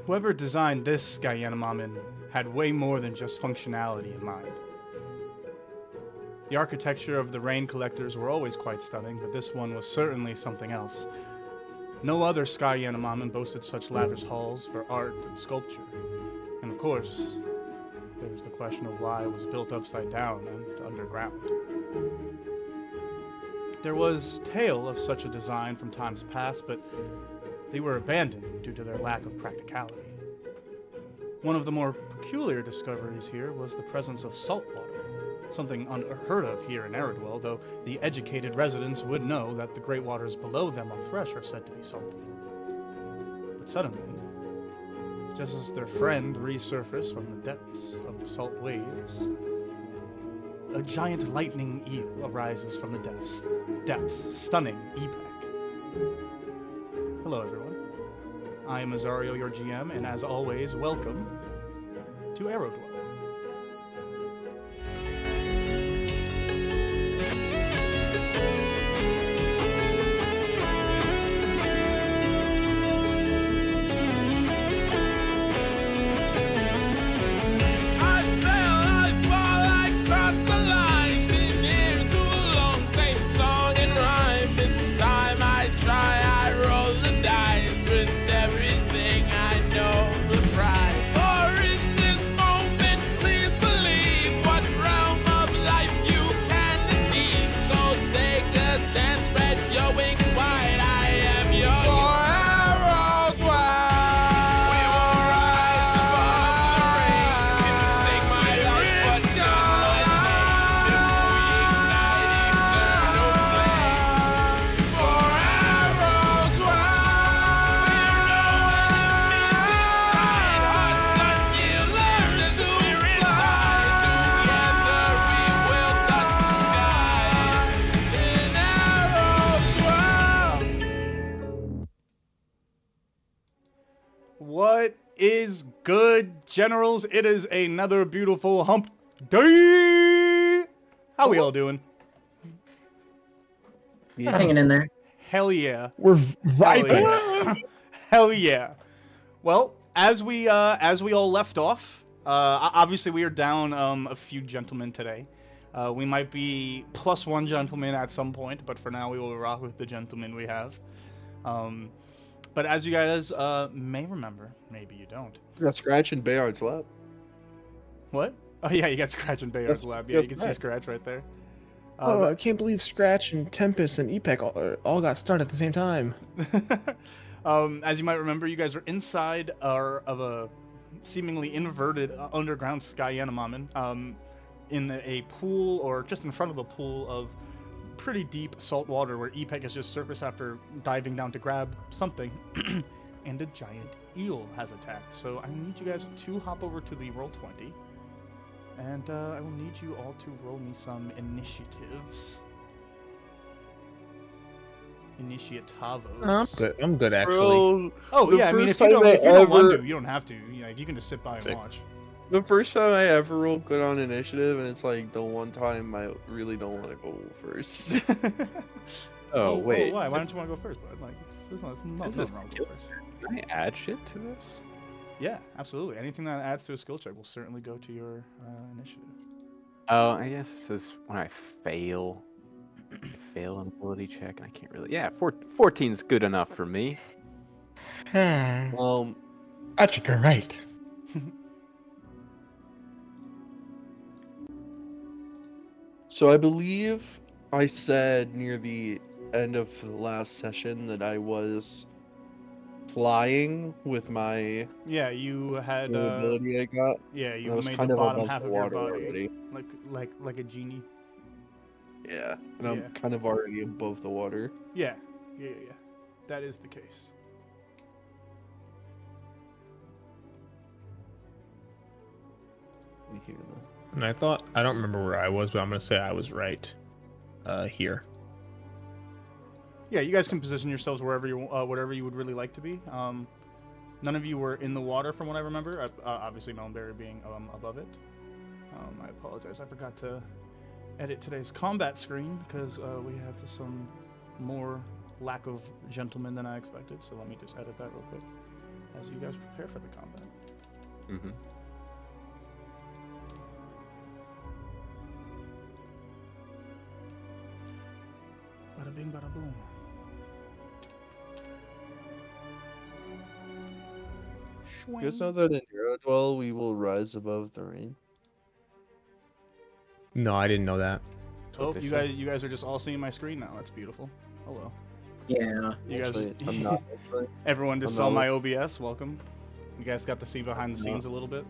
Whoever designed this Skyjanamamen had way more than just functionality in mind. The architecture of the rain collectors were always quite stunning, but this one was certainly something else. No other Skyjanamamen boasted such lavish halls for art and sculpture. And of course, there was the question of why it was built upside down and underground. There was tale of such a design from times past, but they were abandoned due to their lack of practicality. One of the more peculiar discoveries here was the presence of salt water, something unheard of here in Aerodwell, though the educated residents would know that the great waters below them on Thresh are said to be salty. But suddenly, just as their friend resurfaced from the depths of the salt waves, a giant lightning eel arises from the depths, stunning Epec. Hello everyone, I am Azario, your GM, and as always, welcome to Aerodwell. What is good, generals? It is another beautiful hump day. How we all doing? Yeah. Hanging in there. Hell yeah. We're vibing. Hell yeah. Hell yeah. Well, as we all left off, obviously we are down a few gentlemen today. We might be plus one gentleman at some point, but for now we will rock with the gentlemen we have. But as you guys may remember, maybe you don't. You got Scratch in Bayard's lap. What? Oh yeah, you got Scratch in Bayard's lab. Yeah, you can see Scratch right there. I can't believe Scratch and Tempest and Epec all got started at the same time. As you might remember, you guys are inside of a seemingly inverted underground Skyjanamamen, in a pool, or just in front of a pool of pretty deep salt water where Epec has just surfaced after diving down to grab something, and a giant eel has attacked. So I need you guys to hop over to the Roll20, and I will need you all to roll me some initiatives. Initiatavos. I'm good actually. Bro, Oh yeah, I mean if you don't want to, you don't have to. You can just sit by and watch. The first time I ever rolled good on initiative, and it's like the one time I really don't want to go first. Oh wait. Why? Why don't you want to go first, bud? Like, there's nothing wrong with first. Can I add shit to this? Yeah, absolutely. Anything that adds to a skill check will certainly go to your initiative. Oh, I guess it says when I fail an ability check, and I can't really. Yeah, 14 is good enough for me. That's great. So I believe I said near the end of the last session that I was flying with my you had ability I got. Yeah, you was made kind the of bottom above half the of your water body already. like a genie. Yeah, and I'm kind of already above the water. Yeah. That is the case. And I don't remember where I was, but I'm gonna say I was right. Here. Yeah, you guys can position yourselves wherever whatever you would really like to be. None of you were in the water from what I remember. Obviously, Melonberry being above it. I apologize. I forgot to edit today's combat screen because we had some more lack of gentlemen than I expected. So let me just edit that real quick. as you guys prepare for the combat. Mm-hmm. Bada bing, bada boom. You guys know that in Aerodwell we will rise above the rain? No, I didn't know that. Oh, you guys are just all seeing my screen now. That's beautiful. Hello. Yeah. You guys, Actually, I'm not. Actually. everyone just I'm saw not my OBS. Welcome. You guys got to see behind the scenes a little bit.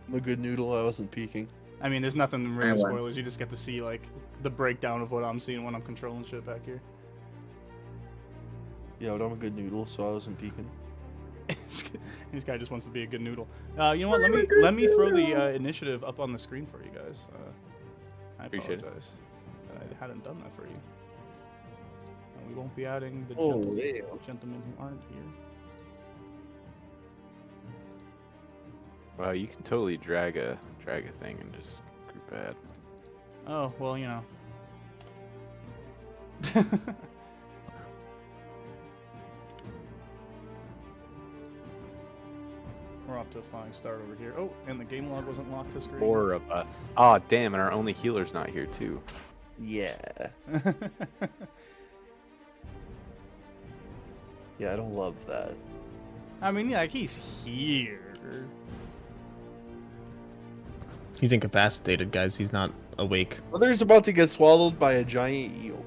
I'm a good noodle. I wasn't peeking. I mean, there's nothing I really was. spoilers. You just get to see like the breakdown of what I'm seeing when I'm controlling shit back here. Yeah, but I'm a good noodle, so I wasn't peeking. This guy just wants to be a good noodle. You know what? Let me throw the initiative up on the screen for you guys. I Appreciate it. apologize that I hadn't done that for you. And we won't be adding the Oh, gentlemen who aren't here. Wow, you can totally drag a thing and just group add. Oh well, you know. We're off to a flying start over here. Oh, and the game log wasn't locked to screen. Or of ah, damn, and our only healer's not here too. Yeah. Yeah, I don't love that. I mean, yeah, like he's here. He's incapacitated, guys. He's not awake. Mother's about to get swallowed by a giant eel.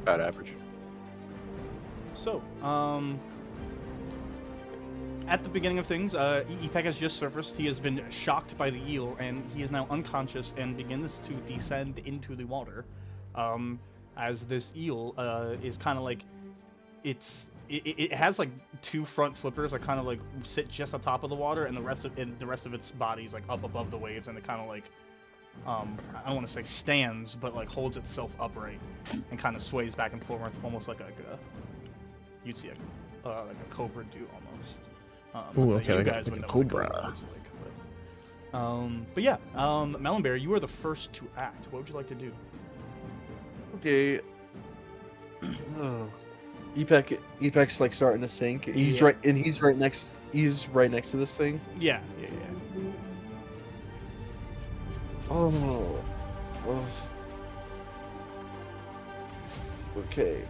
About average. So, at the beginning of things, Epek has just surfaced. He has been shocked by the eel, and he is now unconscious and begins to descend into the water. As this eel is kind of like, it has like two front flippers that kind of like sit just on top of the water, and the rest of its body is like up above the waves, and it kind of like, I don't want to say stands, but like holds itself upright and kind of sways back and forth, almost like you'd see like a cobra do almost. Ooh, but okay, you like guys a would know what cobra. looks like, but yeah, Melonberry, you are the first to act. What would you like to do? Okay. Oh. Epek's like starting to sink. He's Yeah. He's right next to this thing. Yeah. Oh. Okay.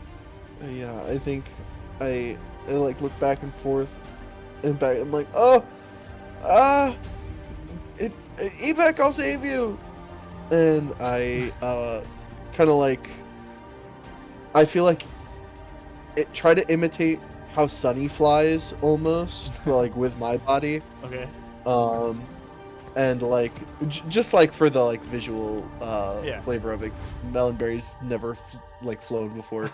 Yeah, I think I like look back and forth and back. I'm like, Epek, I'll save you. And I kind of like, I feel like try to imitate how Sunny flies almost, like with my body. Okay. And like just like for the like visual Yeah. flavor of it, Melonberry's never flown before,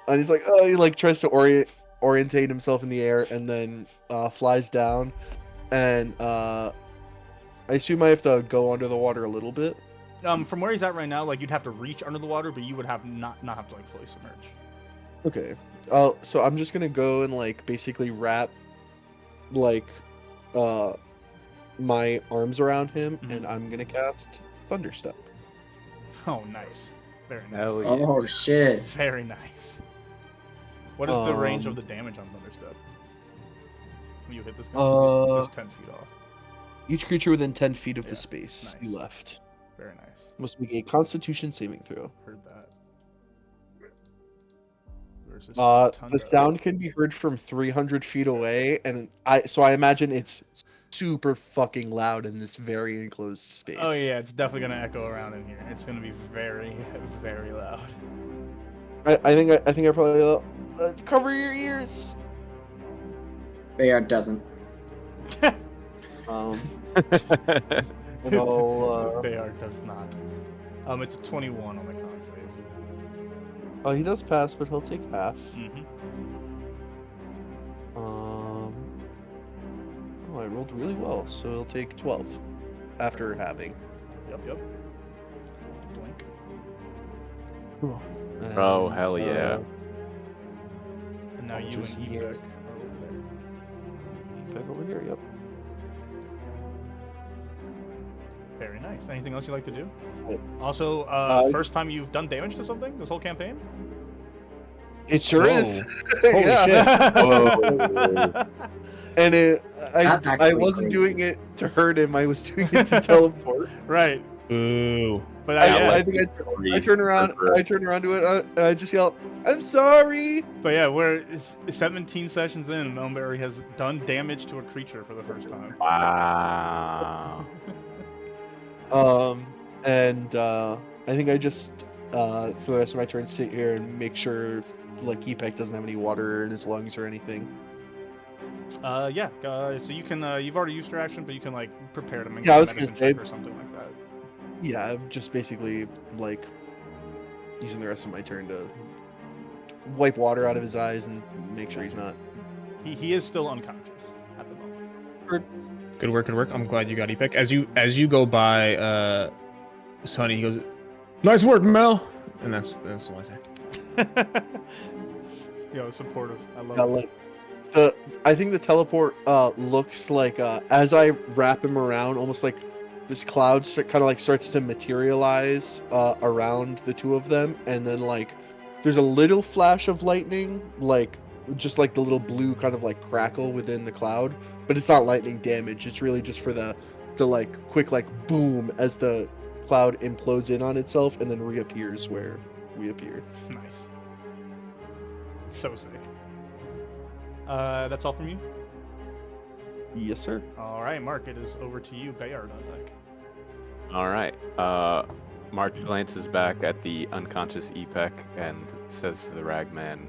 and he's like, he like tries to orientate himself in the air and then flies down, and I assume I have to go under the water a little bit. From where he's at right now, like you'd have to reach under the water, but you would have not have to like fully submerge. Okay. So I'm just gonna go and like basically wrap like my arms around him, and I'm gonna cast Thunderstep. Oh, nice. Very nice. Hell yeah. Oh shit. Very nice. What is the range of the damage on Thunderstep? When you hit this guy, just 10 feet off. Each creature within 10 feet of Yeah, the space nice. you left Very nice. must make a Constitution saving throw. Heard that. Versus The Tundra. sound can be heard from 300 feet away, and I imagine it's super fucking loud in this very enclosed space. Oh yeah, it's definitely gonna echo around in here. It's gonna be very, very loud. I think I probably cover your ears. Bayard doesn't. And I'll, Bayard does not. It's a 21 on the con save. oh, he does pass, but he'll take half. Mm-hmm. Oh, I rolled really well, so he'll take 12 after having. Yep. Blink. And, Oh, hell yeah. And now you and just Epek here. are over there. Back over here, yep. Very nice. Anything else you like to do? What? Also, first time you've done damage to something this whole campaign? It sure is. Holy Yeah. shit. Whoa. And That's I actually wasn't crazy. doing it to hurt him. I was doing it to teleport. Right. Ooh. But I think I turn around. I turn around to it. And I just yell, "I'm sorry." But yeah, we're 17 sessions in, and umber has done damage to a creature for the first time. Wow. And I think I just for the rest of my turn sit here and make sure like Epek doesn't have any water in his lungs or anything. Yeah. So you can you've already used your action, but you can like prepare to make Yeah, I a was gonna medicine say- check or something like that. Yeah, I'm just basically like using the rest of my turn to wipe water out of his eyes and make sure he's not. He is still unconscious at the moment. Good work, good work. I'm glad you got Epek. As you go by Sonny, he goes, "Nice work, Mel." And that's all I say. Yo, supportive. I love Yeah, it. like I think the teleport looks like as I wrap him around, almost like this cloud kind of like starts to materialize around the two of them, and then like there's a little flash of lightning, like just like the little blue kind of like crackle within the cloud, but it's not lightning damage. It's really just for the like quick like boom as the cloud implodes in on itself and then reappears where we appear. Nice. So sick. That's all from you? Yes, sir. All right, Mark, it is over to you. Bayard on deck. All right. Mark glances back at the unconscious Epek and says to the ragman,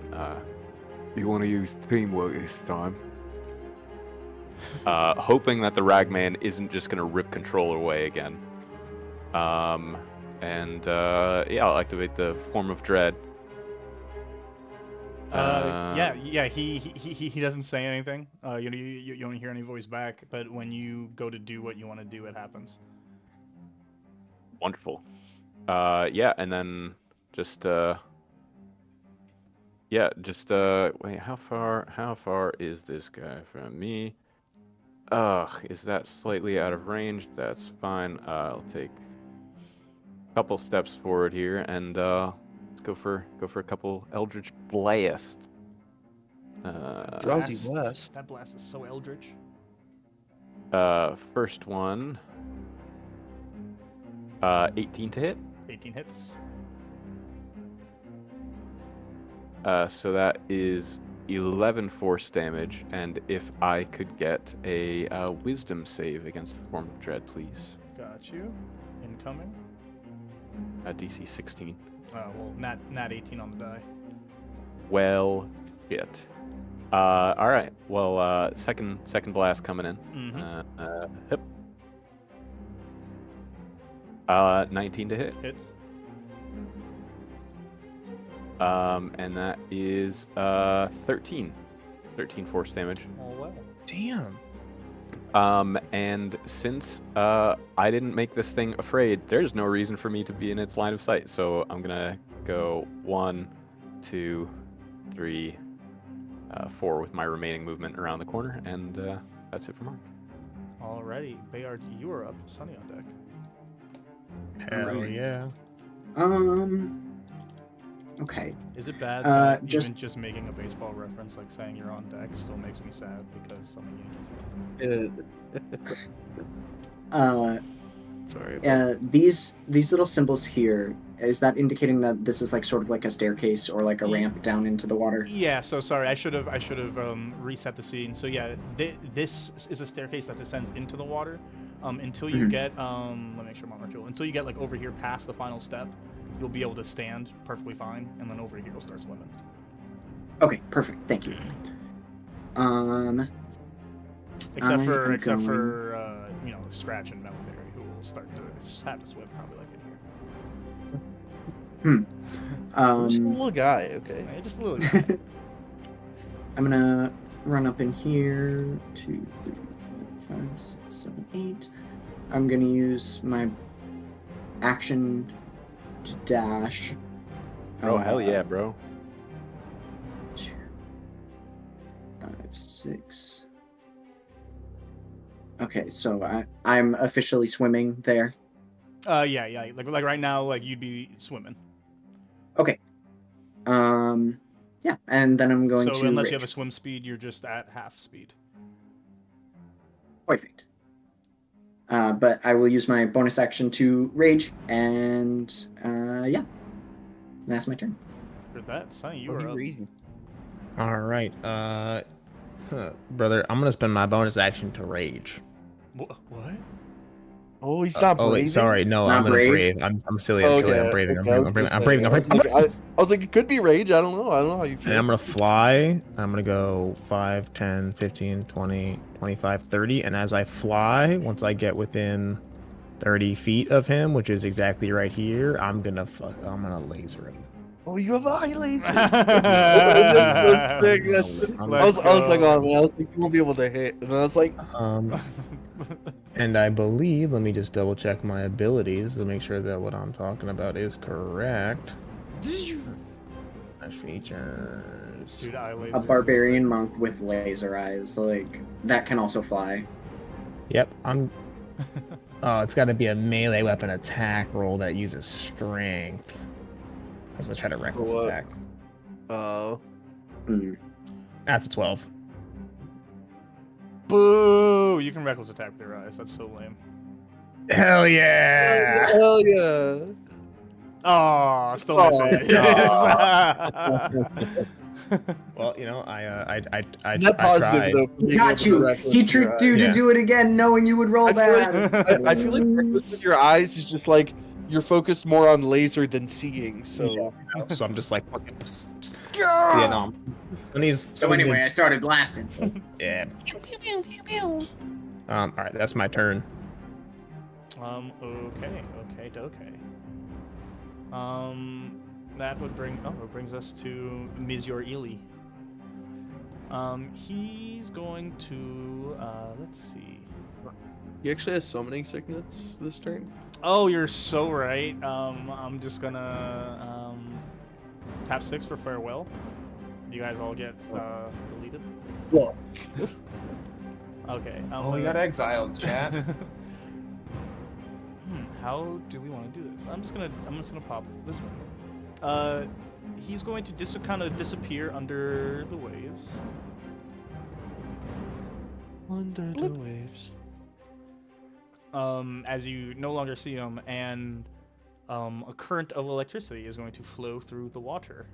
"You want to use teamwork this time?" Hoping that the ragman isn't just gonna rip controller away again. Yeah, I'll activate the form of dread. Yeah. He doesn't say anything. You don't hear any voice back, but when you go to do what you want to do, it happens. Wonderful. Yeah, and then just wait, how far is this guy from me? Is that slightly out of range? That's fine. I'll take a couple steps forward here and let's go for a couple Eldritch Blasts. Drowsy Blast. That blast is so eldritch. First one, 18 to hit. 18 hits. So that is 11 force damage, and if I could get a wisdom save against the form of dread, please. Got you. Incoming. DC 16. Well, nat 18 on the die. Well, shit. All right. Well, second blast coming in. Mm-hmm. Hip. 19 to hit. Hits. And that is 13 force damage. All well. Damn. And since I didn't make this thing afraid, there's no reason for me to be in its line of sight. So I'm gonna go 1, 2, 3, 4 with my remaining movement around the corner, and that's it for Mark. Alrighty, Bayard, you are up. Sunny on deck. Hell Right. yeah. Okay. Is it bad that just- even just making a baseball reference, like saying you're on deck, still makes me sad because something Yankee fan? Sorry. These little symbols here, is that indicating that this is like sort of like a staircase or like a ramp down into the water? Yeah. So sorry, I should have reset the scene. So yeah, this is a staircase that descends into the water. Until you get let me make sure I'm on ritual. Until you get like over here past the final step, you'll be able to stand perfectly fine, and then over here you'll start swimming. Okay, perfect. Thank you. Except I for am Scratch and Melonberry, who will start to have to swim probably like in here. Just a little guy, okay. Yeah, just a little bit. I'm gonna run up in here. 2, 3, 4, 5, 6, 7, 8. I'm gonna use my action to dash. Oh, hell yeah, bro. 2, 5, 6. Okay, so I'm officially swimming there. Yeah. Like right now, like you'd be swimming. Okay. Yeah, and then I'm going So to unless you rage. have a swim speed, you're just at half speed. Perfect. But I will use my bonus action to rage, and yeah, that's my turn. For that, Sonny, you What are are you up. reading? All right, brother, I'm gonna spend my bonus action to rage. What? Oh, he's not Oh wait, braving? sorry, no, Not I'm gonna brave? brave. I'm silly. I'm silly. I'm braving. okay, I was gonna I'm say, braving. I was like, it could be rage. I don't know how you feel. And I'm gonna fly. I'm gonna go 5, 10, 15, 20, 25, 30. And as I fly, once I get within 30 feet of him, which is exactly right here, I'm gonna laser him. Oh, you have eye lasers. Let's That's so sick. I was like, go. oh man, I was like, you won't be able to hit. And I was like, And I believe, let me just double check my abilities to make sure that what I'm talking about is correct. Features. Dude, eye A lasers. barbarian monk with laser eyes, like that can also fly. Yep, I'm. Oh, it's got to be a melee weapon attack roll that uses strength. I was gonna try to reckless What? attack. Hmm. That's a 12. Boo! You can reckless attack with your eyes. That's so lame. Hell yeah! hell yeah. Oh, still Oh, missing. Well, you know, I Net positive tried. though. for being Got able to you. reckless He with your tricked you Yeah. to do it again, knowing you would roll I feel like- bad. I feel like reckless with your eyes is just like you're focused more on laser than seeing. So So I'm just like, fucking. Yeah, no. So anyway, I started blasting. Yeah. All right, that's my turn. Okay. That would brings us to Mizyor Ili. He's going to, let's see. he actually has summoning sickness this turn. Oh, you're so right. I'm just gonna, tap 6 for farewell. You guys all get, deleted? Well, Okay. Oh, we got exiled, chat. How do we want to do this? I'm just gonna pop this one. He's going to kind of disappear under the waves. under the waves. As you no longer see him, and a current of electricity is going to flow through the water.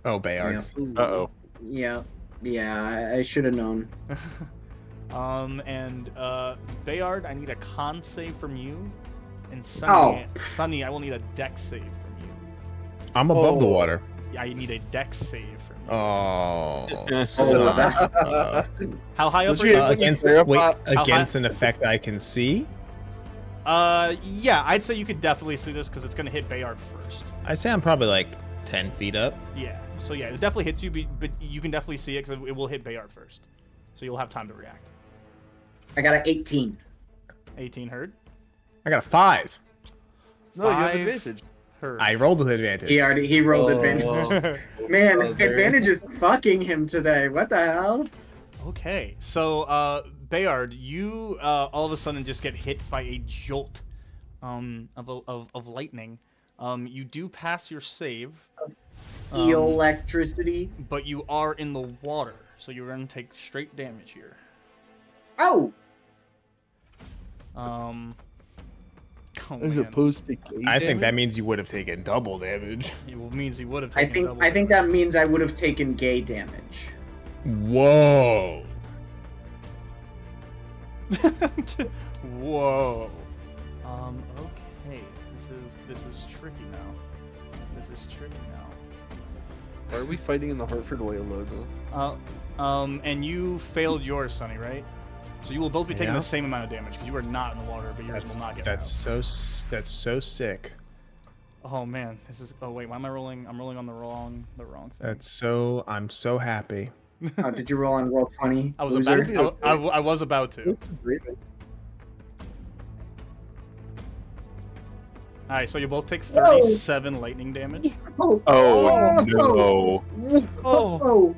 Oh, Bayard. Uh-oh. Yeah, I should have known. And Bayard, I need a con save from you, and Oh. Sunny, I will need a dex save from you. I'm above the Oh. water. I need a dex save from you. Oh. How high up Don't are you you? have against clarify- against an effect I can see. Yeah, I'd say you could definitely see this because it's gonna hit Bayard first. I say I'm probably like 10 feet up. Yeah, so yeah, it definitely hits you, but you can definitely see it because it will hit Bayard first. So you'll have time to react. I got an 18. 18 heard. I got a 5. No, you have 5 advantage. Heard. I rolled with advantage. He rolled Oh. advantage. Man, Oh, very- advantage is fucking him today. What the hell? Okay, so Bayard, you all of a sudden just get hit by a jolt of lightning. You do pass your save. Electricity. But you are in the water, so you're gonna take straight damage here. Oh! Oh, As man. opposed to I think that means you would have taken double damage. It means he would have I taken think double I think that means I would have taken gay damage. Whoa. Whoa. Okay. This is tricky now. This is tricky now. Why are we fighting in the Hartford Oil logo? And you failed yours, Sonny, right? So you will both be taking Yeah. the same amount of damage because you are not in the water, but yours will not get That's so sick. Oh man, this is. Oh wait, why am I rolling? I'm rolling on the wrong thing. I'm so happy. Oh, did you roll on roll 20? I was loser? about. I was about to. All right, so you both take 37 lightning damage. Oh, Oh, no. Oh, oh.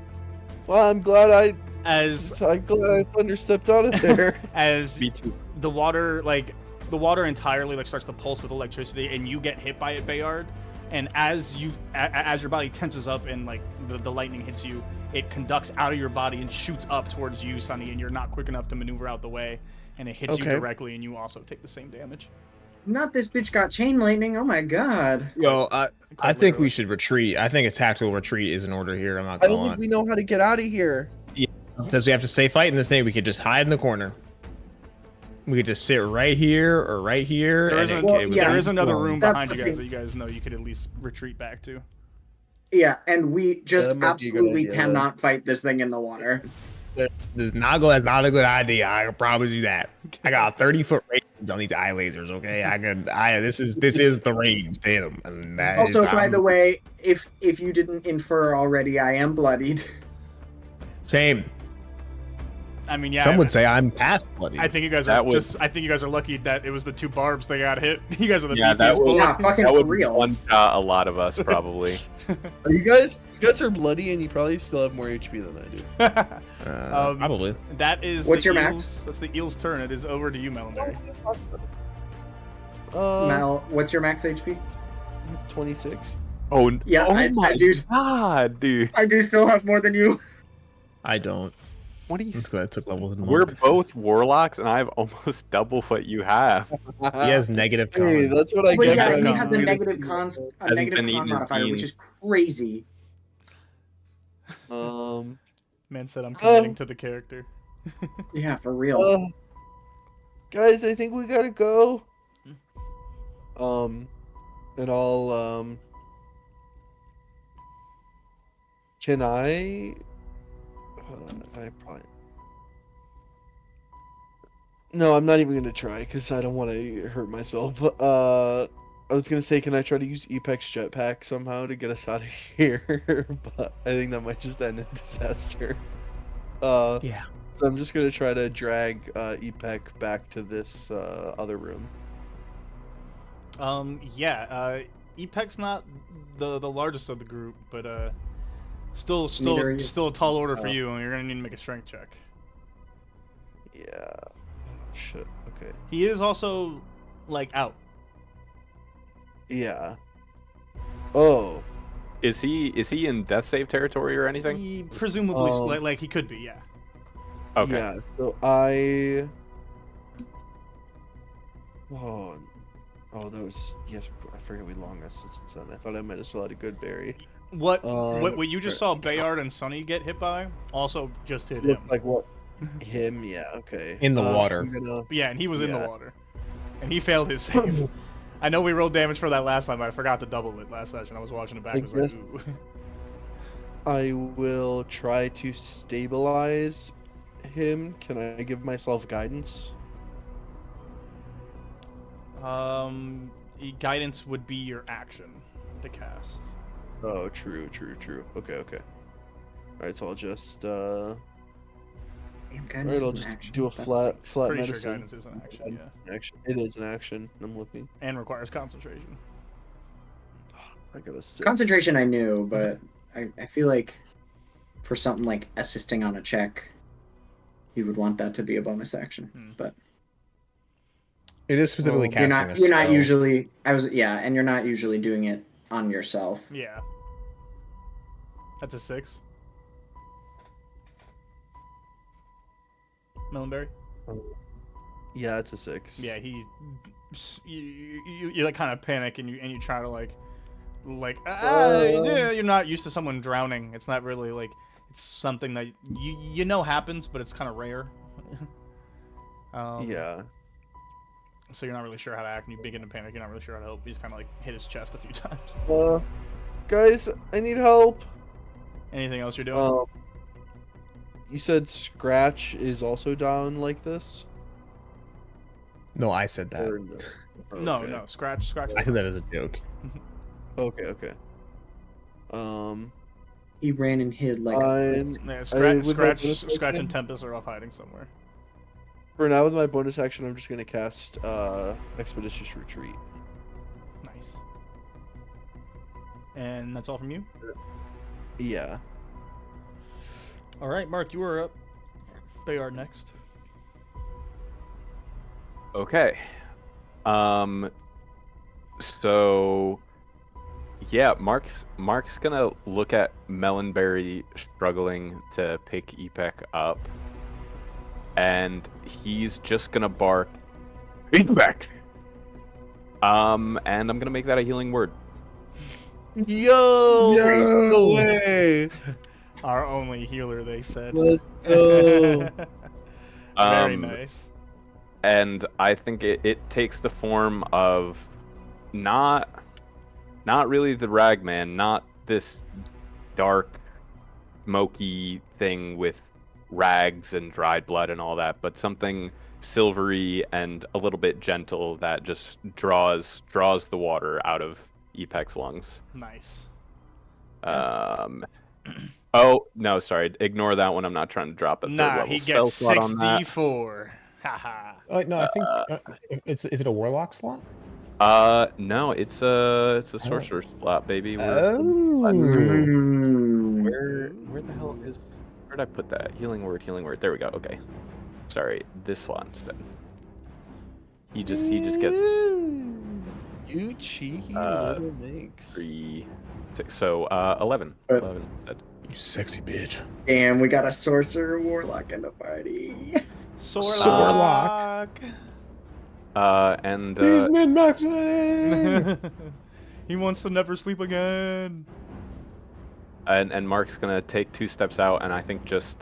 well, I'm glad As Thunder stepped out of there. as Me too. the water like the water entirely like starts to pulse with electricity, and you get hit by it, Bayard. And as your body tenses up and like the lightning hits you, it conducts out of your body and shoots up towards you, Sonny, and you're not quick enough to maneuver out the way, and it hits you directly, and you also take the same damage. Not this bitch got chain lightning. Oh my god. Yo, I think we should retreat. I think a tactical retreat is in order here. I'm not I gonna don't think we know how to get out of here. Since we have to stay fighting this thing, we could just hide in the corner. We could just sit right here or right here. There is another room That's behind you the guys thing. that you guys know you could at least retreat back to. Yeah, and we just that might be a good absolutely idea, cannot fight this thing in the water. That's not a good idea. I can promise you that. I got 30-foot range on these eye lasers. Okay, this is the range. Damn. And that Also, is, by the way, if you didn't infer already, I am bloodied. same. I mean, yeah. Some would say I'm past bloody. I think you guys are I think you guys are lucky that it was the 2 barbs that got hit. You guys are the Yeah, beefiest boys. Yeah, fucking That for would real. one-shot a lot of us, probably. Are you guys are bloody and you probably still have more HP than I do. Probably. That is. What's the your eel's, max? That's the eel's turn. It is over to you, Melanberry. Mal, what's your max HP? 26. Oh, Yeah, oh I my do. god, dude. I do still have more than you. I don't. What are you? Let's go ahead. Took levels in the We're month. both warlocks, and I have almost double what you have. He has negative con. Hey, that's what I But get yeah, for he having has a having negative good- con Hasn't been eating his modifier, which beans. is crazy. Man said I'm committing to the character. Yeah, for real. Guys, I think we gotta go. And I'll can I? I probably. No, I'm not even gonna try because I don't want to hurt myself. I was gonna say, can I try to use Apex jetpack somehow to get us out of here? But I think that might just end in disaster. Yeah. So I'm just gonna try to drag Epec back to this other room. Yeah. Epec's not the largest of the group, but still Neither are you. a tall order for you, and you're gonna need to make a strength check. Yeah. Oh, shit. Okay. He is also like out. Yeah. Oh. Is he in death save territory or anything? He presumably Um, like he could be, yeah. Okay. Yeah. So I. Oh, that was yes. I forget we long rested since then. I thought I might have still had a good berry. What Um, what you just saw Bayard and Sonny get hit by also just hit him. Looked like what? Him? Yeah. Okay. In the water. I'm gonna. Yeah, and he was in Yeah. the water, and he failed his save. I know we rolled damage for that last time, but I forgot to double it last session. I was watching it back. I was guess- like, ooh. I will try to stabilize him. Can I give myself guidance? Guidance would be your action to cast. Oh, true. Okay. Alright, so I'll just Damn, guidance Alright, I'll is an just action. do a That's- flat Pretty medicine. sure guidance is an action, yeah, Action. It is an action. I'm looking. and requires concentration. I got a 6. Concentration I knew, but I feel like for something like assisting on a check, you would want that to be a bonus action. But It is specifically you're casting not a you're not spell. usually and you're not usually doing it on yourself. Yeah. That's a 6. Melanberry? Yeah, it's a 6. Yeah, you like kind of panic and you try to like you're not used to someone drowning. It's not really like it's something that you know happens, but it's kind of rare. Yeah. So you're not really sure how to act, and you begin to panic. You're not really sure how to help. You just kind of like hit his chest a few times. Guys, I need help. Anything else you're doing? You said Scratch is also down like this? No, I said that. Or no? No, Okay. no. Scratch. I said that as a joke. Okay. He ran and hid like I'm Yeah, I Scratch, would Scratch, like to Scratch, and explain. Tempest are off hiding somewhere. for now with my bonus action. I'm just gonna cast Expeditious Retreat. Nice. And that's all from you. Yeah. All right, Mark, you are up. They are next. Okay. So yeah, Mark's gonna look at Melonberry struggling to pick Epek up, and he's just gonna bark, Epek. And I'm gonna make that a healing word. Yo, Nice. no way. Our only healer, they said. Let's go. Very Um, nice. And I think it takes the form of not really the Ragman, not this dark, smoky thing with rags and dried blood and all that, but something silvery and a little bit gentle that just draws the water out of Epek's lungs. Nice. Oh no, sorry, ignore that one. I'm not trying to drop a third Nah, level he spell gets slot on that. 6d4. Haha. No, I think is it a warlock slot? No, it's a sorcerer slot, baby. Oh. Mm. Where the hell is? Where'd I put that? Healing word. There we go. Okay. Sorry, this slot instead. He just gets You cheeky Uh, little minx. 3, 6. So 11. 11 instead. You sexy bitch. Damn, we got a sorcerer warlock in the party. Sorlock. And He's min-maxing! He wants to never sleep again. and Mark's gonna take 2 steps out, and I think just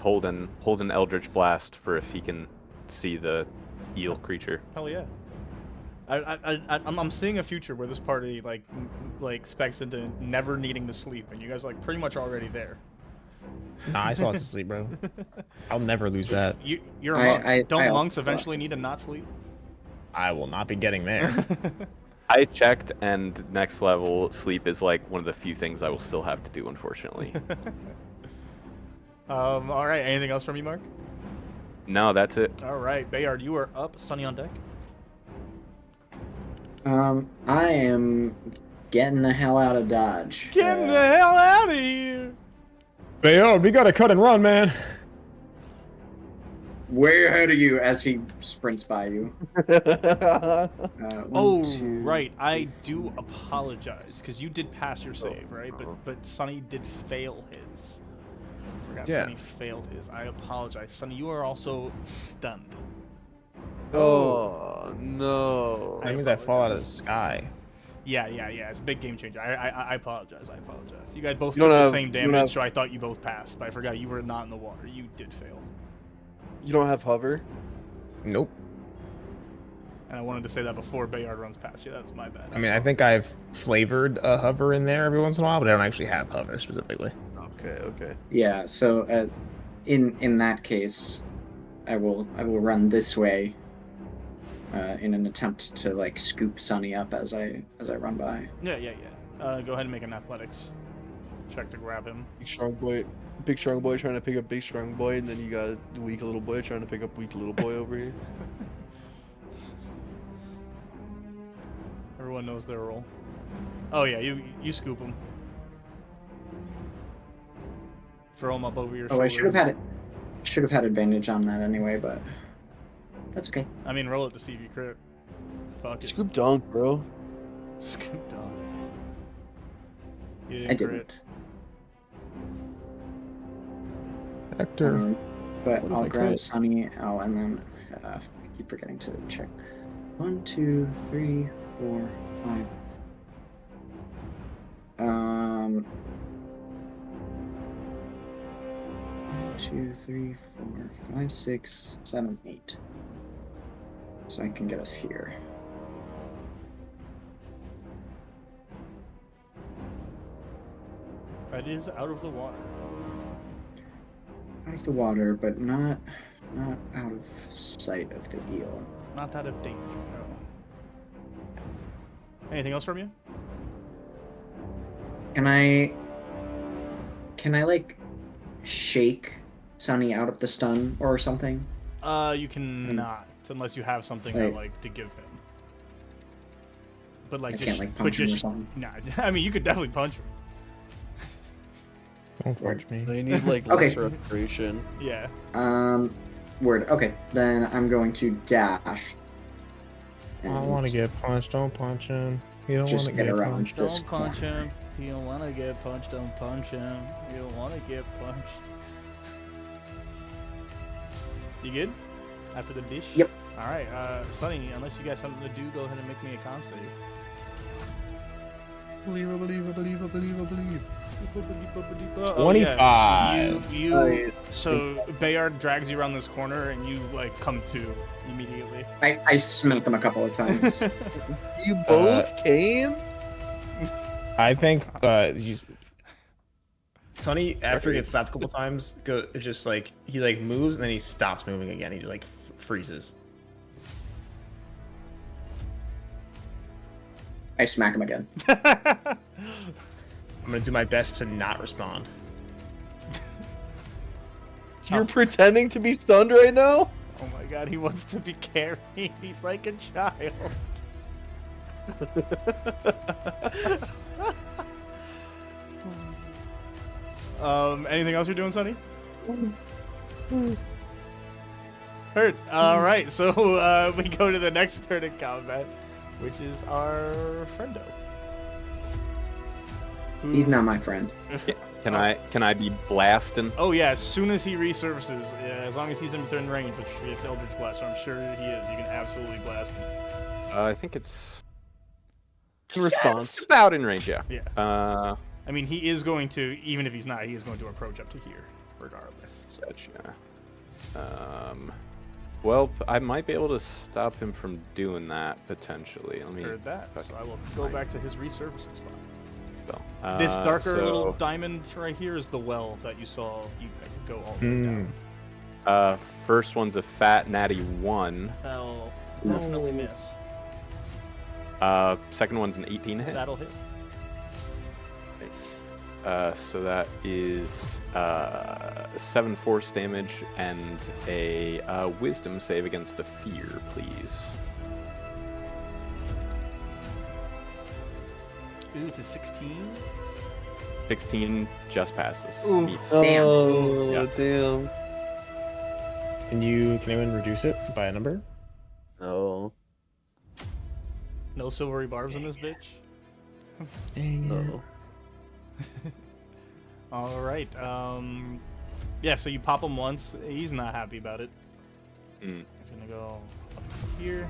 hold an Eldritch Blast for if he can see the eel creature. Hell yeah. I'm seeing a future where this party like specs into never needing to sleep, and you guys are like pretty much already there. Nah, I still have to sleep, bro. I'll never lose that. You're a monk. Don't I monks also eventually have need to to not sleep? I will not be getting there. I checked, and next level sleep is like one of the few things I will still have to do, unfortunately. All right. Anything else from you, Mark? No, that's it. All right, Bayard, you are up. Sunny on deck. I am getting the hell out of Dodge. Get the hell out of here! Bayard, we gotta cut and run, man. Way ahead of you as he sprints by you. One, Oh, two, right. I do apologize because you did pass your save, right? Uh-huh. But Sunny did fail his. Forgot Yeah. Sunny failed his. I apologize, Sunny. You are also stunned. Oh no. That means I fall out of the sky. Yeah. It's a big game changer. I apologize. You guys both You took don't the have- same you don't damage, have- so I thought you both passed. But I forgot you were not in the water. You did fail. You don't have hover? Nope. And I wanted to say that before Bayard runs past you. That's my bad. I mean, I think I've flavored a hover in there every once in a while, but I don't actually have hover specifically. Okay. Yeah, so in that case, I will run this way in an attempt to like scoop Sunny up as I run by. Yeah. Go ahead and make an athletics check to grab him. Big strong boy trying to pick up big strong boy, and then you got weak little boy trying to pick up weak little boy over here. Everyone knows their role. Oh yeah, you scoop him. Throw him up over your shoulder. Oh, I should have had advantage on that anyway, but that's okay. I mean, roll it to see if you crit. Fuck it. Scoop dunk, bro. Scoop down. You I crit. didn't. Hector. But What if I'll I grab crit? Sunny. Oh, and then I keep forgetting to check. 1, 2, 3, 4, 5. 1, 2, 3, 4, 5, 6, 7, 8. So I can get us here. That is out of the water. Out of the water, but not out of sight of the eel. Not out of danger, no. Anything else from you? Can I like shake Sunny out of the stun or something? You cannot, unless you have something that, Right. like to give him. But like I just, can't like but punch him or just, something. nah. I mean, you could definitely punch him. Don't punch me. They need like Okay. lesser restoration. Yeah. Word. Okay, then I'm going to dash I don't want to get punched. Don't punch him. You don't want Just to get get around. punched. This Don't punch corner. him. You don't want to get punched. Don't punch him. You don't want to get punched. You good? After the dish? Yep. Alright, Sonny, unless you got something to do, go ahead and make me a con save. Believe, I believe, I believe, I believe, I believe. Oh, yeah. 25. Nice. So Bayard drags you around this corner and you like come to immediately. I smack him a couple of times. You both came? I think Sonny, after he gets slapped a couple times, just like he like moves and then he stops moving again. He just like freezes. I smack him again. I'm gonna do my best to not respond. You're pretending to be stunned right now? Oh my god, he wants to be carried. He's like a child. Anything else you're doing, Sonny? Heard. Alright, so we go to the next turn in combat, which is our friendo. Who- He's not my friend. Can I be blasting? Oh yeah, as soon as he resurfaces, yeah, as long as he's in within range, which it's Eldritch Blast, so I'm sure he is. You can absolutely blast him. I think it's In response. it's about in range. Yeah. Yeah. I mean, he is going to, even if he's not, he is going to approach up to here, regardless. So. Gotcha. Well, I might be able to stop him from doing that potentially. Let me. Heard that. fucking So I will go find back to his resurfacing spot. spell. This darker so, little diamond right here is the well that you saw you go all the way down. First one's a fat natty 1. That'll definitely miss. Second one's an 18 hit. That'll hit. Nice. So that is 7 force damage and a wisdom save against the fear, please. Ooh, it's a 16. 16 just passes. Ooh. Meets. Damn. Oh, Yeah. damn. Can anyone reduce it by a number? No. No silvery barbs in this bitch. No. All right. Yeah. So you pop him once. He's not happy about it. Mm. He's gonna go up here.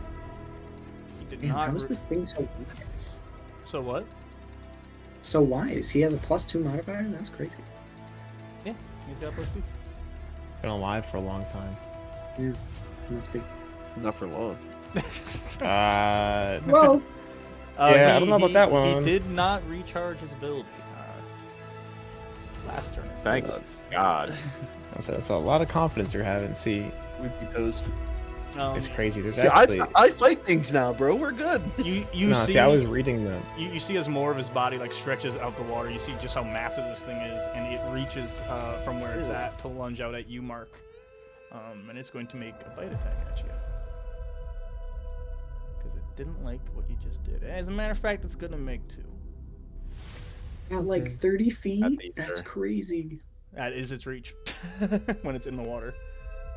He did Man, not. how is this thing so wise? So what? So wise. He has a +2 modifier? That's crazy. Yeah. He's got +2. Been alive for a long time. Yeah. Must be. Not for long. Well, Yeah, I don't know about that one. He did not recharge his ability last turn. Thank God. That's a lot of confidence you're having. See, We'd be toast. it's crazy. There's See, actually. I fight things now, bro. We're good. You No, see, see, I was reading them. you see as more of his body like stretches out the water. You see just how massive this thing is, and it reaches from where it's at to lunge out at you, Mark. And it's going to make a bite attack at you. Because it didn't like what you just did. As a matter of fact, it's going to make 2. at like 30 feet? think That's so. crazy. That is its reach. When it's in the water,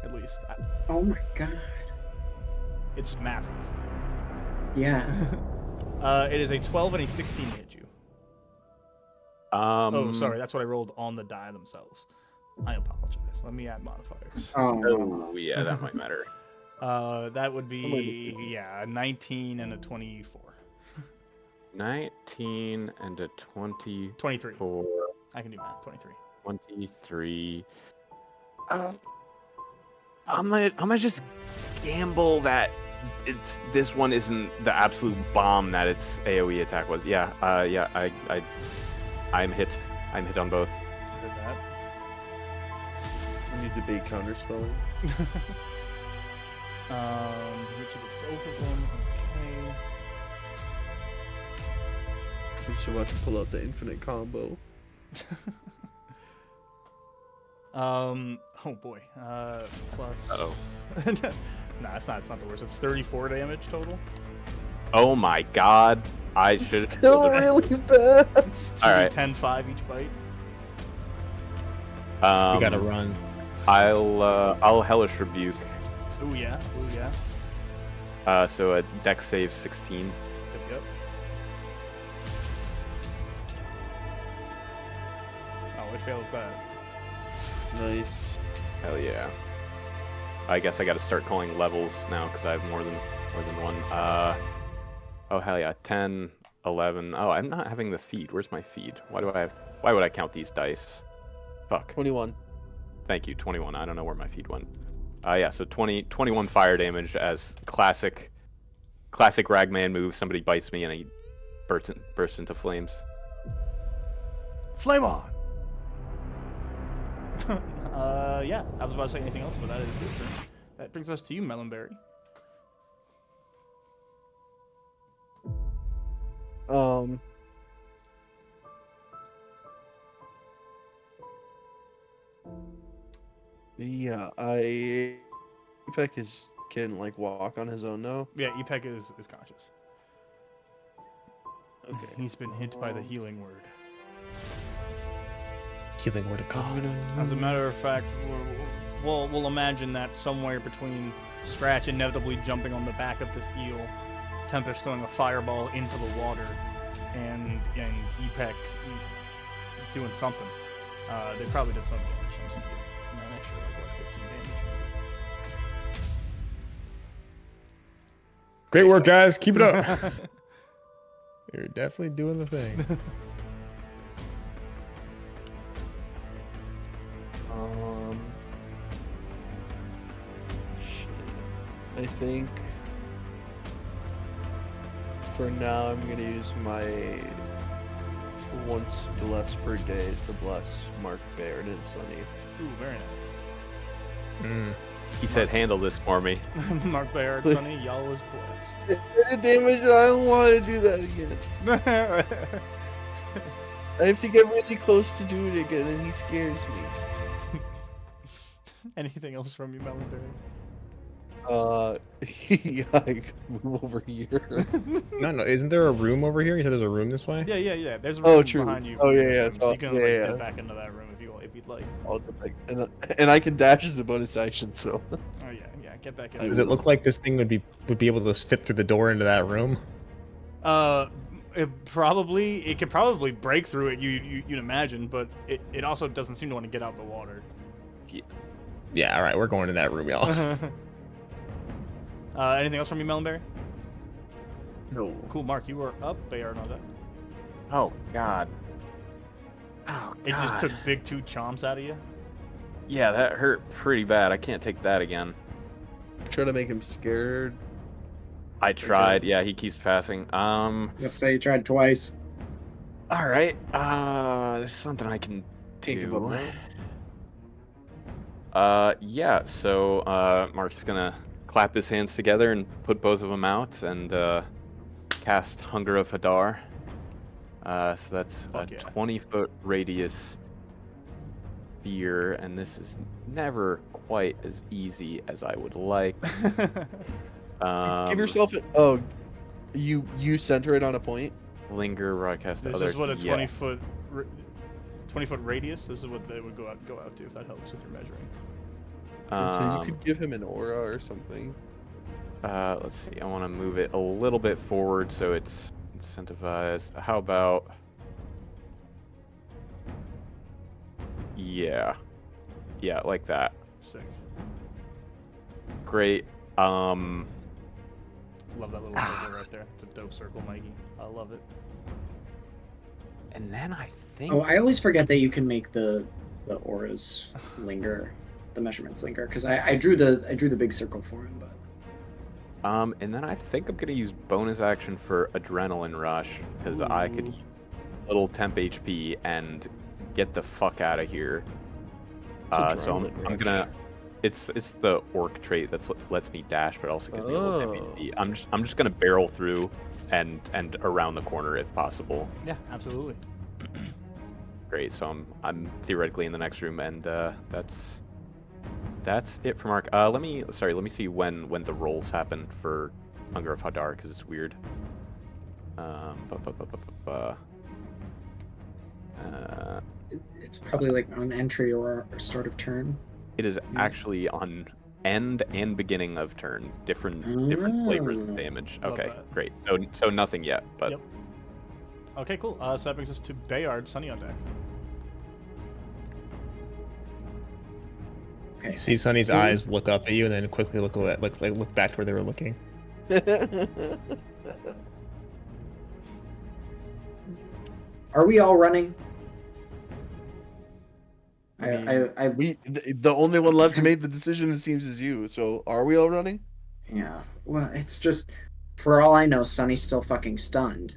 at least. Oh my god. It's massive. Yeah. It is a 12 and a 16 hit you. Oh, sorry. That's what I rolled on the die themselves. I apologize. Let me add modifiers. Oh, yeah, that might matter. That would be, yeah, a 19 and a 24. 19 and a 24. 23. I can do math. 23. 23. I'm gonna just gamble that this one isn't the absolute bomb that its AOE attack was. Yeah, I'm hit. I'm hit on both. Heard that. We need to be counterspelling. Hit you with both of them. We should watch pull out the infinite combo. Oh boy. Plus. Uh-oh. Nah, it's not the worst. It's 34 damage total. Oh my God! I It's should. still really bad. It's 2 All right. 10-5 each bite. We gotta run. I'll hellish rebuke. Ooh yeah. Ooh yeah. So a dex save 16. Yep. Oh, it fails that. Nice. Hell yeah. I guess I got to start calling levels now because I have more than one. Oh hell yeah, 10, 11. Oh, I'm not having the feed. Where's my feed? Why would I count these dice? Fuck. 21. Thank you, 21. I don't know where my feed went. Yeah, so 21 fire damage as classic Ragman move. Somebody bites me and I burst into flames. Flame on! Yeah, I was about to say anything else, but that is his turn. That brings us to you, Melonberry. Yeah, Epek can like walk on his own now. Yeah, Epek is conscious. Okay. He's been hit by the healing word. Healing word of God. As a matter of fact, we'll imagine that somewhere between Scratch inevitably jumping on the back of this eel, Tempest throwing a fireball into the water, and Epek doing something. They probably did some damage. I'm not sure, like what, 15 damage. Great work, guys. Keep it up. You're definitely doing the thing. Shit. I think for now I'm gonna use my once bless per day to bless Mark Baird and Sunny. Ooh, very nice. He said, "Handle this for me." Mark Bayard, Sonny, y'all was blessed. Damage, I don't want to do that again. I have to get really close to do it again, and he scares me. Anything else from you, Melonberry? Yeah, I can move over here. No, isn't there a room over here? You said there's a room this way? Yeah. There's a room True. behind you. Oh, yeah, from yeah. this So, room. You can get back into that room if you'd like. I'll get back. And I can dash as a bonus action, so. Oh yeah, get back in. Does it look like this thing would be able to fit through the door into that room? It could probably break through it. You'd imagine, but it also doesn't seem to want to get out the water. Yeah, all right, we're going to that room, y'all. Anything else from you, Melonberry? No. Cool, Mark, you were up. Bayard on deck. Oh God. Oh God. It just took big 2 chomps out of you. Yeah, that hurt pretty bad. I can't take that again. Try to make him scared. I tried. Yeah, he keeps passing. You have to say you tried twice. All right. This is something I can Think do. about that. Yeah. So, Mark's gonna clap his hands together and put both of them out and cast Hunger of Hadar. So that's a 20-foot radius sphere, and this is never quite as easy as I would like. Give yourself a. Oh, you center it on a point. Linger, broadcast to This others. is what a yeah. 20-foot radius. This is what they would go out to if that helps with your measuring. So you could give him an aura or something. Let's see. I want to move it a little bit forward so it's incentivized. How about? Yeah, like that. Sick. Great. Love that little circle right there. It's a dope circle, Mikey. I love it. And then I think. Oh, I always forget that you can make the auras linger, the measurements linger, because I drew the big circle for him, but. And then I think I'm gonna use bonus action for Adrenaline Rush because I could use a little temp HP and get the fuck out of here. So I'm gonna. It's the orc trait that lets me dash, but also gives me a little temp HP. I'm just gonna barrel through and around the corner if possible. Yeah, absolutely. Great. So I'm theoretically in the next room, and that's it for Mark. Let me see when the rolls happen for Hunger of Hadar because it's weird. It's probably like on entry or start of turn. It is actually on end and beginning of turn. Different flavors of damage. Love Okay, that. great. So nothing yet, but Yep. Okay, cool. So that brings us to Bayard, Sunny on deck. Okay. You see Sunny's eyes look up at you and then quickly look away, look back to where they were looking. Are we all running? The only one left to make the decision, it seems, is you. So are we all running? Yeah. Well, it's just, for all I know, Sunny's still fucking stunned.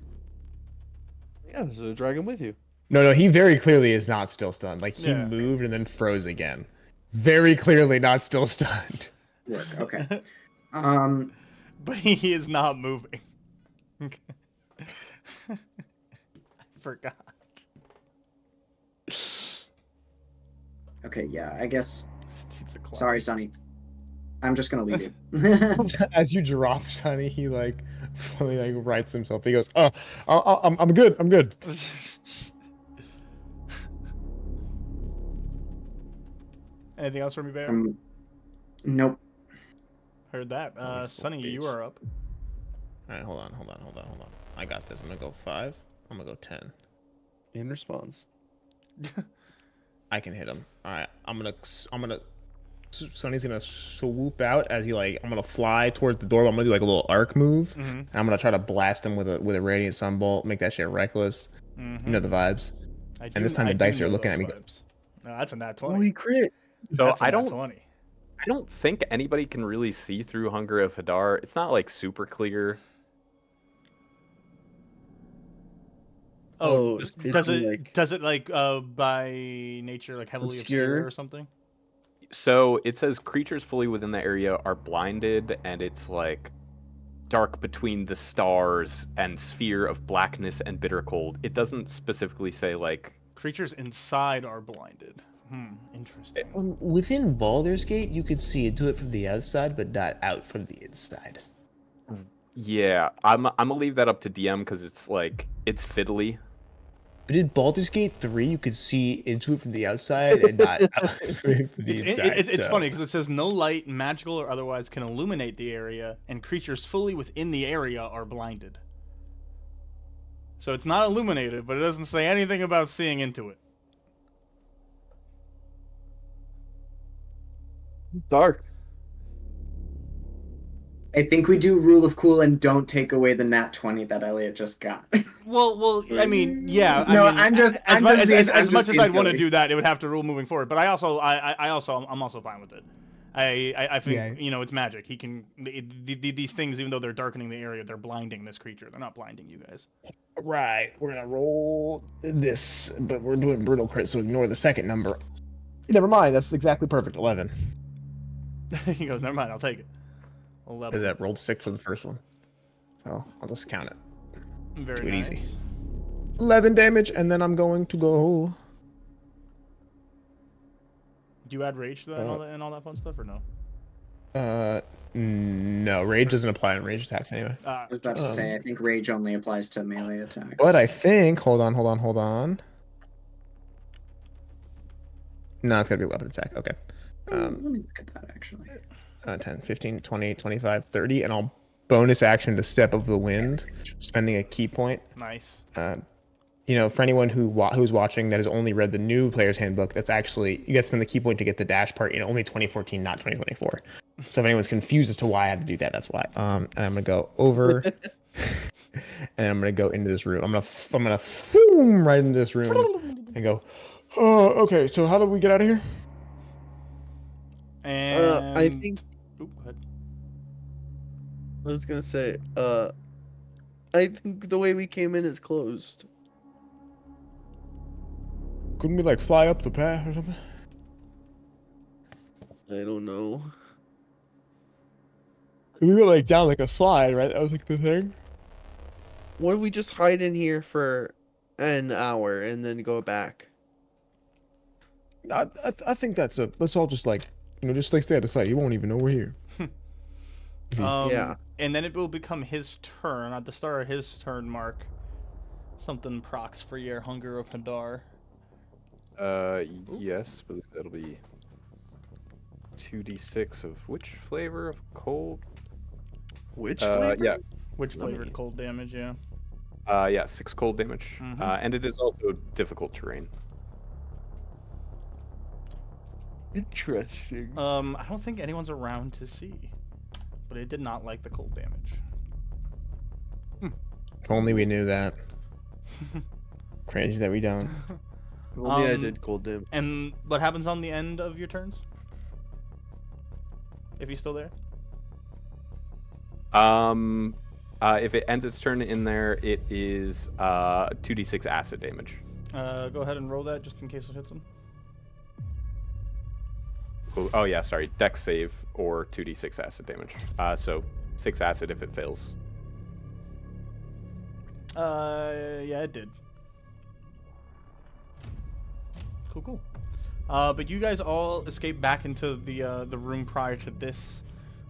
Yeah, so drag him with you. No, he very clearly is not still stunned. Like, he Yeah. moved and then froze again. Very clearly not still stunned. Look, okay. But he is not moving. I forgot. Okay, yeah, I guess. This dude's a clown. Sorry, Sunny. I'm just gonna leave you. As you drop Sunny, he fully rights himself. He goes, "Oh, I'm good. I'm good." Anything else from you, Bayard? Nope. Heard that. Sunny, you are up. All right, hold on. I got this. I'm gonna go 5. I'm gonna go 10. In response. I can hit him. All right, I'm gonna. Sunny's gonna swoop out as I'm gonna fly towards the door. But I'm gonna do like a little arc move, and I'm gonna try to blast him with a radiant sunbolt. Make that shit reckless. You know the vibes. And this time the dice are looking at me. No, that's a nat 20. Holy crit! So That's a I nat don't 20. I don't think anybody can really see through Hunger of Hadar. It's not like super clear. Oh, it's does it like by nature like heavily obscure or something? So it says creatures fully within the area are blinded, and it's like dark between the stars and sphere of blackness and bitter cold. It doesn't specifically say like Creatures inside are blinded. Interesting. Within Baldur's Gate, you could see into it from the outside, but not out from the inside. Yeah, I'm gonna leave that up to DM because it's fiddly. But in Baldur's Gate 3, you could see into it from the outside and not out from the inside. It's funny because it says no light, magical or otherwise, can illuminate the area, and creatures fully within the area are blinded. So it's not illuminated, but it doesn't say anything about seeing into it. Dark. I think we do rule of cool and don't take away the nat 20 that Elliot just got. Well, I mean, yeah. No, I mean, I'm just being as much as I'd want to silly. do that, it would have to rule moving forward. But I'm also fine with it. I think it's magic. He can these things, even though they're darkening the area, they're blinding this creature. They're not blinding you guys. Right, we're gonna roll this, but we're doing brutal crit, so ignore the second number. Never mind, that's exactly perfect. 11. He goes, never mind, I'll take it. 11. Because that rolled 6 for the first one. So I'll just count it. Very Do it nice. easy. 11 damage, and then I'm going to go. Do you add rage to that and all that fun stuff, or no? No, rage doesn't apply on rage attacks anyway. I was about to say, I think rage only applies to melee attacks. But I think, hold on. No, it's gotta be a weapon attack. Okay. Let me look at that actually. 10, 15, 20, 25, 30, and I'll bonus action to Step of the Wind, spending a key point. Nice. For anyone who's watching that has only read the new player's handbook, that's actually, you got to spend the key point to get the dash part in only 2014, not 2024. So if anyone's confused as to why I had to do that, that's why. And I'm gonna go over, and I'm gonna go into this room. I'm gonna boom right into this room and go. Oh, okay. So how do we get out of here? And I think Oop, go ahead. I was gonna say, I think the way we came in is closed. Couldn't we fly up the path or something? I don't know. We were down a slide, right? That was the thing. What if we just hide in here for an hour and then go back? I think let's all just just stay out of sight. You won't even know we're here. Yeah. And then it will become his turn. At the start of his turn, Mark, something procs for your Hunger of Hadar. Yes, but that'll be 2d6 of which flavor of cold? Which flavor? Yeah, Which Let flavored me- cold damage? Yeah. yeah, 6 cold damage. Mhm. And it is also difficult terrain. Interesting. I don't think anyone's around to see, but it did not like the cold damage. If only we knew that. Crazy that we don't. If only I Um, did cold damage. And what happens on the end of your turns? If he's still there? If it ends its turn in there, it is 2d6 acid damage. Go ahead and roll that just in case it hits him. Oh yeah, sorry. Dex save or 2d6 acid damage. So 6 acid if it fails. Yeah, it did. Cool. But you guys all escape back into the room prior to this.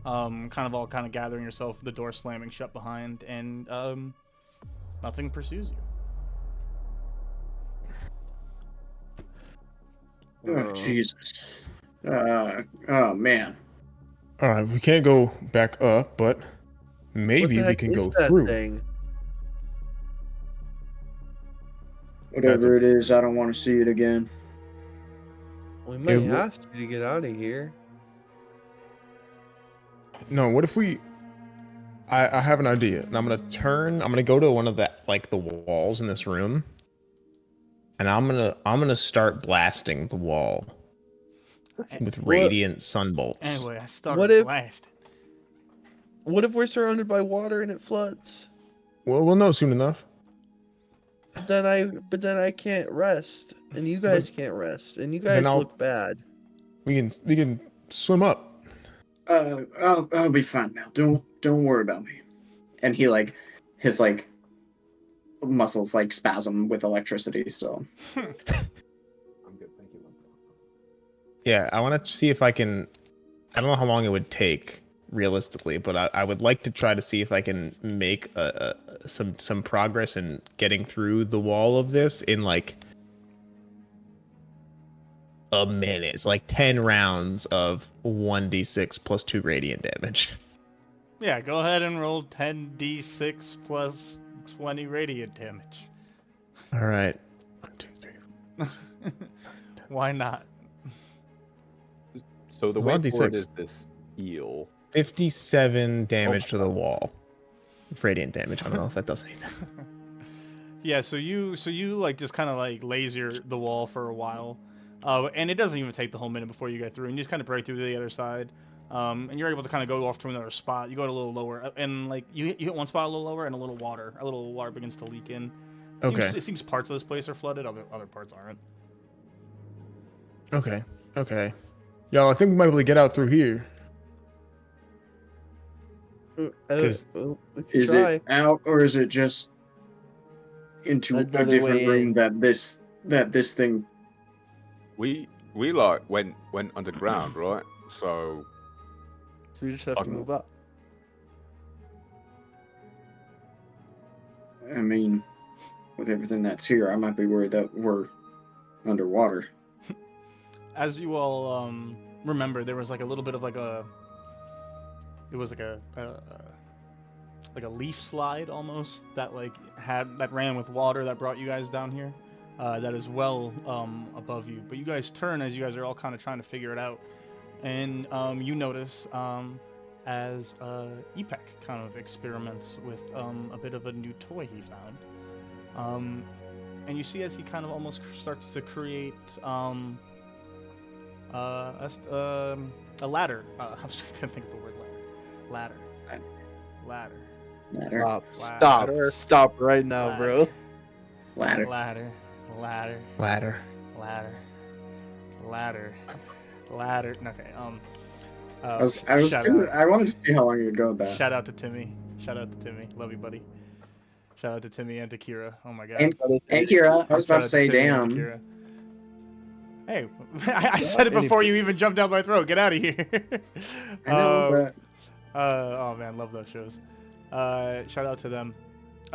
Kind of gathering yourself, the door slamming shut behind, and nothing pursues you. Oh, Jesus. Oh, man. Alright, we can't go back up, but What maybe the we heck can is go that through. thing? Whatever it is, I don't want to see it again. We might Yeah, have to get out of here. No, what if we... I have an idea, and I'm gonna go to one of the walls in this room, and I'm gonna start blasting the wall with radiant sunbolts. Anyway, I started What if- blasting. What if we're surrounded by water and it floods? Well, we'll know soon enough. But then I can't rest, and you guys can't rest, and you then guys I'll- look bad. We can swim up. I'll be fine now. Don't worry about me. And he his muscles spasm with electricity still. I'm good, thank you. Yeah, I want to see if I can. I don't know how long it would take realistically, but I would like to try to see if I can make some progress in getting through the wall of this in a minute. It's 10 rounds of 1d6 plus 2 radiant damage. Yeah, go ahead and roll 10d6 plus 20 radiant damage. All right. 1, 2, 3. Why not? So the It's way 1d6. forward is this eel. 57 damage to the wall. Radiant damage. I don't know if that does anything. Yeah, so you just kind of laser the wall for a while, and it doesn't even take the whole minute before you get through, and you just kind of break through to the other side, and you're able to kind of go off to another spot. You go a little lower, and you hit one spot a little lower, and a little water begins to leak in. It seems parts of this place are flooded, other parts aren't. Okay. Y'all, I think we might be able to get out through here. 'Cause- We could Is try. it out or is it just into a Another different way room in. that this thing? We went underground, right? So So we just have to Okay. move up. I mean, with everything that's here, I might be worried that we're underwater. As you all remember, there was a little bit of it was like a leaf slide almost that that ran with water that brought you guys down here. That is well above you. But you guys turn as you guys are all kind of trying to figure it out, and you notice as Epek kind of experiments with a bit of a new toy he found, and you see as he kind of almost starts to create a ladder. I was just gonna think of the word ladder. Ladder. Stop right now, bro. Ladder. Okay. I wanted to see how long you'd go with that. Shout out to Timmy. Love you, buddy. Shout out to Timmy and to Kira. Oh my god. And Kira, I was about to say, Timmy and damn. Kira. Hey, I said it before you even jumped down my throat. Get out of here. I know, Oh man, love those shows. Shout out to them.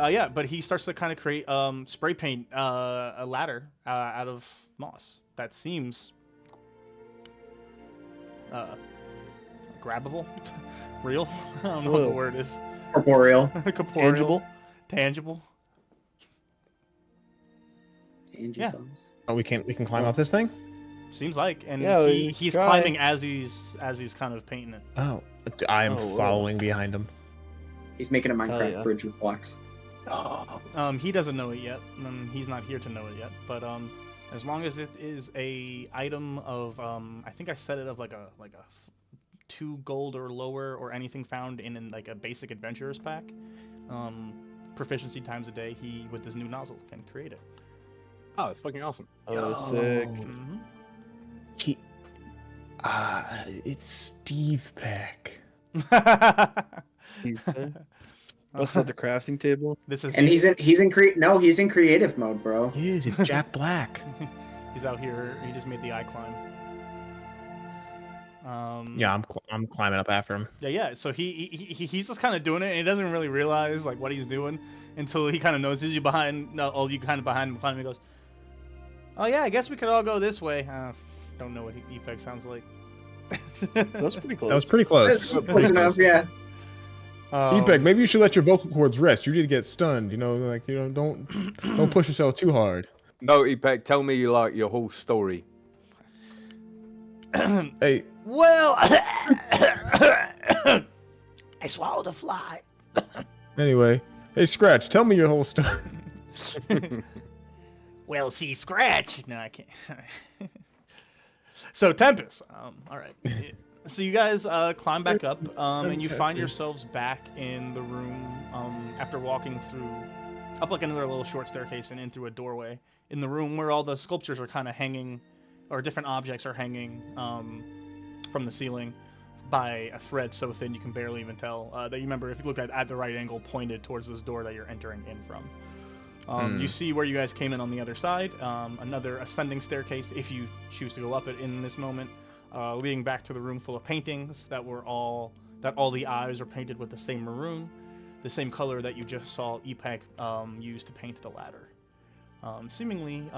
Yeah, but he starts to kind of create spray paint a ladder out of moss that seems grabbable, real. I don't know what the Whoa. word is. Corporeal. Corporeal, Tangible? tangible. Angie Yeah. songs. Oh, we can climb up this thing? Seems like, and Yeah, he's try. climbing as he's kind of painting it. Oh, I am Oh, whoa. following behind him. He's making a Minecraft yeah. bridge with blocks. He doesn't know it yet. He's not here to know it yet. But as long as it is a item of I think I set it of like a 2 gold or lower, or anything found in like a basic adventurer's pack. Proficiency times a day. He with this new nozzle can create it. Oh, that's fucking awesome. Oh, that's sick. Mm-hmm. He, it's Steve Peck. Bust out the crafting table. This is And he's in creative mode, bro. He is. It's Jack Black. he's out here. He just made the eye climb. Yeah, I'm climbing up after him. Yeah. So he's just kind of doing it, and he doesn't really realize like what he's doing until he kind of notices you behind. No, you kind of behind him. He goes, "Oh yeah, I guess we could all go this way." Don't know what Epeg sounds like. That was pretty close. That was pretty close. Close enough, yeah. Epeg, maybe you should let your vocal cords rest. You did get stunned. Don't push yourself too hard. No, Epeg, tell me like your whole story. Hey, Well, I swallowed a fly. anyway, hey Scratch, tell me your whole story. Well, see, Scratch. No, I can't. So Tempest. All right. So you guys climb back up, and you find yourselves back in the room after walking up like another little short staircase and in through a doorway in the room where all the sculptures are kind of hanging, or different objects are hanging from the ceiling by a thread so thin you can barely even tell. That you remember, if you looked at the right angle, pointed towards this door that you're entering in from. You see where you guys came in on the other side, another ascending staircase if you choose to go up it in this moment, leading back to the room full of paintings that all the eyes are painted with the same maroon, the same color that you just saw Epeg use to paint the ladder. Seemingly,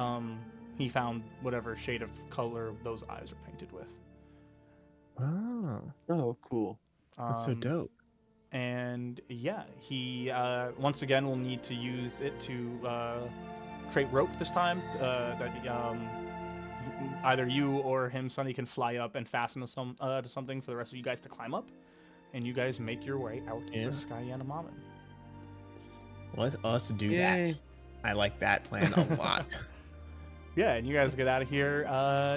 he found whatever shade of color those eyes are painted with. Oh, cool. That's so dope. And yeah, he once again will need to use it to create rope this time. That either you or him, Sonny, can fly up and fasten to something for the rest of you guys to climb up, and you guys make your way out of the Skyjanamamen. Let us do Yay. that. I like that plan a lot. Yeah, and you guys get out of here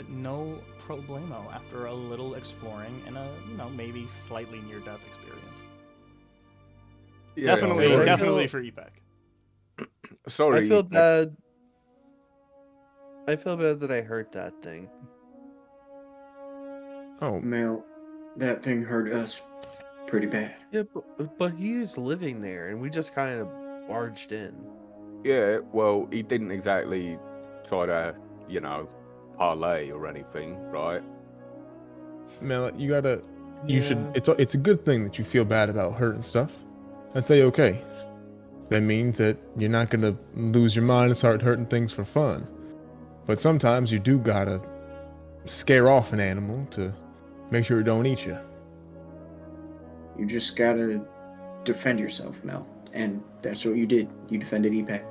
no problemo after a little exploring and a maybe slightly near-death experience. Yeah, Definitely for Epeg. Sorry. I feel bad. I feel bad that I hurt that thing. Oh, Mel, that thing hurt us pretty bad. Yeah, but he's living there, and we just kind of barged in. Yeah, well, he didn't exactly try to, parlay or anything, right? Mel, you should. It's a good thing that you feel bad about hurt and stuff. I'd say okay. That means that you're not gonna lose your mind and start hurting things for fun. But sometimes you do gotta scare off an animal to make sure it don't eat you. You just gotta defend yourself, Mel. And that's what you did. You defended Epeg.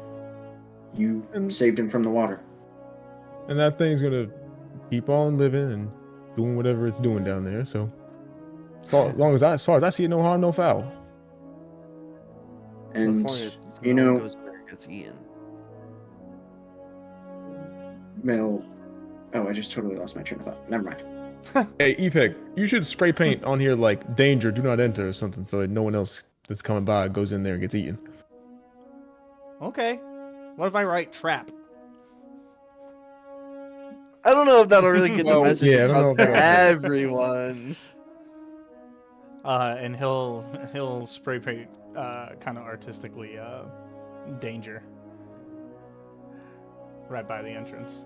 You saved him from the water. And that thing's gonna keep on living and doing whatever it's doing down there. So, as far as I see it, no harm, no foul. And As long as you no one know, goes where it gets eaten. Mel. Oh, I just totally lost my train of thought. Never mind. Hey, Epeg, you should spray paint on here like "danger, do not enter" or something, so that no one else that's coming by goes in there and gets eaten. Okay. What if I write trap? I don't know if that'll really get the Well, message yeah, I don't know across if to that'll- everyone. And he'll spray paint kind of artistically danger right by the entrance.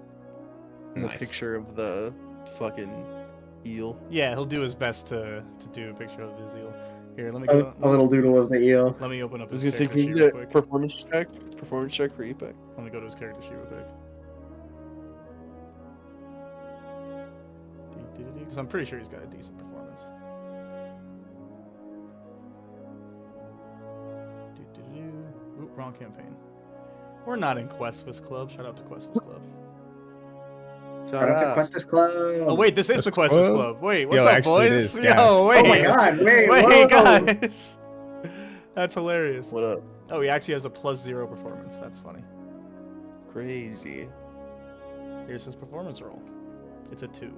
A Nice. picture of the fucking eel. Yeah, he'll do his best to do a picture of his eel. Here, let me A go. little doodle of the eel. Let me open up I was his gonna say, character can sheet you real get quick. performance check for Epeg? Let me go to his character sheet real quick. because I'm pretty sure he's got a decent performance. Oop, wrong campaign. We're not in Questvist Club. Shout out to Questvist Club. Shout out to Questus Club. Oh wait, this is the Questvist Questvist Club? Club. Wait, what's Yo, up, actually, it boys? is, guys. Yo, wait. Oh my god, wait, Wait, whoa. guys. That's hilarious. What up? Oh, he actually has a +0 performance. That's funny. Crazy. Here's his performance roll. It's a 2.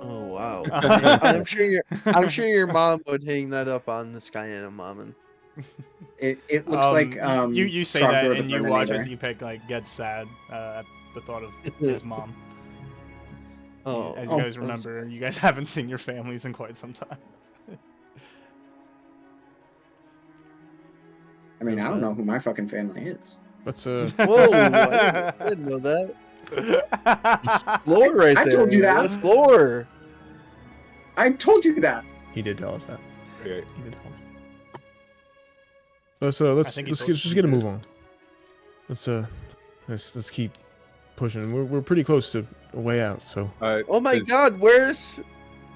Oh wow. I'm sure your mom would hang that up on the Skyjanamamen. It looks like you say Trogdor that the and you watch as Terminator. Epek like gets sad at the thought of his mom. Oh, As you guys remember, you guys haven't seen your families in quite some time. I mean, I don't know who my fucking family is. Let's whoa! I didn't know that. Floor right there. I told you that. That's floor. I told you that. He did tell us that. Okay. He did tell us. Let's think he let's told just you get a he move did. on. Let's keep pushing. We're pretty close to a way out. So Oh my god, where's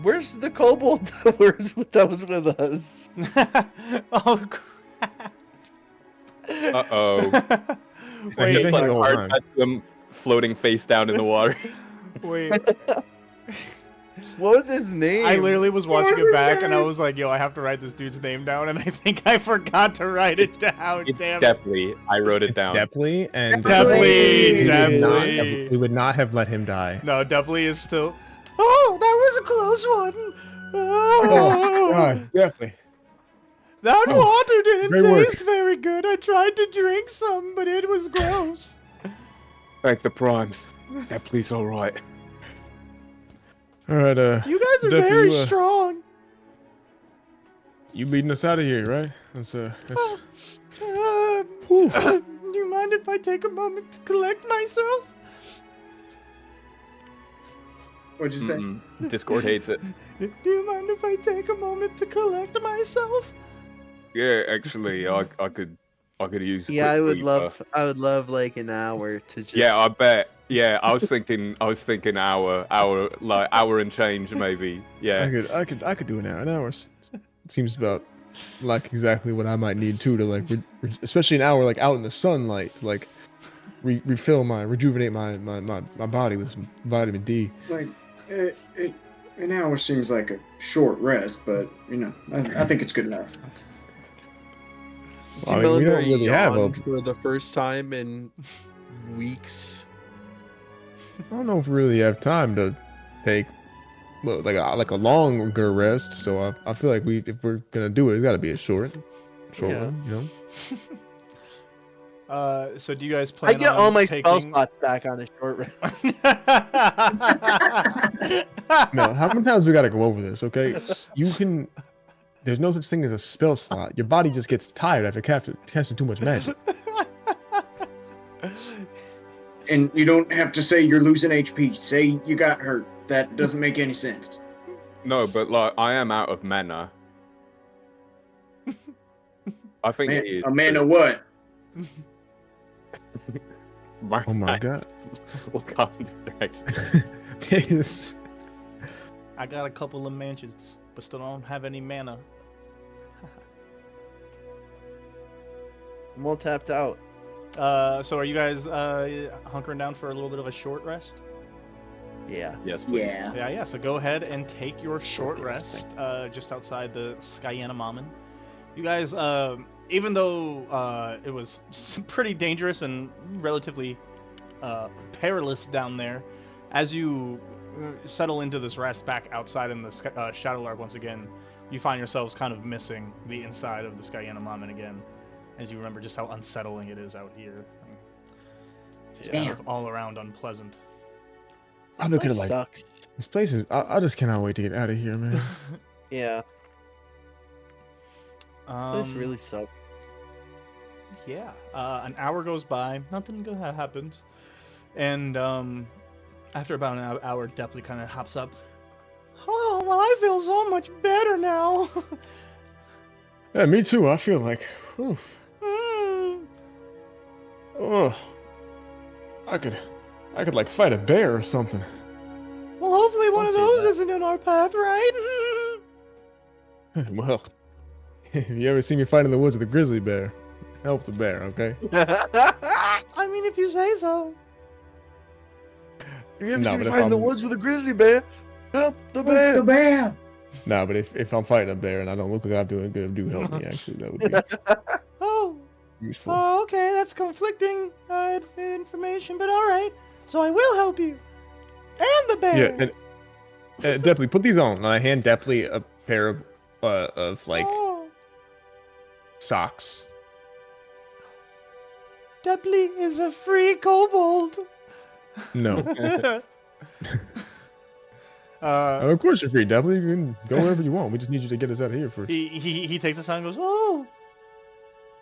the kobold that was with us? Oh crap! Uh-oh. Wait, He's Just been like here the whole hard time. touch them floating face down in the water. wait. What was his name? I literally was watching What's it his back and I name? was like, yo, I have to write this dude's name down, and I think I forgot to write it down. It's Damn it. Depley. I wrote it down. Depley and Depley, Depley. we would not have let him die. No, Depley is still. Oh, that was a close one. Oh, Depley. that Oh, water didn't great work. taste very good. I tried to drink some, but it was gross. Thank the primes. Depley's all right. All right, You guys are Depley, very you, strong. you leading us out of here, right? Let's Do you mind if I take a moment to collect myself? What'd you say? Mm-mm. Discord hates it. Do you mind if I take a moment to collect myself? Yeah, actually, I could use. a Yeah, I quick would breather. love like an hour to just. Yeah, I bet. Yeah, I was thinking hour and change maybe. Yeah. I could do an hour. An hour seems about like exactly what I might need too to like, especially an hour like out in the sunlight, to, like rejuvenate my body with some vitamin D. Like, an hour seems like a short rest, but you know, I think it's good enough. See I mean, we don't Military really have yawned a- for the first time in weeks. I don't know if we really have time to take like a longer rest. So I feel like if we're gonna do it, it's got to be a short Yeah. one, you know. So do you guys plan I get on all my taking... spell slots back on a short rest. No, how many times we gotta go over this? Okay, you can. There's no such thing as a spell slot. Your body just gets tired after casting too much magic. And you don't have to say you're losing HP. Say you got hurt. That doesn't make any sense. No, but like I am out of mana. I think it is. A man of what? Oh my god. What kind of direction? Yes. I got a couple of mansions, but still don't have any mana. I'm all tapped out. So are you guys hunkering down for a little bit of a short rest? Yeah. Yes, please. Yeah. Yeah. So go ahead and take your short Short rest, resting. just outside the Skyjanamamen. You guys, even though it was pretty dangerous and relatively perilous down there, as you settle into this rest back outside in the Shadowlark once again, you find yourselves kind of missing the inside of the Skyjanamamen again, as you remember just how unsettling it is out here. Just kind Yeah. of all around unpleasant. I'm looking at This like sucks. this place is. I just cannot wait to get out of here, man. Yeah. This Um, really sucks. Yeah. An hour goes by, nothing good happens, and after about an hour, Depley kind of hops up. Oh, well, I feel so much better now. Yeah, me too. I feel like, oof, Hmm. oh, I could like fight a bear or something. Well, hopefully one of Don't say those that. isn't in our path, right? Well, if you ever see me fight in the woods with a grizzly bear, help the bear, okay? I mean, if you say so. You ever No, see but me if fight in the I'm- woods with a grizzly bear? Help the Help bear! the bear! No, but if I'm fighting a bear and I don't look like I'm doing good, do help me. Actually, that would be Oh, useful. okay, that's conflicting information, but all right. So I will help you. And the bear. Yeah, and definitely put these on. I hand definitely a pair of like Oh, socks. Depley is a free kobold. No, uh, of course you're free, definitely. You can go wherever you want. We just need you to get us out of here first. he takes a sign and goes, "Oh,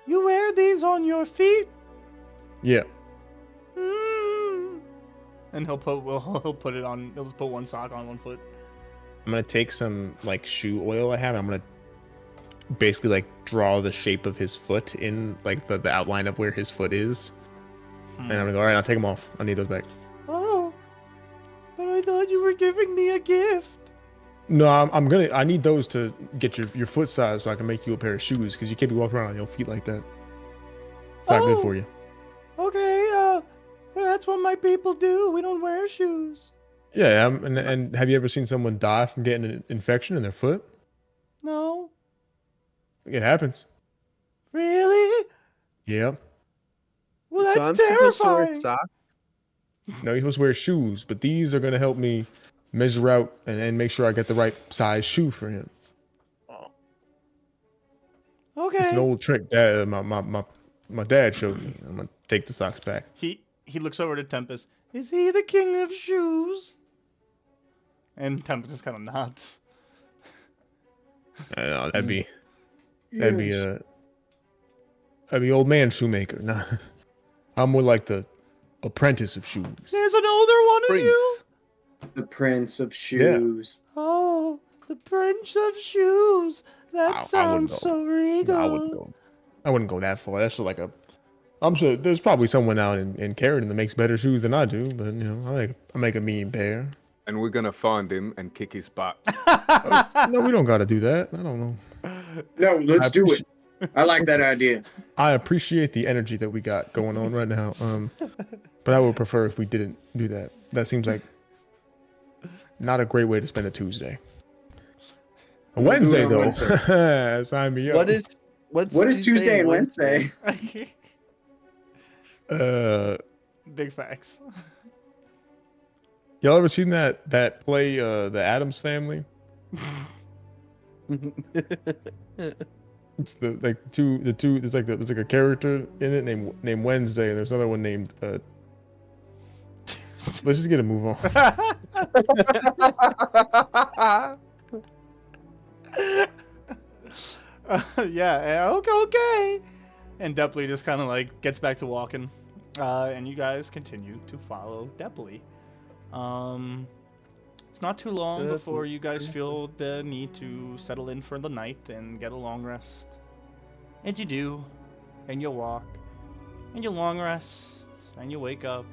you wear these on your feet?" Yeah. Mm. And he'll put it on. He'll just put one sock on one foot. I'm gonna take some like shoe oil I have. I'm gonna basically like draw the shape of his foot in like the outline of where his foot is. And I'm gonna go, all right, I'll take them off. I need those back. Oh, but I thought you were giving me a gift. No, I need those to get your foot size so I can make you a pair of shoes because you can't be walking around on your feet like that. It's not good for you. Okay, but that's what my people do. We don't wear shoes. Yeah, and have you ever seen someone die from getting an infection in their foot? No, It happens. really? Yeah. Well, that's So I'm supposed to wear terrifying. socks? No, you're supposed to wear shoes, but these are gonna help me measure out and make sure I get the right size shoe for him. Okay. It's an old trick that my dad showed me. I'm gonna take the socks back. He looks over to Tempest. Is he the king of shoes? And Tempest just kind of nods. I know that'd be old man shoemaker. Nah, I'm more like the apprentice of shoes. There's an older one of you? The Prince of Shoes. Oh, the Prince of Shoes. That I wouldn't sounds go. so regal. I wouldn't go that far. That's like I'm sure there's probably someone out in Carrollton that makes better shoes than I do, but you know, I make a mean pair. And we're gonna find him and kick his butt. No, we don't gotta do that. I don't know. No, let's do it. I like that idea. I appreciate the energy that we got going on right now. But I would prefer if we didn't do that. That seems like not a great way to spend a Tuesday. A Wednesday do it on though. Sign me up. What is Tuesday and Wednesday? Big facts. Y'all ever seen that play, The Addams Family? It's there's like a character in it named Wednesday, and there's another one named let's just get a move on. Okay. And Depley just kind of like gets back to walking, and you guys continue to follow Depley. It's not too long before you guys feel the need to settle in for the night and get a long rest. And you do, and you walk, and you long rest, and you wake up,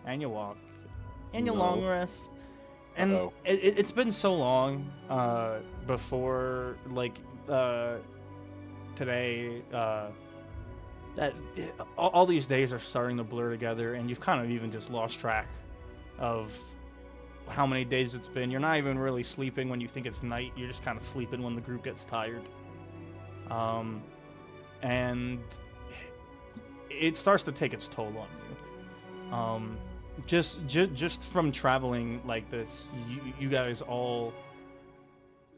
and you walk, and you long rest. And it's been so long before like today that all these days are starting to blur together, and you've kind of even just lost track of how many days it's been. You're not even really sleeping when you think it's night. You're just kind of sleeping when the group gets tired. And it starts to take its toll on you. Just from traveling like this, you guys all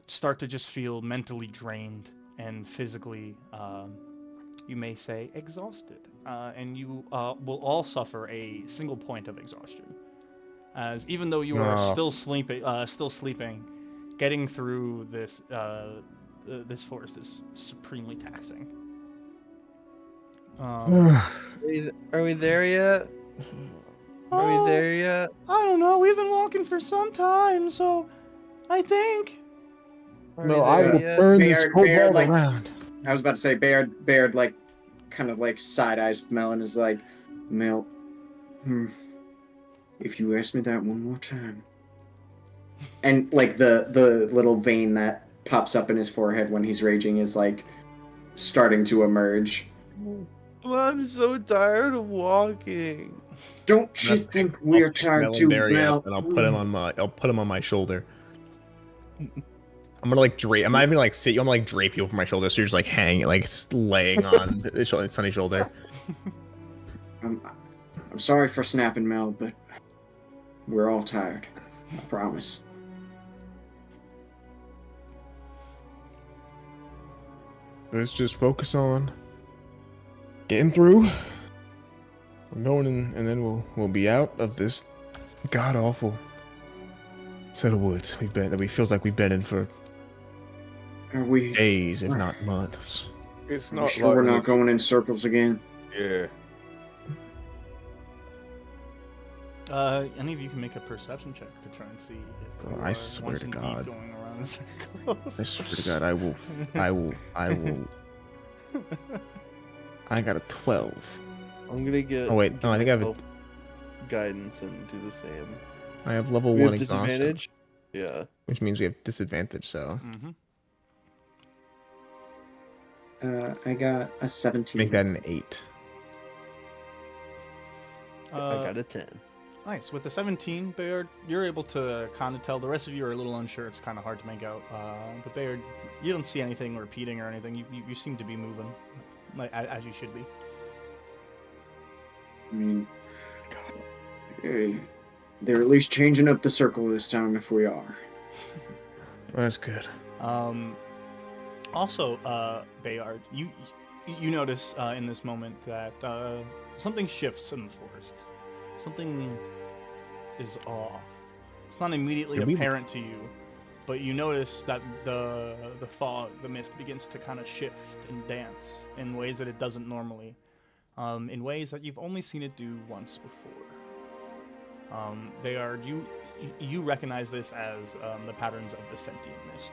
start to just feel mentally drained and physically, you may say, exhausted. And you will all suffer a single point of exhaustion. As even though you are still sleeping, getting through this this forest is supremely taxing. Are we there yet? Are we there yet? I don't know. We've been walking for some time, so I think. No, I will burn this kobold like, around. I was about to say, Baird like, kind of like side-eyes Mel and is like, Mel, if you ask me that one more time, and like the little vein that pops up in his forehead when he's raging is like starting to emerge. I'm so tired of walking. Don't I'm you gonna think I'll we're pick tired to Melandaria melt? up and I'll put him on my shoulder. I'm gonna like drape. I'm not even like sit you. I'm gonna like drape you over my shoulder, so you're just like hanging, like laying on Sunny's shoulder. I'm sorry for snapping, Mel, but we're all tired. I promise. Let's just focus on getting through. We're going in, and then we'll be out of this god awful set of woods we feels like we've been in for Are we days, if not months. It's Are we not sure we're like not going in circles again? Yeah. Any of you can make a perception check to try and see if Oh, you I are swear once to indeed God. going around in circles. I swear to God, I will. I got a 12. I'm gonna get. Oh wait, no, I think I have myself guidance and do the same. I have level We 1 have exhaustion, disadvantage. Yeah. which means we have disadvantage. So Mm-hmm. I got a 17. make that an 8. I got a 10. Nice. With the 17, Bayard, you're able to kind of tell. The rest of you are a little unsure. It's kind of hard to make out. But Bayard, you don't see anything repeating or anything. You seem to be moving, like as you should be. I mean, they're at least changing up the circle this time if we are. Well, that's good. Also, Bayard, you notice in this moment that something shifts in the forests. Something is off. It's not immediately apparent to you, but you notice that the fog, the mist, begins to kind of shift and dance in ways that it doesn't normally. In ways that you've only seen it do once before. Bayard, you recognize this as the patterns of the sentient mist.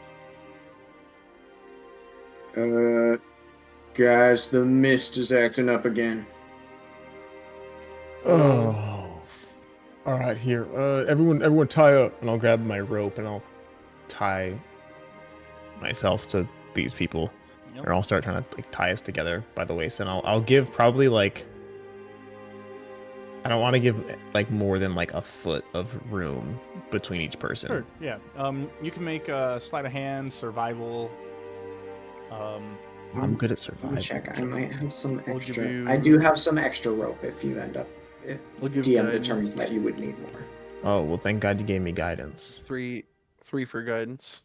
Guys, the mist is acting up again. Oh. All right, here. Everyone tie up, and I'll grab my rope and I'll tie myself to these people. Yep. Or I'll start trying to like tie us together by the waist, and I'll give probably like I don't want to give like more than like a foot of room between each person. Sure. Yeah. You can make a sleight of hand, survival. I'm good at Let survival. me check. I might have some I'll give extra. you- I do have some extra rope if I'll give DM guidance. determines that you would need more. Oh well, thank God you gave me guidance. 3 for guidance.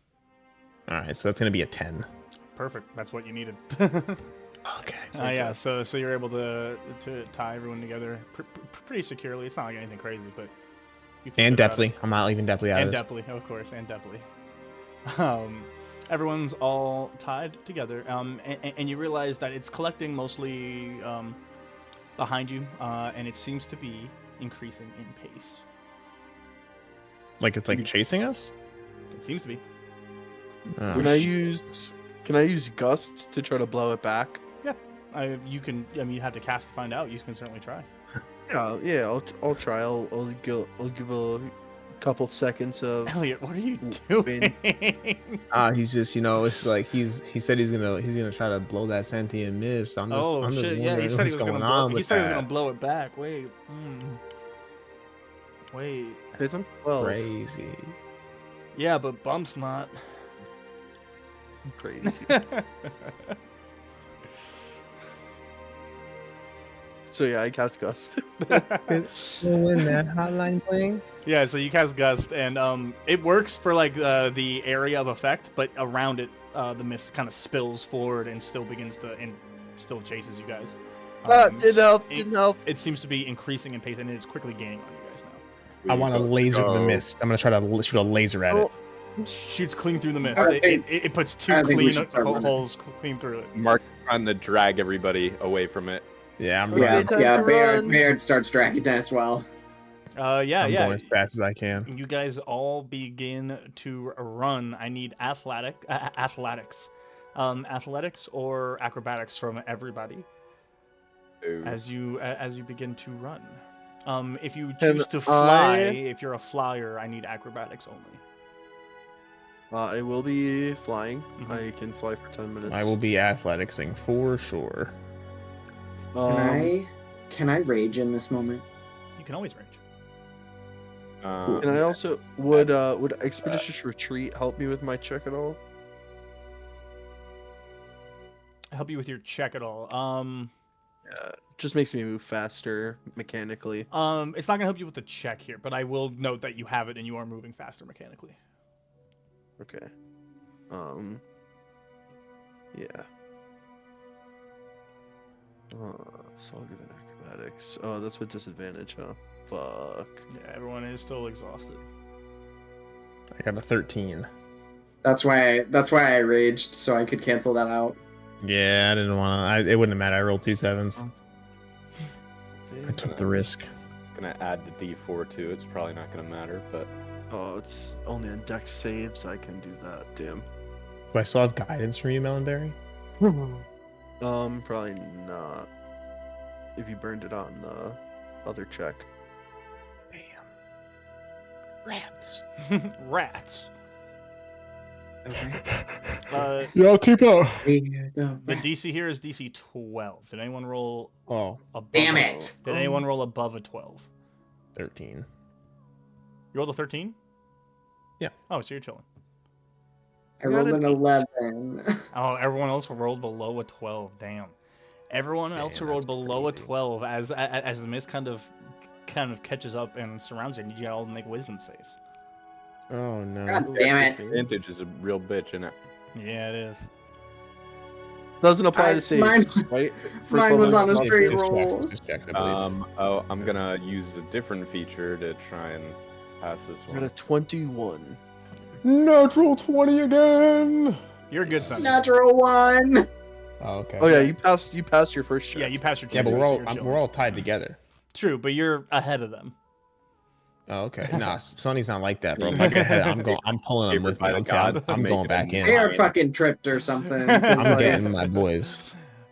All right, so that's gonna be a 10. Perfect. That's what you needed. Okay. Yeah. So you're able to tie everyone together pretty securely. It's not like anything crazy, but you figured And it out. depthly. I'm not leaving depthly out And of this. depthly, of course, and depthly. Everyone's all tied together, and you realize that it's collecting mostly behind you, and it seems to be increasing in pace. Like it's like chasing us. It seems to be. Oh, Can I use gust to try to blow it back? You can. I mean, you have to cast to find out. You can certainly try. Yeah. I'll try. I'll give a couple seconds of. Elliot, what are you Win. doing? He's just, it's like he said he's gonna try to blow that sentient mist. I'm just Oh shit! Yeah, he wondering said he what's was gonna going blow. on He with said he was that. gonna blow it back. Wait. Wait. Because I'm 12. Crazy. Yeah, but Bump's not. Crazy. So yeah, I cast gust. When that hotline playing? Yeah, so you cast Gust, and it works for like the area of effect, but around it, the mist kind of spills forward and still still chases you guys. Didn't help. It seems to be increasing in pace, and it is quickly gaining on you guys now. I want to laser the mist. I'm gonna try to shoot a laser at it. Shoots clean through the mist. I think- It puts two I think we clean should start running. holes clean through it. Mark's trying to drag everybody away from it. Yeah, I'm Okay, running. time Yeah. to Bayard, run. Bayard starts dragging that as well. Yeah. I'm going as fast as I can. You guys all begin to run. I need athletics, athletics or acrobatics from everybody Ooh. as you begin to run. If you Can choose to fly, I- if you're a flyer, I need acrobatics only. I will be flying. Mhm. I can fly for 10 minutes. I will be athleticsing for sure. Can I rage in this moment? You can always rage. And I also would expeditious retreat help me with my check at all? Help you with your check at all. Just makes me move faster mechanically. It's not gonna help you with the check here, but I will note that you have it and you are moving faster mechanically. Okay. Yeah. Slog and acrobatics. Oh, that's with disadvantage, huh? Fuck. Yeah, everyone is still exhausted. I got a 13. That's why I raged so I could cancel that out. Yeah, I didn't want to. It wouldn't have mattered. I rolled 2 7s. I took the risk. Gonna add the D4 too. It's probably not gonna matter, but Oh, it's only on dex saves. I can do that. Damn. Do I still have guidance from you, Melonberry? Probably not. If you burned it on the other check. Damn. Rats. Rats. Okay. Yeah, keep up. The DC here is DC 12. Did anyone roll Oh, above? Damn it! Did anyone roll above a 12? 13. You rolled a 13? Yeah. Oh, so you're chilling. I rolled an 11. Oh, everyone else rolled below a 12. Damn. Everyone else who Damn, rolled that's below a crazy. 12 as the mist kind of catches up and surrounds you, and you all make wisdom saves. Oh no. God damn it. advantage is a real bitch, isn't it? Yeah, it is. Doesn't apply I- to saves, mine- right? mine was on a level straight It's roll. checks, it's checks, I believe. Oh, I'm gonna use a different feature to try and pass this Got a one. 21. Natural 20 again. You're a good son. Natural 1. Oh, okay. Oh yeah, you passed your first check. Yeah, you passed your Yeah, check. but so we're all you're chilling. we're all tied together. True, but you're ahead of them. Oh, okay. Nah, Sonny's not like that, bro. If I get ahead, I'm pulling him Favored with by me. the I'm, gods to I'm make going it back a in. They are Fine. fucking tripped or something. 'cause, I'm I'm like, getting my boys.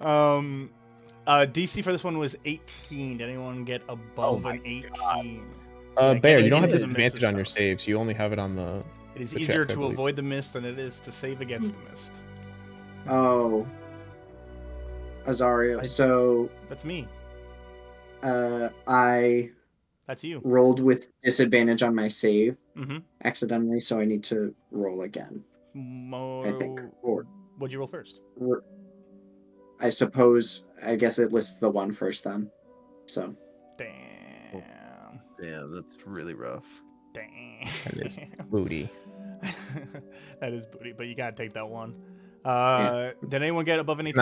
DC for this one was 18. Did anyone get above my an 18? Bear, get you don't have into the mist disadvantage is on your tough. saves. You only have it on the. It is the easier check, I to believe. avoid the mist than it is to save against the mist. Oh. Azario. So, That's me. I That's you. rolled with disadvantage on my save Mm-hmm. accidentally, so I need to roll again, I think. Or What'd you roll first? I suppose, I guess it lists the 1 first then. So, Damn. Damn, that's really rough. Damn. That is booty. That is booty, but you gotta take that one. Yeah. Did anyone get above an 18?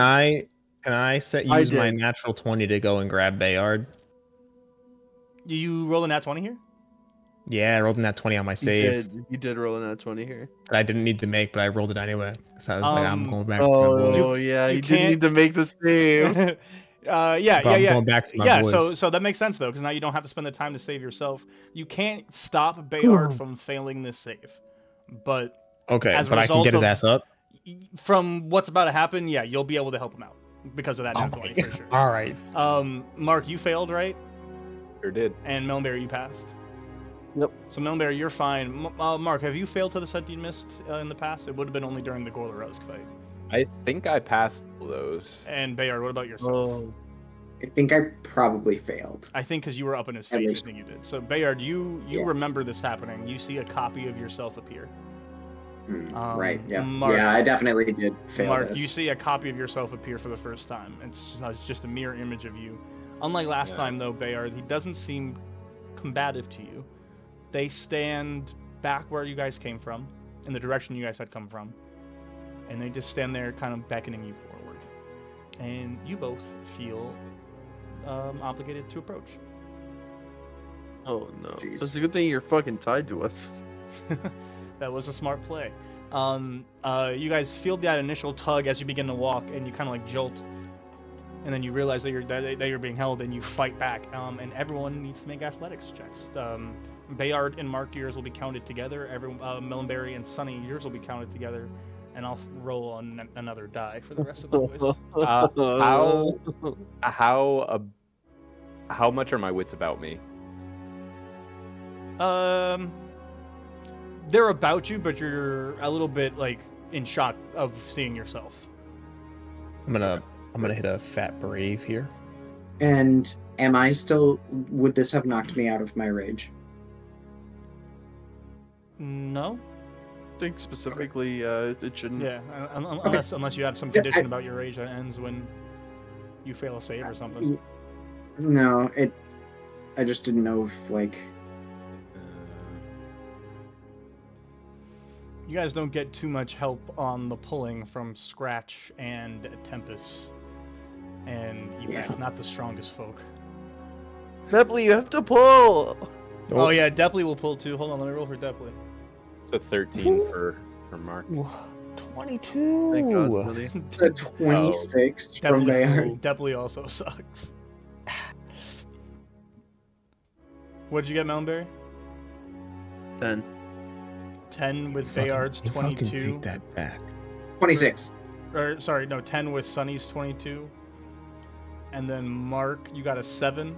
Can I I use my did. natural 20 to go and grab Bayard? You roll a nat 20 here? Yeah, I rolled in that 20 on my save. You did roll a nat 20 here. I didn't need to make, but I rolled it anyway. So I was like, I'm going back to my Oh boys. yeah, you you didn't can't- need to make the save. Yeah. I'm going back to my boys. So that makes sense though, because now you don't have to spend the time to save yourself. You can't stop Bayard from failing this save, but Okay, as a but I can result get his of- ass up. from what's about to happen, yeah, you'll be able to help him out because of that nat 20 for sure. All right. Mark, you failed, right? Sure did. And Melonberry, you passed. Yep. So Melonberry, you're fine. Mark, have you failed to the Sentient Mist in the past? It would have been only during the Gorlarosk fight. I think I passed those. And Bayard, what about yourself? Oh, I think I probably failed. I think because you were up in his At face, I least- think you did. So Bayard, you Yeah. remember this happening. You see a copy of yourself appear. Right, yeah. Mark- Yeah, I definitely did fail Mark, this. you see a copy of yourself appear for the first time. It's just a mirror image of you. Unlike last Yeah. time, though, Bayard, he doesn't seem combative to you. They stand back where you guys came from, in the direction you guys had come from, and they just stand there kind of beckoning you forward. And you both feel obligated to approach. oh no. Jeez. That's a good thing you're fucking tied to us. That was a smart play. You guys feel that initial tug as you begin to walk, and you kind of like jolt, and then you realize that you're being held, and you fight back. And everyone needs to make athletics checks. Bayard and Mark, yours will be counted together. Melonberry and Sunny, yours will be counted together. And I'll roll on another die for the rest of the boys. How much are my wits about me? They're about you, but you're a little bit like in shock of seeing yourself. I'm gonna hit a fat brave here. And am I still? Would this have knocked me out of my rage? No. I think specifically, it shouldn't. Yeah, unless you have some condition about your rage that ends when you fail a save or something. No, I just didn't know if like. You guys don't get too much help on the pulling from Scratch and Tempest, and not the strongest folk. Depley, you have to pull. Oh yeah, Depley will pull too. Hold on, let me roll for Depley. It's a 13 for Mark. 22. Thank God, really. A 26 from Bayard. Depley also sucks. What did you get, Melonberry? 10. 10 with Bayard's 22. Take that back. 26. Or sorry, no, 10 with Sunny's 22. And then Mark, you got a 7.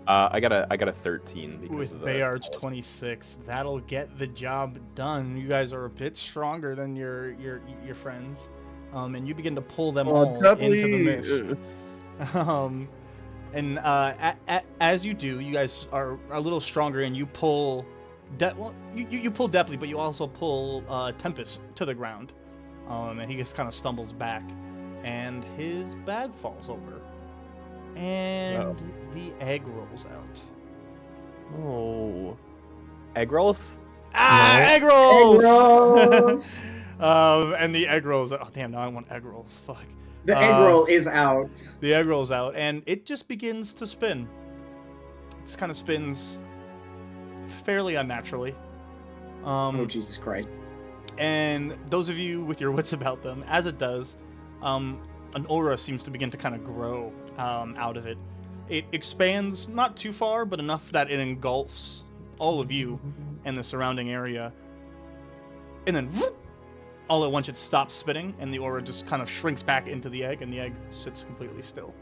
I got a 13 because with of the Bayard's 26. That'll get the job done. You guys are a bit stronger than your friends, and you begin to pull them all into the mist. As you do, you guys are a little stronger, and you pull. You pull Depley, but you also pull Tempest to the ground, and he just kind of stumbles back, and his bag falls over. And the egg rolls out. Oh. egg rolls. Egg rolls! Egg rolls! And the egg rolls. Oh damn! Now I want egg rolls. Fuck. The egg roll is out. The egg roll's out, and it just begins to spin. It kind of spins fairly unnaturally. Oh Jesus Christ! And those of you with your wits about them, as it does, an aura seems to begin to kind of grow out of it. It expands not too far, but enough that it engulfs all of you and the surrounding area. And then, whoop, all at once it stops spinning, and the aura just kind of shrinks back into the egg, and the egg sits completely still.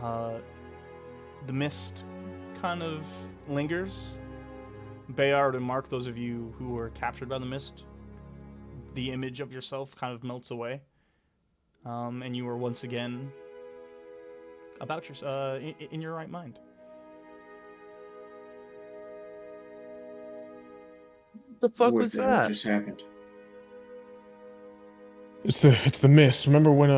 The mist kind of lingers. Bayard and Mark, those of you who were captured by the mist, the image of yourself kind of melts away. And you are once again about your in your right mind. The fuck What was the hell that? just happened? It's the mist. Remember when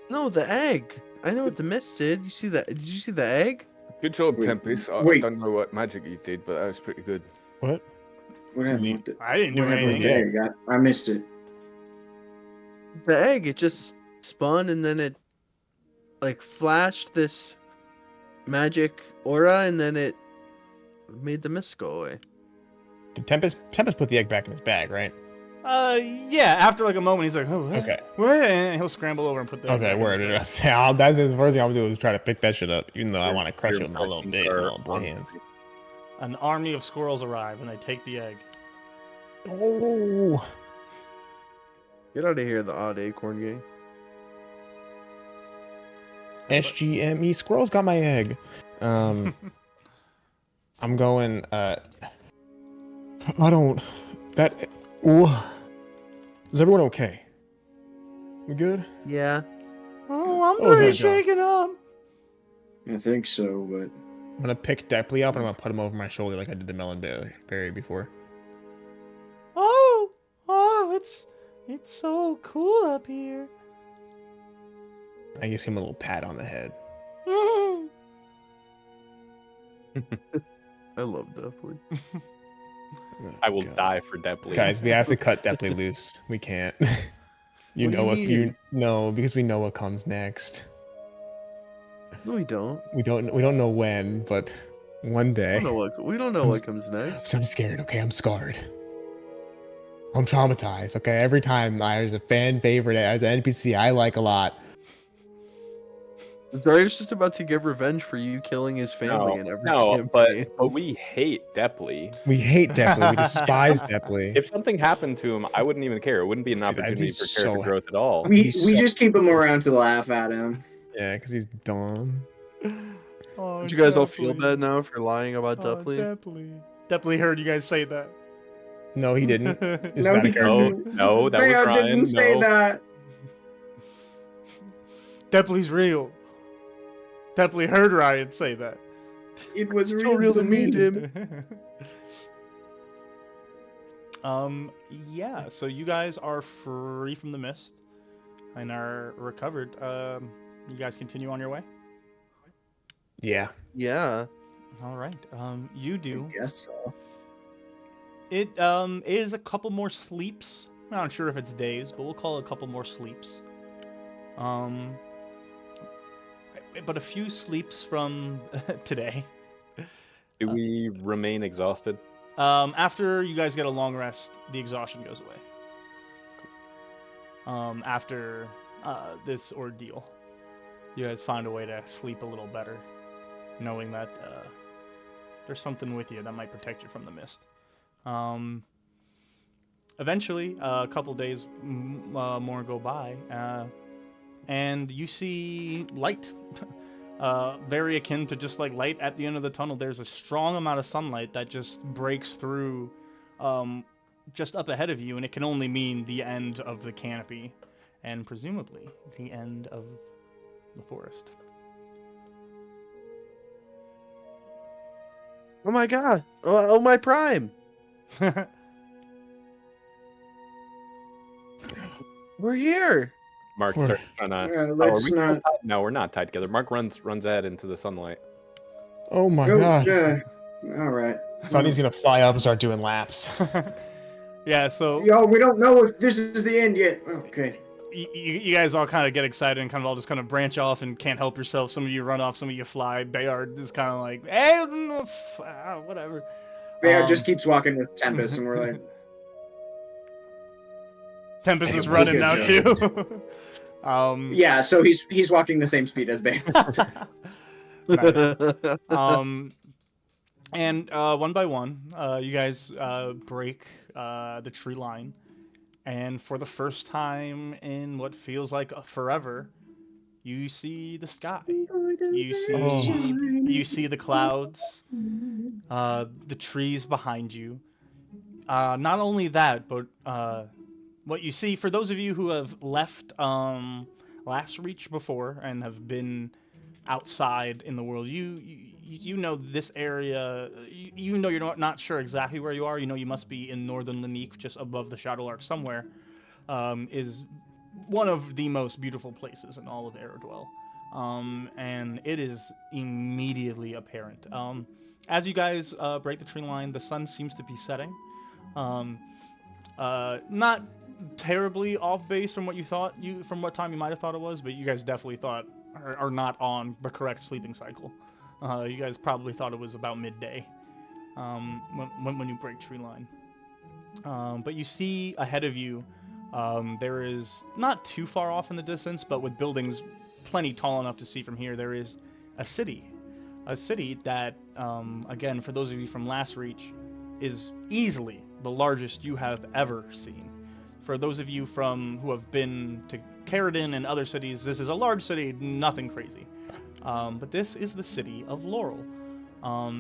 No, the egg. I know what the mist did. You see that? Did you see the egg? Good job, Wait, Tempest. I wait. don't know what magic you did, but that was pretty good. what? What happened? With the, I didn't do what happened with anything. the egg? I missed it. The egg. It just spun and then it like flashed this magic aura and then it made the mist go away. Did Tempest put the egg back in his bag, right? Yeah. After like a moment, he's like, "Oh, what? Okay. What?" And he'll scramble over and put the. egg Okay, back word. in his bag. That's the first thing I'm gonna do is try to pick that shit up, even though I want to crush it Your with my little blessings bit, are little boy on hands. An army of squirrels arrive, and they take the egg. Oh. Get out of here, the odd acorn gang. SGME squirrels got my egg. I'm going. I don't. That. Ooh. Is everyone okay? We good? Yeah. Oh, I'm Oh, pretty thank God. shaken up. I think so, but I'm gonna pick Depley up and I'm gonna put him over my shoulder like I did the melon berry before. Oh, it's so cool up here. I give him a little pat on the head. I love Depley. Oh, I will God. die for Depley. Guys, we have to cut Depley loose. We can't. You What know do what? you You mean? know because we know what comes next. No, we don't. We don't know when, but one day. We don't know what comes next. So I'm scared. Okay, I'm scarred. I'm traumatized. Okay, every time there's a fan favorite as an NPC I like a lot. Zarya's just about to get revenge for you killing his family in every campaign. but we hate Depley. We hate Depley. We despise Depley. If something happened to him, I wouldn't even care. It wouldn't be an Dude, I'd be opportunity for so character growth at all. we He's we so- just keep him around to laugh at him. Yeah, because he's dumb. Oh, Don't you guys all feel Depley. bad now for lying about Oh, Depley? Depley. Definitely heard you guys say that. No, he didn't. Is No, that a he character? didn't. No, that was Bayard Ryan. didn't say No. that. Definitely's real. Definitely heard Ryan say that. It was Still real to me, damn it. Yeah, so you guys are free from the mist and are recovered. You guys continue on your way? Yeah. Yeah. All right. You do. I guess so. It is a couple more sleeps. I'm not sure if it's days, but we'll call it a couple more sleeps. But a few sleeps from today. Do we remain exhausted? After you guys get a long rest, the exhaustion goes away. After this ordeal, you guys find a way to sleep a little better, knowing that there's something with you that might protect you from the mist. Eventually, a couple days more go by, and you see light. Very akin to just like light at the end of the tunnel. There's a strong amount of sunlight that just breaks through just up ahead of you, and it can only mean the end of the canopy, and presumably the end of the forest. Oh my god. Oh my prime. We're here. Mark We're- starts trying to. Yeah, Oh, are let's we still not. tied? No, we're not tied together. Mark runs ahead into the sunlight. Oh my Go, god. all right. Sonny's gonna fly up and start doing laps. Yeah, so Yo, we don't know if this is the end yet. Okay. you guys all kind of get excited and kind of all just kind of branch off and can't help yourself. Some of you run off, some of you fly. Bayard is kind of like, hey, whatever. Bayard just keeps walking with Tempest, and we're like, Tempest Hey, is what's running now good, too. yeah. So he's walking the same speed as Bayard. Nice. And one by one, you guys break the tree line, and for the first time in what feels like forever, you see the sky. You see the clouds, the trees behind you. Not only that, but what you see, for those of you who have left Last Reach before and have been outside in the world, you know this area, even though you're not sure exactly where you are, you know you must be in northern Lanique, just above the Shadowlark somewhere, is one of the most beautiful places in all of Aerodwell. And it is immediately apparent. As you guys break the tree line, the sun seems to be setting. Not terribly off base from what you thought, from what time you might have thought it was, but you guys definitely thought are not on the correct sleeping cycle. You guys probably thought it was about midday when you break tree line. But you see ahead of you, there is, not too far off in the distance, but with buildings plenty tall enough to see from here, there is a city. A city that, again, for those of you from Last Reach, is easily the largest you have ever seen. For those of you who have been to Caradon and other cities, this is a large city, nothing crazy. But this is the city of Laurel.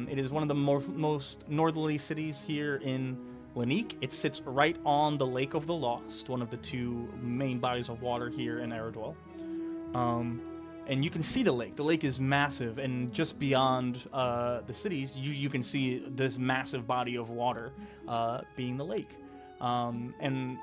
It is one of the most northerly cities here in Lanique. It sits right on the Lake of the Lost, one of the two main bodies of water here in Aerodwell. And you can see the lake. The lake is massive, and just beyond the cities, you can see this massive body of water being the lake. And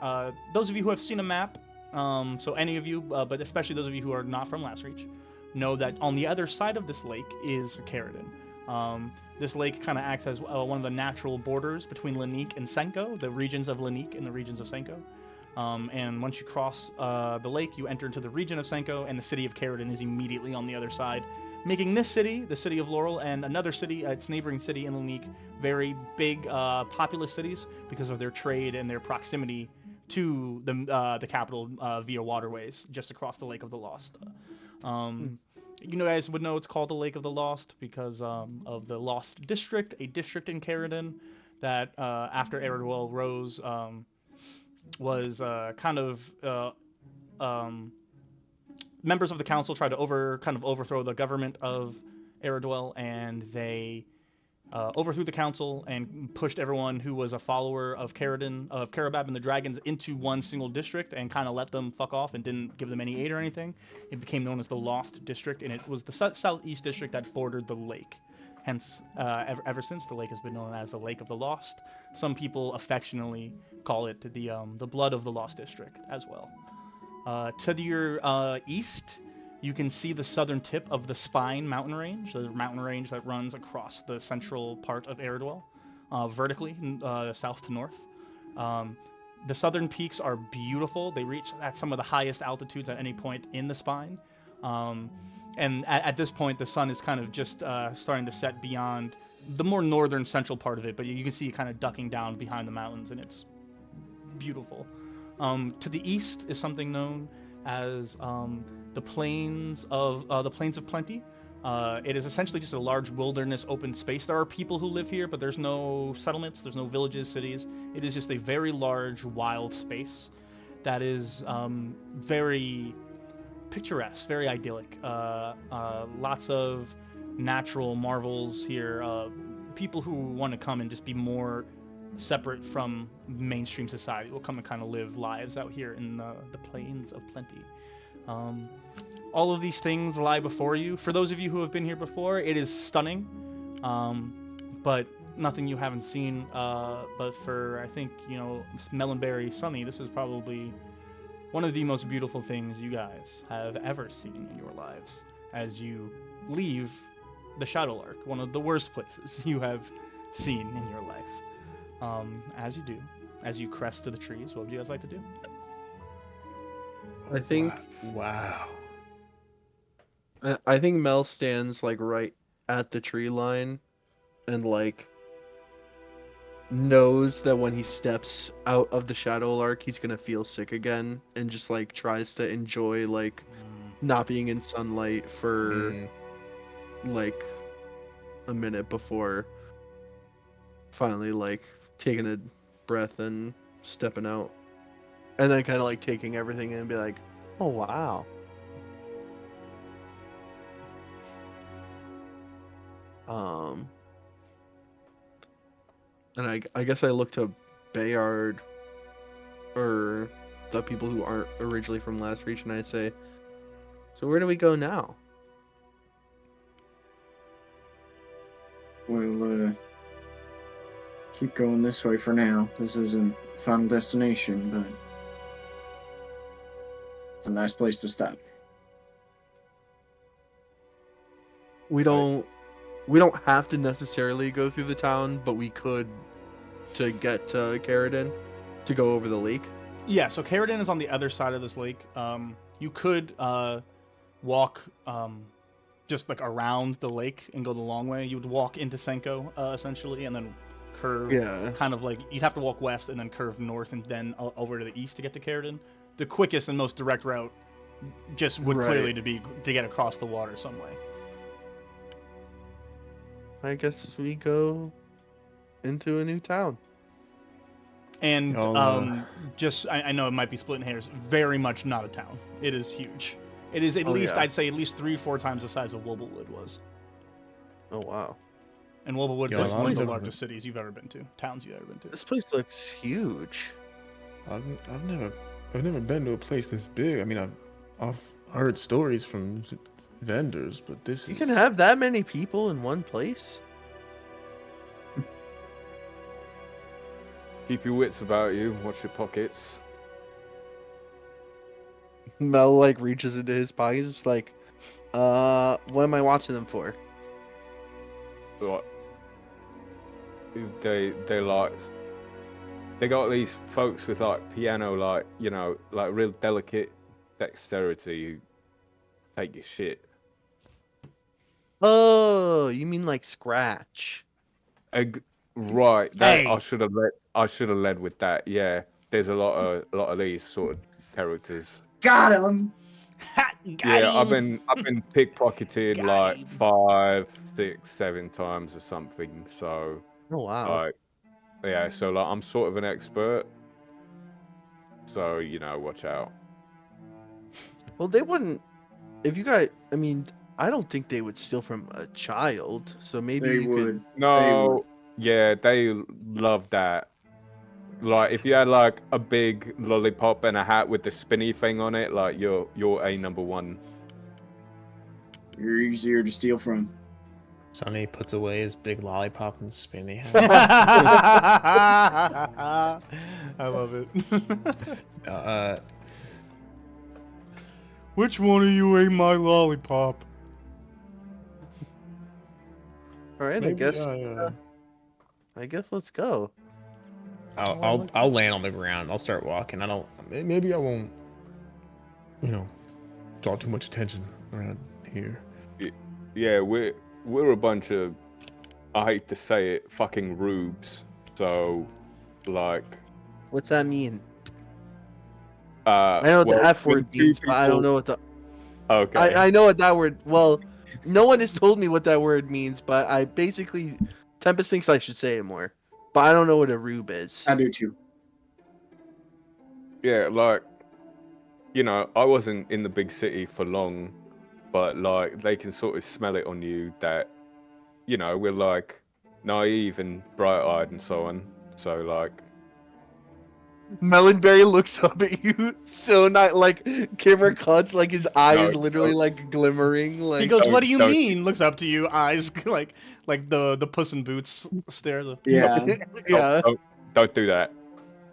those of you who have seen a map, so any of you, but especially those of you who are not from Last Reach, know that on the other side of this lake is Caradon. This lake kind of acts as one of the natural borders between Lanique and Senko, the regions of Lanique and the regions of Senko. And once you cross the lake, you enter into the region of Senko, and the city of Caradon is immediately on the other side, making this city, the city of Laurel, and another city, its neighboring city in Lanique, very big, populous cities because of their trade and their proximity to the capital via waterways just across the Lake of the Lost. You guys would know it's called the Lake of the Lost because of the Lost District, a district in Caradon that after Aerodwell rose was kind of members of the council tried to overthrow the government of Aerodwell, and they overthrew the council and pushed everyone who was a follower of Karabab and the Dragons into one single district and kind of let them fuck off and didn't give them any aid or anything. It became known as the Lost District, and it was the southeast district that bordered the lake. Hence, ever since, the lake has been known as the Lake of the Lost. Some people affectionately call it the Blood of the Lost District as well. To your east, you can see the southern tip of the Spine mountain range, the mountain range that runs across the central part of Aerodwell, vertically, south to north. The southern peaks are beautiful. They reach at some of the highest altitudes at any point in the Spine. And at this point, the sun is kind of just starting to set beyond the more northern central part of it, but you can see it kind of ducking down behind the mountains, and it's beautiful. To the east is something known as the Plains of Plenty. It is essentially just a large wilderness open space. There are people who live here, but there's no settlements, there's no villages, cities. It is just a very large wild space that is very picturesque, very idyllic. Lots of natural marvels here. People who want to come and just be more separate from mainstream society will come and kind of live lives out here in the Plains of Plenty. All of these things lie before you. For those of you who have been here before, it is stunning, but nothing you haven't seen. But for, I think, Melonberry Sunny, this is probably one of the most beautiful things you guys have ever seen in your lives as you leave the Shadowlark, one of the worst places you have seen in your life. As you do, as you crest to the trees, what would you guys like to do? I think. Wow. I think Mel stands like right at the tree line, and like knows that when he steps out of the Shadowlark, he's gonna feel sick again, and just like tries to enjoy like not being in sunlight for like a minute before finally like taking a breath and stepping out, and then kind of like taking everything in and be like, oh wow. And I guess I look to Bayard or the people who aren't originally from Last Reach, and I say, so where do we go now? We'll keep going this way for now. This isn't final destination, but it's a nice place to stop. We don't have to necessarily go through the town, but we could to get to Caradin, to go over the lake. Yeah, so Caradin is on the other side of this lake. You could walk just like around the lake and go the long way. You would walk into Senko essentially, and then curve. Yeah. Kind of like you'd have to walk west and then curve north and then over to the east to get to Caradin. The quickest and most direct route just would clearly to get across the water some way. I guess we go into a new town. And just I know it might be splitting hairs. Very much not a town. It is huge. It is at least I'd say at least 3-4 times the size of Wobblewood was. Oh wow! And Wobblewood is one of the largest cities you've ever been to. Towns you've ever been to. This place looks huge. I've never been to a place this big. I mean, I've heard stories from vendors, but this you can have that many people in one place. Keep your wits about you. Watch your pockets. Mel like reaches into his pockets. It's like, what am I watching them for? What? They got these folks with like piano, like like real delicate dexterity who take your shit. Oh, you mean like Scratch? Right. Hey. I should have led with that. Yeah. There's a lot of these sort of characters. Got him. I've been pickpocketed like 5, 6, 7 times or something. So Oh wow. like, yeah. So like, I'm sort of an expert. So watch out. Well, they wouldn't. If you guys, I mean, I don't think they would steal from a child. So maybe They you would. could. No, yeah, they love that. Like, if you had like a big lollipop and a hat with the spinny thing on it, like you're a number one. You're easier to steal from. Sonny puts away his big lollipop and spinny hat. I love it. Which one of you ate my lollipop? All right, maybe, I guess let's go. I'll land on the ground. I'll start walking. Maybe I won't, draw too much attention around here. Yeah, we're a bunch of, I hate to say it, fucking rubes. So, like, What's that mean? I I know what the F word means, but I don't know what the. Okay. I know what that word. Well, no one has told me what that word means, but I basically Tempest thinks I should say it more, but I don't know what a rube is. I do too. Yeah, like, I wasn't in the big city for long, but like they can sort of smell it on you that, we're like naive and bright-eyed and so on. So like, Melonberry looks up at you, so not like camera cuts, like his eyes literally like glimmering. Like He goes, "What do you don't- mean?" Looks up to you, eyes like the Puss in Boots stare. Yeah. yeah. Don't do that.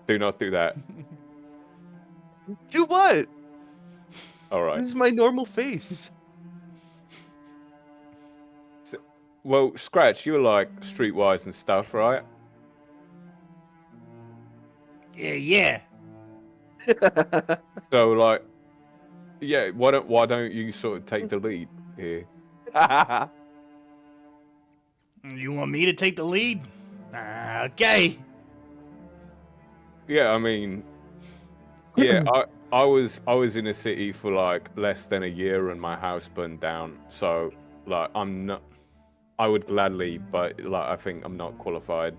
Do not do that. Do what? All right. This is my normal face. Well, Scratch, you're like streetwise and stuff, right? Yeah. So like, yeah. Why don't you sort of take the lead here? You want me to take the lead? Okay. Yeah, I mean, yeah. I was in a city for like less than a year and my house burned down. So like, I would gladly, but like, I think I'm not qualified.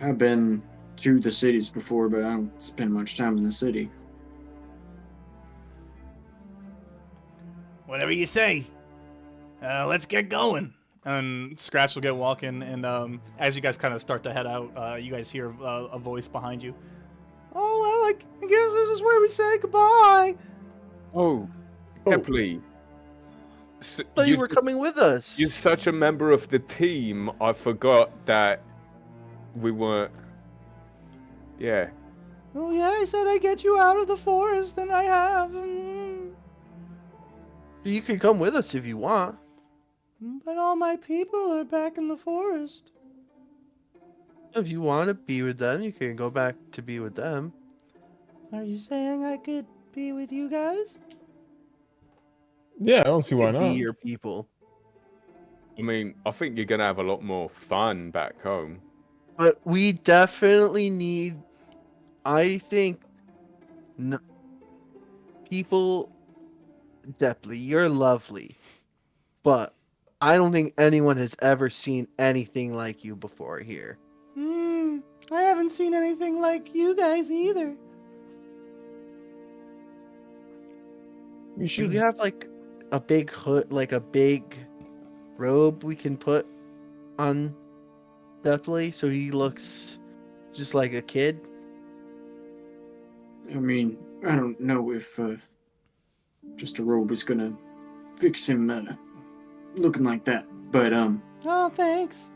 I've been to the cities before, but I don't spend much time in the city. Whatever you say. Let's get going. And Scratch will get walking, and as you guys kind of start to head out, you guys hear a voice behind you. Oh, well, I guess this is where we say goodbye. Oh, Kepley. But you were coming with us. You're such a member of the team. I forgot that we weren't. Yeah. Oh, yeah, I said I'd get you out of the forest, and I have. You can come with us if you want. But all my people are back in the forest. If you want to be with them, you can go back to be with them. Are you saying I could be with you guys? Yeah, I don't see why You can not. be your people. I mean, I think you're gonna have a lot more fun back home. But we definitely need, I think, people, Depley, you're lovely, but I don't think anyone has ever seen anything like you before here. I haven't seen anything like you guys either. We Do should. we have like a big hood, like a big robe we can put on Depley so he looks just like a kid? I mean, I don't know if just a robe is gonna fix him looking like that, but Oh, thanks.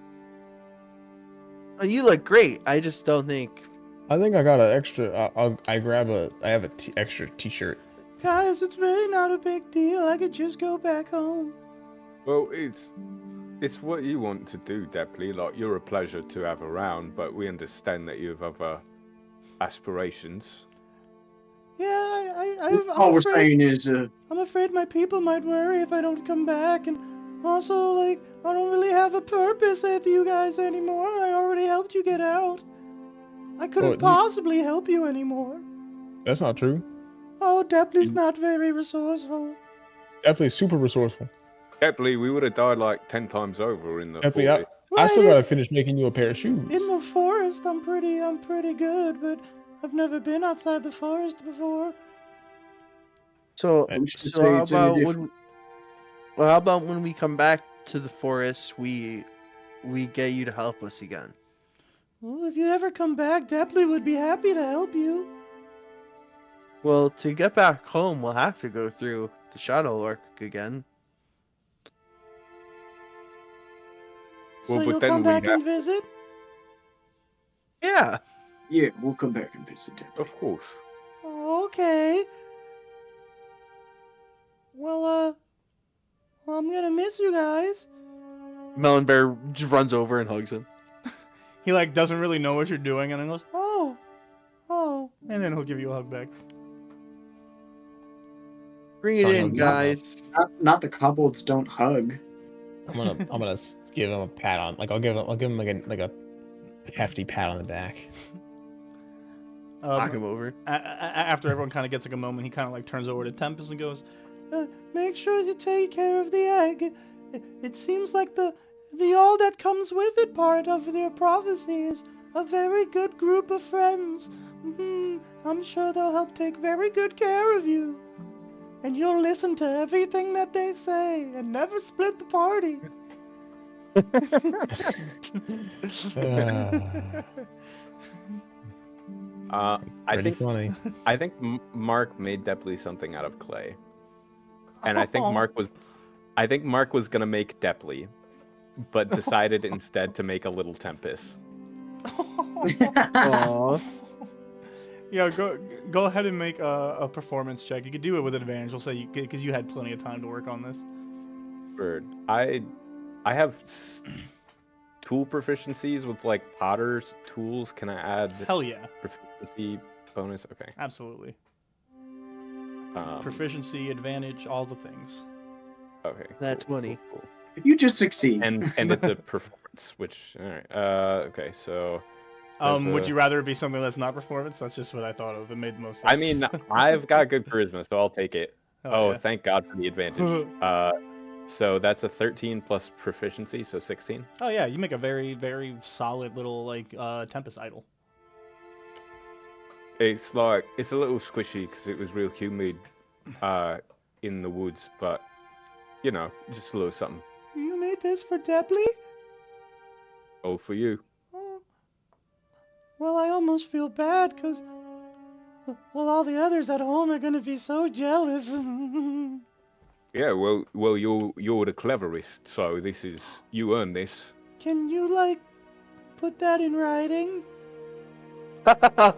Oh, you look great. I just don't think. I think I got an extra. I have a extra T-shirt. Guys, it's really not a big deal. I could just go back home. Well, it's what you want to do, Depley. Like, you're a pleasure to have around, but we understand that you have other aspirations. Yeah, all we're saying is I'm afraid my people might worry if I don't come back, and also, like, I don't really have a purpose with you guys anymore. I already helped you get out. I couldn't possibly help you anymore. That's not true. Oh, Depley's not very resourceful. Depley's super resourceful. Depley, we would have died like 10 times over in the Depley, 40. I still gotta finish making you a pair of shoes. In the forest, I'm pretty good, but I've never been outside the forest before. So, we should so say how it's any about different. Well, how about when we come back to the forest, we get you to help us again? Well, if you ever come back, Depley would be happy to help you. Well, to get back home, we'll have to go through the Shadowlark again. So Well, but you'll then come we back have- and visit? Yeah. Yeah, we'll come back and visit Depley. Of course. Okay. Well, I'm gonna miss you guys. Melon Bear just runs over and hugs him. He like doesn't really know what you're doing, and then goes, oh, and then he'll give you a hug back. Bring it Son in, of a- guys. Not the kobolds don't hug. I'm gonna give him a pat on. Like I'll give him like a hefty pat on the back. Knock him over. After everyone kind of gets like a moment, he kind of like turns over to Tempest and goes, make sure you take care of the egg. It seems like the all that comes with it part of their prophecy is a very good group of friends. I'm sure they'll help take very good care of you. And you'll listen to everything that they say and never split the party. I think funny. I think Mark made Depley something out of clay, and I think Mark was gonna make Depley, but decided instead to make a little Tempest. Aww. Yeah, go ahead and make a performance check. You could do it with advantage. We'll say because you had plenty of time to work on this. Bird. I have tool proficiencies with like Potter's tools. Can I add Hell yeah, proficiency bonus? Okay. absolutely. Proficiency, advantage, all the things. Okay. That's 20. Cool. You just succeed. And it's a performance, which all right. Okay, so. Would you rather it be something that's not performance? That's just what I thought of. It made the most sense. I mean, I've got good charisma, so I'll take it. Hell yeah. Thank God for the advantage. So that's a 13 plus proficiency, so 16. Oh yeah, you make a very, very solid little like Tempest idol. It's like it's a little squishy because it was real humid in the woods, but you know, just a little something. You made this for Depley? Oh, for you. Oh. Well, I almost feel bad because, well, all the others at home are gonna be so jealous. Yeah, well, you're the cleverest, so this is you earn this. Can you like put that in writing? I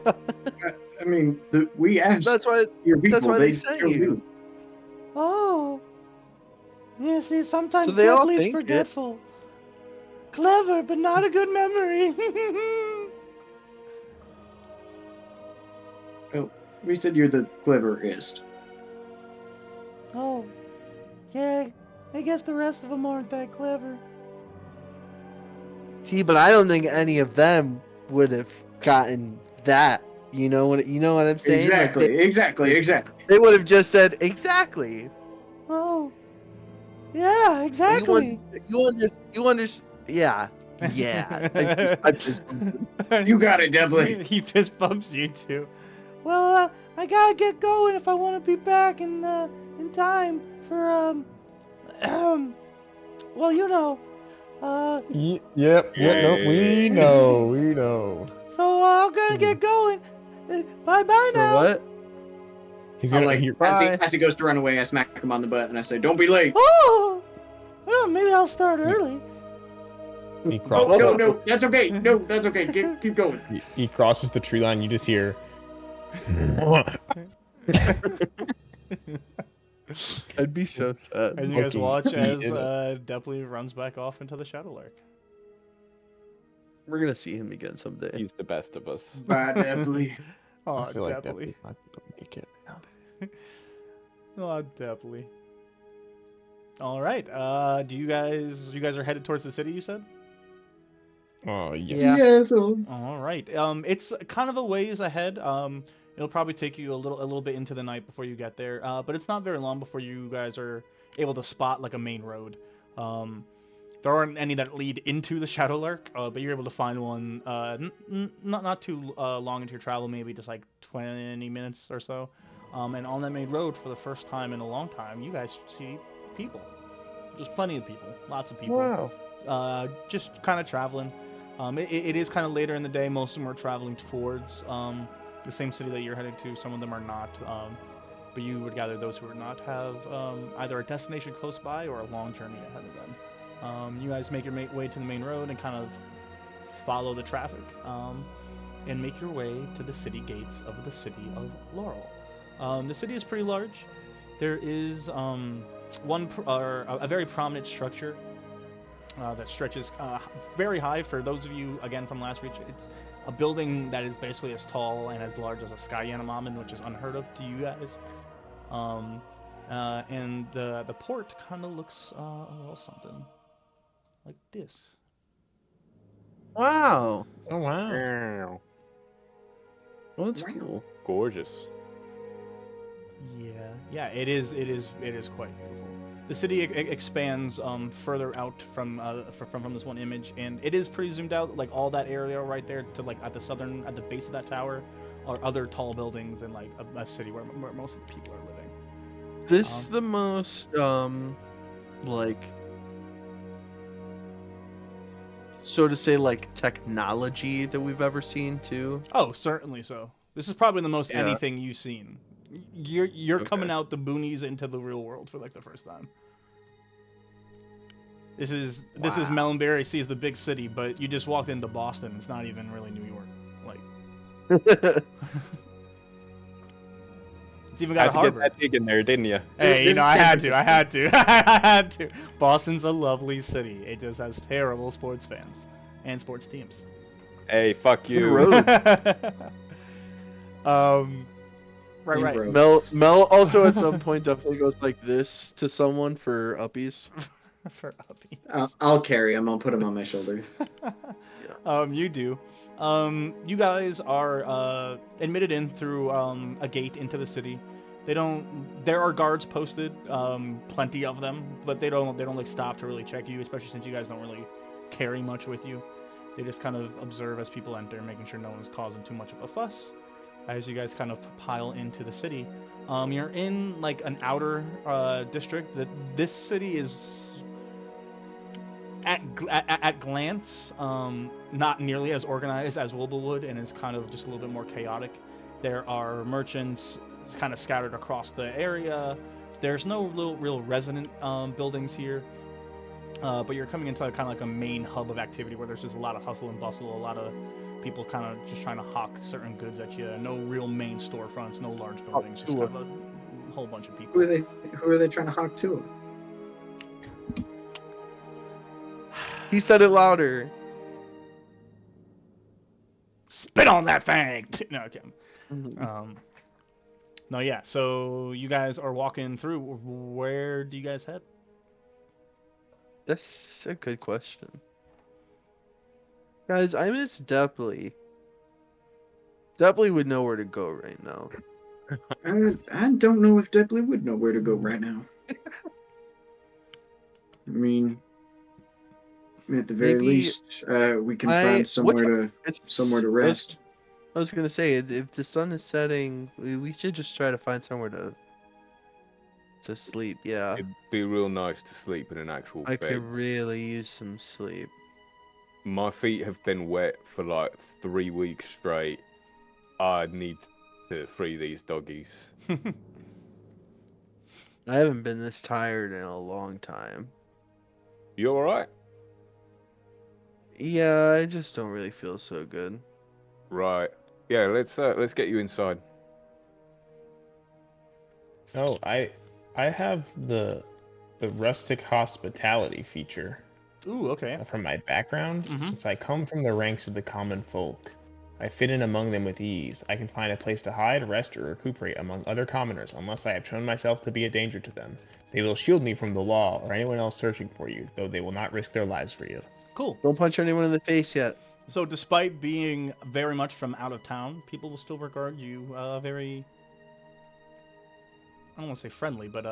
mean, we asked That's why. your people. That's why they sent chose you. Oh. Yeah, see, sometimes So they all Depley's think it. forgetful. Clever, but not a good memory. We said you're the cleverest. Oh. Yeah, I guess the rest of them aren't that clever. See, but I don't think any of them would have gotten that. You know what I'm saying? Like, Exactly. they would have just said exactly. Oh. Yeah, exactly. You understand? Yeah. I just You got it, Depley. He fist bumps you too. Well, I gotta get going if I want to be back in time for well, you know, Yep. No, we know. So I'm gonna get going. Bye For now. what? He's I'm gonna like, Bye. as he goes to run away, I smack him on the butt and I say, "Don't be late." Oh, well, maybe I'll start early. he Oh, crosses. no, that's okay. No, that's okay. Keep going. He crosses the tree line. You just hear. I'd be so sad. And you guys Fucking watch as eating Depley runs back off into the Shadowlark. We're gonna see him again someday. He's the best of us. Bye, Depley. Oh, I feel like Depley. Depley's not gonna make it. Oh, Depley. All right. Do you guys are headed towards the city? You said. Oh yes. Yeah. All right. It's kind of a ways ahead. It'll probably take you a little bit into the night before you get there. But it's not very long before you guys are able to spot like a main road. There aren't any that lead into the Shadowlark, but you're able to find one. Not too long into your travel, maybe just like 20 minutes or so. And on that main road, for the first time in a long time, you guys see people. Just plenty of people, lots of people. Wow. Just kind of traveling. It is kind of later in the day. Most of them are traveling towards the same city that you're headed to. Some of them are not. But you would gather those who are not have either a destination close by or a long journey ahead of them. You guys make your way to the main road and kind of follow the traffic and make your way to the city gates of the city of Laurel. The city is pretty large. There is a very prominent structure that stretches very high. For those of you, again, from last reach, it's a building that is basically as tall and as large as a Skyjanamamen, which is unheard of to you guys. And the port kind of looks well, something like this. Wow. Oh wow. Wow. Well, that's cool. Gorgeous. Yeah, it is quite beautiful. The city expands further out from this one image, and it is pretty zoomed out. Like all that area right there to like at the base of that tower are other tall buildings and like a city where most of the people are living. This the most like, so to say, like technology that we've ever seen too. Oh, certainly so. This is probably the most Yeah. anything you've seen. You're Okay. coming out the boonies into the real world for like the first time. This is Wow. Melonberry sees the big city, but you just walked into Boston. It's not even really New York. Like it's even got Had a to get Harvard. that dig in there, didn't you? Hey, you This know, is I San had to. Francisco. I had to. Boston's a lovely city. It just has terrible sports fans and sports teams. Hey, fuck you. Road. Right. Roads. Mel also at some point definitely goes like this to someone for uppies. For Uppy. I'll carry him. I'll put him on my shoulder. You do. You guys are admitted in through a gate into the city. There are guards posted, plenty of them, but they don't like stop to really check you, especially since you guys don't really carry much with you. They just kind of observe as people enter, making sure no one's causing too much of a fuss. As you guys kind of pile into the city, you're in like an outer district. This city is at glance not nearly as organized as Wilbelwood, and is kind of just a little bit more chaotic. There are merchants kind of scattered across the area. There's no real resident buildings here, but you're coming into kind of like a main hub of activity where there's just a lot of hustle and bustle, a lot of people kind of just trying to hawk certain goods at you. No real main storefronts, no large buildings, just cool. kind of a whole bunch of people. Who are they trying to hawk to? He said it louder. Spit on that thing! No, okay. Mhm. No, yeah. So you guys are walking through. Where do you guys head? That's a good question. Guys, I miss Depley. Depley would know where to go right now. I don't know if Depley would know where to go right now. I mean, at the very Maybe least, we can find somewhere to rest. I was gonna say, if the sun is setting, we should just try to find somewhere to sleep. Yeah, It'd be real nice to sleep in an actual I bed. could really use some sleep. My feet have been wet for like 3 weeks straight. I need to free these doggies. I haven't been this tired in a long time. You alright? Yeah, I just don't really feel so good. Right. Yeah, let's get you inside. Oh, I have the rustic hospitality feature Ooh, okay. from my background. Mhm. Since I come from the ranks of the common folk, I fit in among them with ease. I can find a place to hide, rest, or recuperate among other commoners, unless I have shown myself to be a danger to them. They will shield me from the law or anyone else searching for you, though they will not risk their lives for you. Cool. Don't punch anyone in the face yet. So despite being very much from out of town, people will still regard you very, I don't want to say friendly, but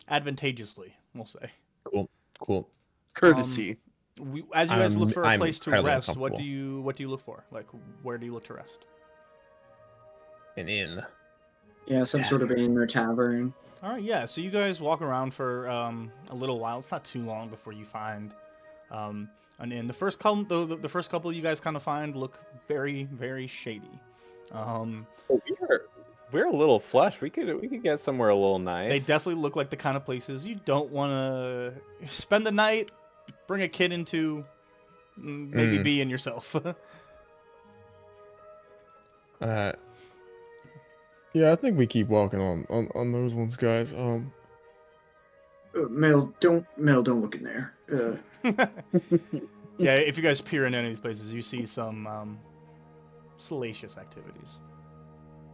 advantageously, we'll say. Cool. Courtesy. As you guys look for a I'm place to incredibly rest, what do uncomfortable. you look for? Like, where do you look to rest? An inn. Yeah, some sort of inn or tavern. All right, yeah. So you guys walk around for a little while. It's not too long before you find an inn. The first couple, the first couple you guys kind of find look very, very shady. We're a little flush. We could get somewhere a little nice. They definitely look like the kind of places you don't want to spend the night, bring a kid into, maybe be in yourself. Yeah, I think we keep walking on those ones, guys. Mel, don't look in there. Yeah, if you guys peer in any of these places, you see some salacious activities.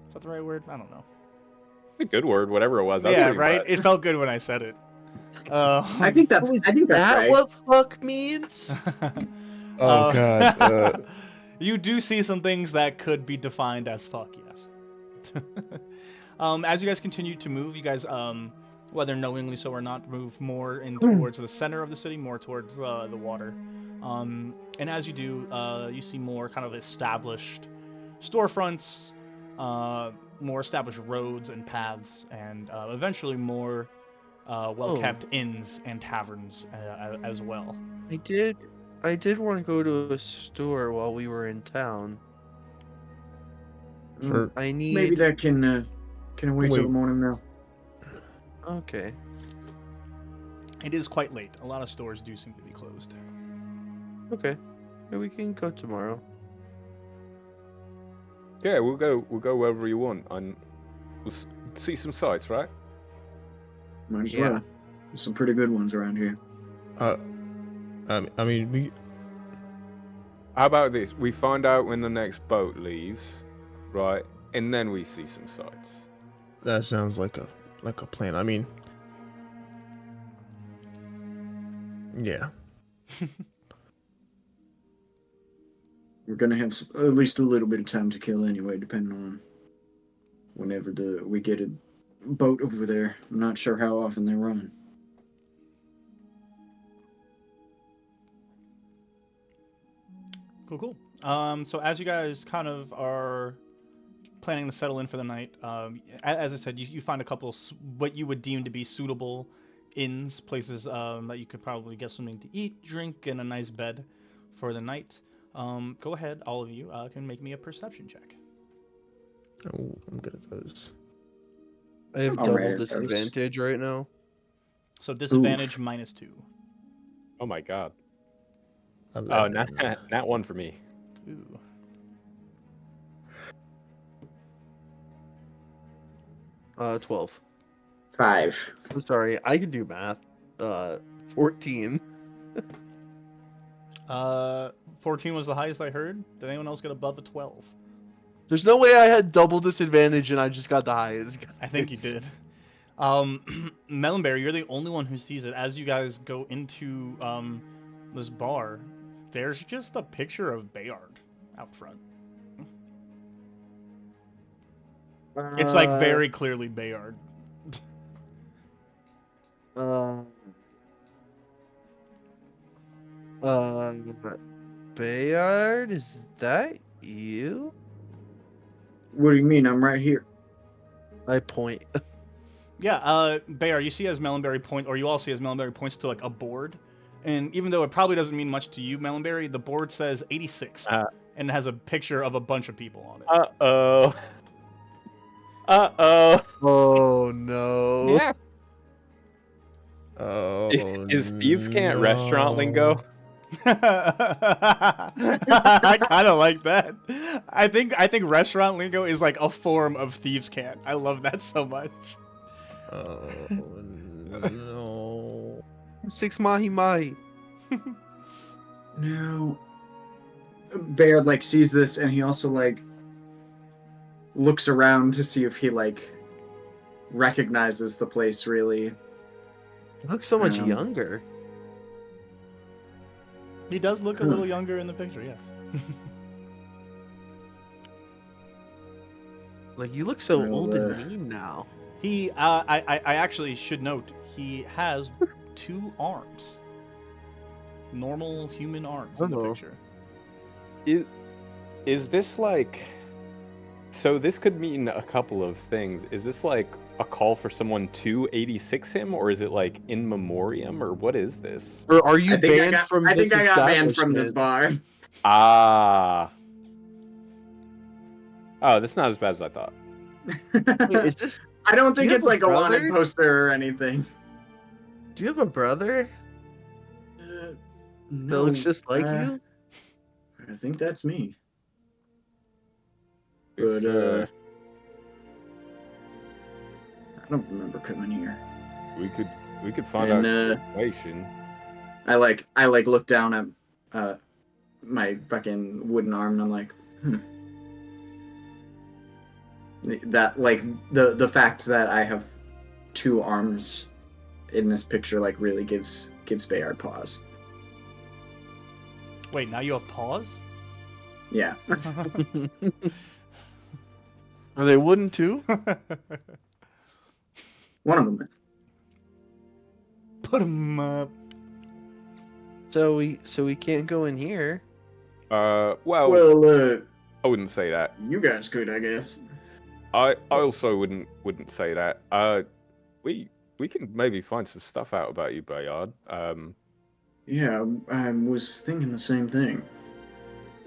Is that the right word? I don't know. A good word, whatever it was. That's Yeah, pretty right. impressive. It felt good when I said it. I think that's right. What fuck means? Oh god. You do see some things that could be defined as fuck, yes. As you guys continue to move, you guys, whether knowingly so or not, move more in towards the center of the city, more towards the water. And as you do, you see more kind of established storefronts, more established roads and paths, and eventually more well-kept inns and taverns as well. I did want to go to a store while we were in town. I need. Maybe that can wait till the morning now. Okay. It is quite late. A lot of stores do seem to be closed. Okay. Maybe we can go tomorrow. Yeah, we'll go wherever you want, and we'll see some sights, right? Might as well. There's some pretty good ones around here. I mean, we. How about this? We find out when the next boat leaves, right? And then we see some sights. That sounds like a plan. I mean, yeah. We're gonna have at least a little bit of time to kill anyway, depending on whenever we get a boat over there. I'm not sure how often they're running. Cool. So as you guys kind of are planning to settle in for the night, as I said, you find a couple what you would deem to be suitable inns, places that you could probably get something to eat, drink, and a nice bed for the night. Go ahead, all of you can make me a perception check. Oh, I'm good at those. I have All double right, disadvantage right now. So disadvantage -2. Oh my god. 11. Oh, not one for me. Ooh. Uh, 12. 5. I'm sorry, I can do math. 14. 14 was the highest I heard. Did anyone else get above a 12? There's no way I had double disadvantage and I just got the highest. Guys. I think you did. Melonberry, you're the only one who sees it. As you guys go into this bar, there's just a picture of Bayard out front. It's like very clearly Bayard. Bayard, is that you? What do you mean? I'm right here. I point. Yeah, Bayard, you see as Melonberry point, or you all see as Melonberry points to like a board, and even though it probably doesn't mean much to you, Melonberry, the board says 86, and it has a picture of a bunch of people on it. Uh-oh. Oh no. Yeah. Oh, Is Thieves Can't restaurant lingo? I kind of like that. I think restaurant lingo is like a form of Thieves Can't. I love that so much. Oh no. 6 mahi mahi. No. Bayard like sees this and he also like looks around to see if he like recognizes the place really. He looks so much younger. He does look a little younger in the picture, yes. Like you look so Well, old and mean now. He, I actually should note, he has 2 arms. Normal human arms in the Uh-oh. picture. Is this like So this could mean a couple of things. Is this like a call for someone to 86 him, or is it like in memoriam, or what is this? Or are you banned from I this think I got banned from this establishment? bar. Ah. Oh, that's not as bad as I thought. Wait, is this? I don't Do you think it's have a like a wanted brother? poster or anything. Do you have a brother No, that looks just like you? I think that's me. It's, But I don't remember coming here. we could find out And some information. I look down at my fucking wooden arm and I'm like, that like the fact that I have 2 arms in this picture like really gives Bayard pause. Wait, now you have paws? Yeah. Are they wooden too? One of them is. Put them up. So we can't go in here. Well, Well, I wouldn't say that. you guys could, I guess. I also wouldn't say that. We can maybe find some stuff out about you, Bayard. Yeah, I was thinking the same thing.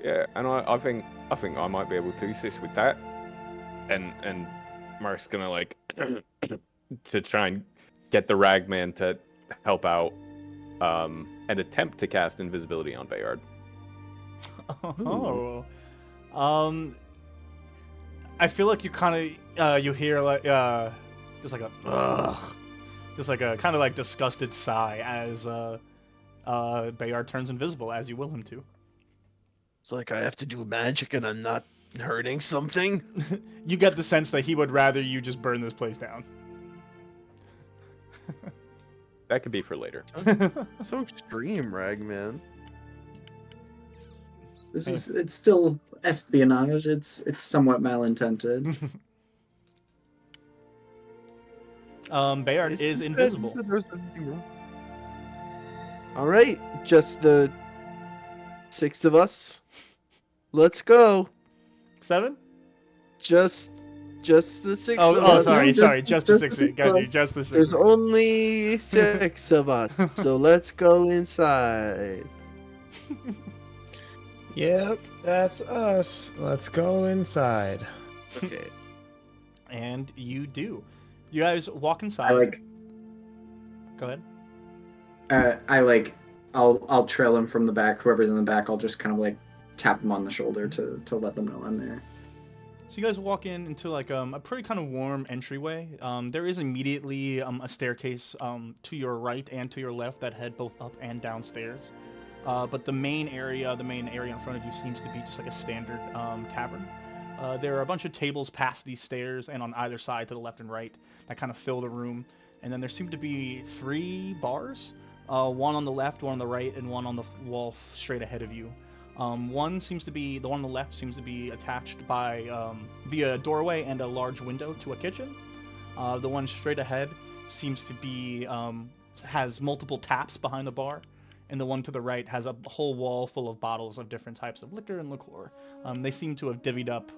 Yeah, and I think I might be able to assist with that. And Mark's gonna like to try and get the ragman to help out and attempt to cast invisibility on Bayard. Oh. I feel like you kind of you hear like just like a ugh, just like a kind of like disgusted sigh as Bayard turns invisible as you will him to. It's like I have to do magic and I'm not hurting something. You get the sense that he would rather you just burn this place down. That could be for later. So extreme, Ragman. It's still espionage. It's somewhat malintended. Bayard is invisible. All right, just the 6 of us. Let's go. 7? Just the 6 of Oh, us. sorry, just the Just 6. Got you, us. just the 6. There's only 6 of us, so let's go inside. Yep, that's us. Let's go inside. Okay. And you do. You guys walk inside. Go ahead. I'll trail him from the back. Whoever's in the back, I'll just kind of like tap him on the shoulder to let them know I'm there. So you guys walk into like a pretty kind of warm entryway. There is immediately a staircase to your right and to your left that head both up and downstairs. But the main area in front of you seems to be just like a standard tavern. There are a bunch of tables past these stairs and on either side to the left and right that kind of fill the room. And then there seem to be 3 bars, one on the left, one on the right, and one on the wall straight ahead of you. The one on the left seems to be attached by via a doorway and a large window to a kitchen. The one straight ahead seems to be has multiple taps behind the bar, and the one to the right has a whole wall full of bottles of different types of liquor and liqueur. They seem to have divvied up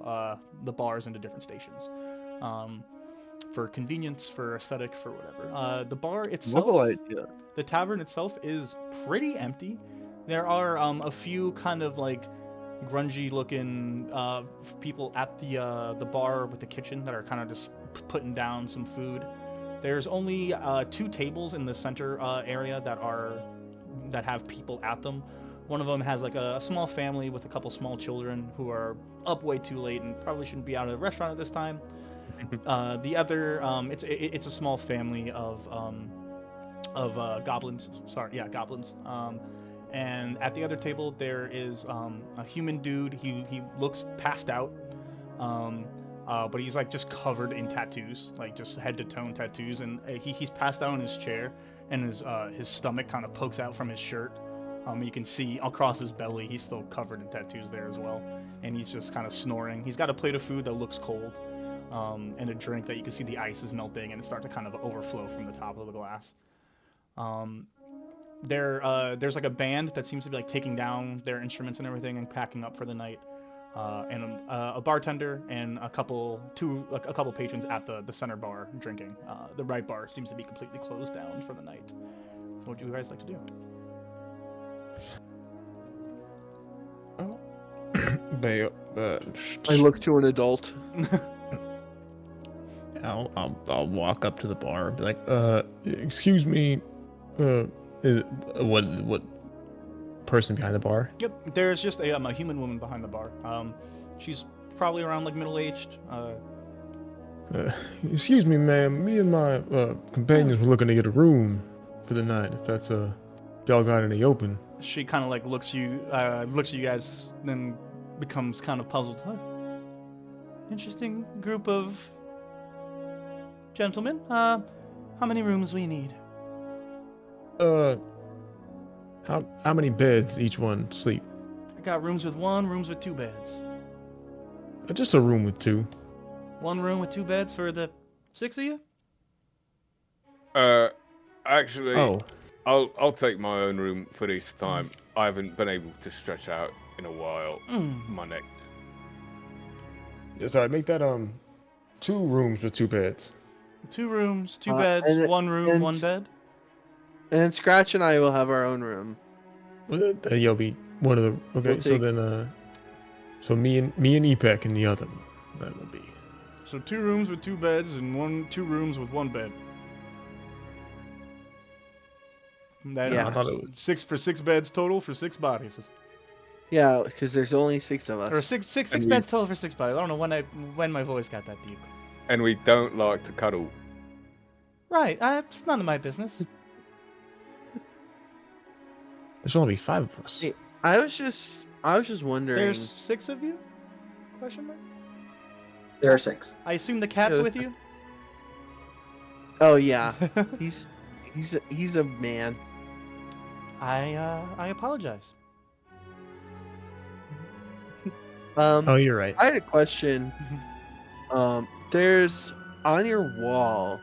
the bars into different stations. For convenience, for aesthetic, for whatever. The bar itself, Novel idea. the tavern itself is pretty empty. There are a few kind of like grungy looking people at the bar with the kitchen that are kind of just putting down some food. There's only 2 tables in the center area that have people at them. One of them has like a small family with a couple small children who are up way too late and probably shouldn't be out at a restaurant at this time. The other, it's a small family of goblins. Goblins. And at the other table there is a human dude. He looks passed out, but he's like just covered in tattoos, like just head to toe tattoos. And he's passed out in his chair, and his stomach kind of pokes out from his shirt. You can see across his belly he's still covered in tattoos there as well, and he's just kind of snoring. He's got a plate of food that looks cold, and a drink that you can see the ice is melting and it starts to kind of overflow from the top of the glass. There's like a band that seems to be like taking down their instruments and everything and packing up for the night. and a bartender and a couple patrons at the center bar drinking. The right bar seems to be completely closed down for the night. What would you guys like to do? I look to an adult. I'll walk up to the bar and be like, excuse me, is it what person behind the bar? Yep, there's just a human woman behind the bar. She's probably around like middle-aged. Excuse me, ma'am. Me and my companions were looking to get a room for the night. If that's y'all got any open. She kind of like looks at you guys, then becomes kind of puzzled. Huh? Interesting group of gentlemen. How many rooms we need? How many beds each one sleep? I got rooms with one, rooms with two beds. Just a room with two. One room with two beds for the 6 of you? Actually, Oh, I'll take my own room for this time. I haven't been able to stretch out in a while. My neck. sorry. Make that 2 rooms with 2 beds. 2 rooms, 2 and beds, it- 1 room, and 1 s- bed. And Scratch and I will have our own room. Then you'll be one of the. Okay, We'll so take- then so me and Epec in the other one. That will be. So 2 rooms with 2 beds and 2 rooms with 1 bed. That, Yeah. I thought it was. 6 beds total for 6 bodies. Yeah, because there's only 6 of us. Or six And we- beds total for 6 bodies. I don't know when my voice got that deep. And we don't like to cuddle. Right, it's none of my business. There's only 5 of us. Hey, I was just wondering. There's 6 of you? Question mark. There are 6. I assume the cat's Yeah. with you. Oh yeah, he's a man. I apologize. Oh, you're right. I had a question. There's on your wall,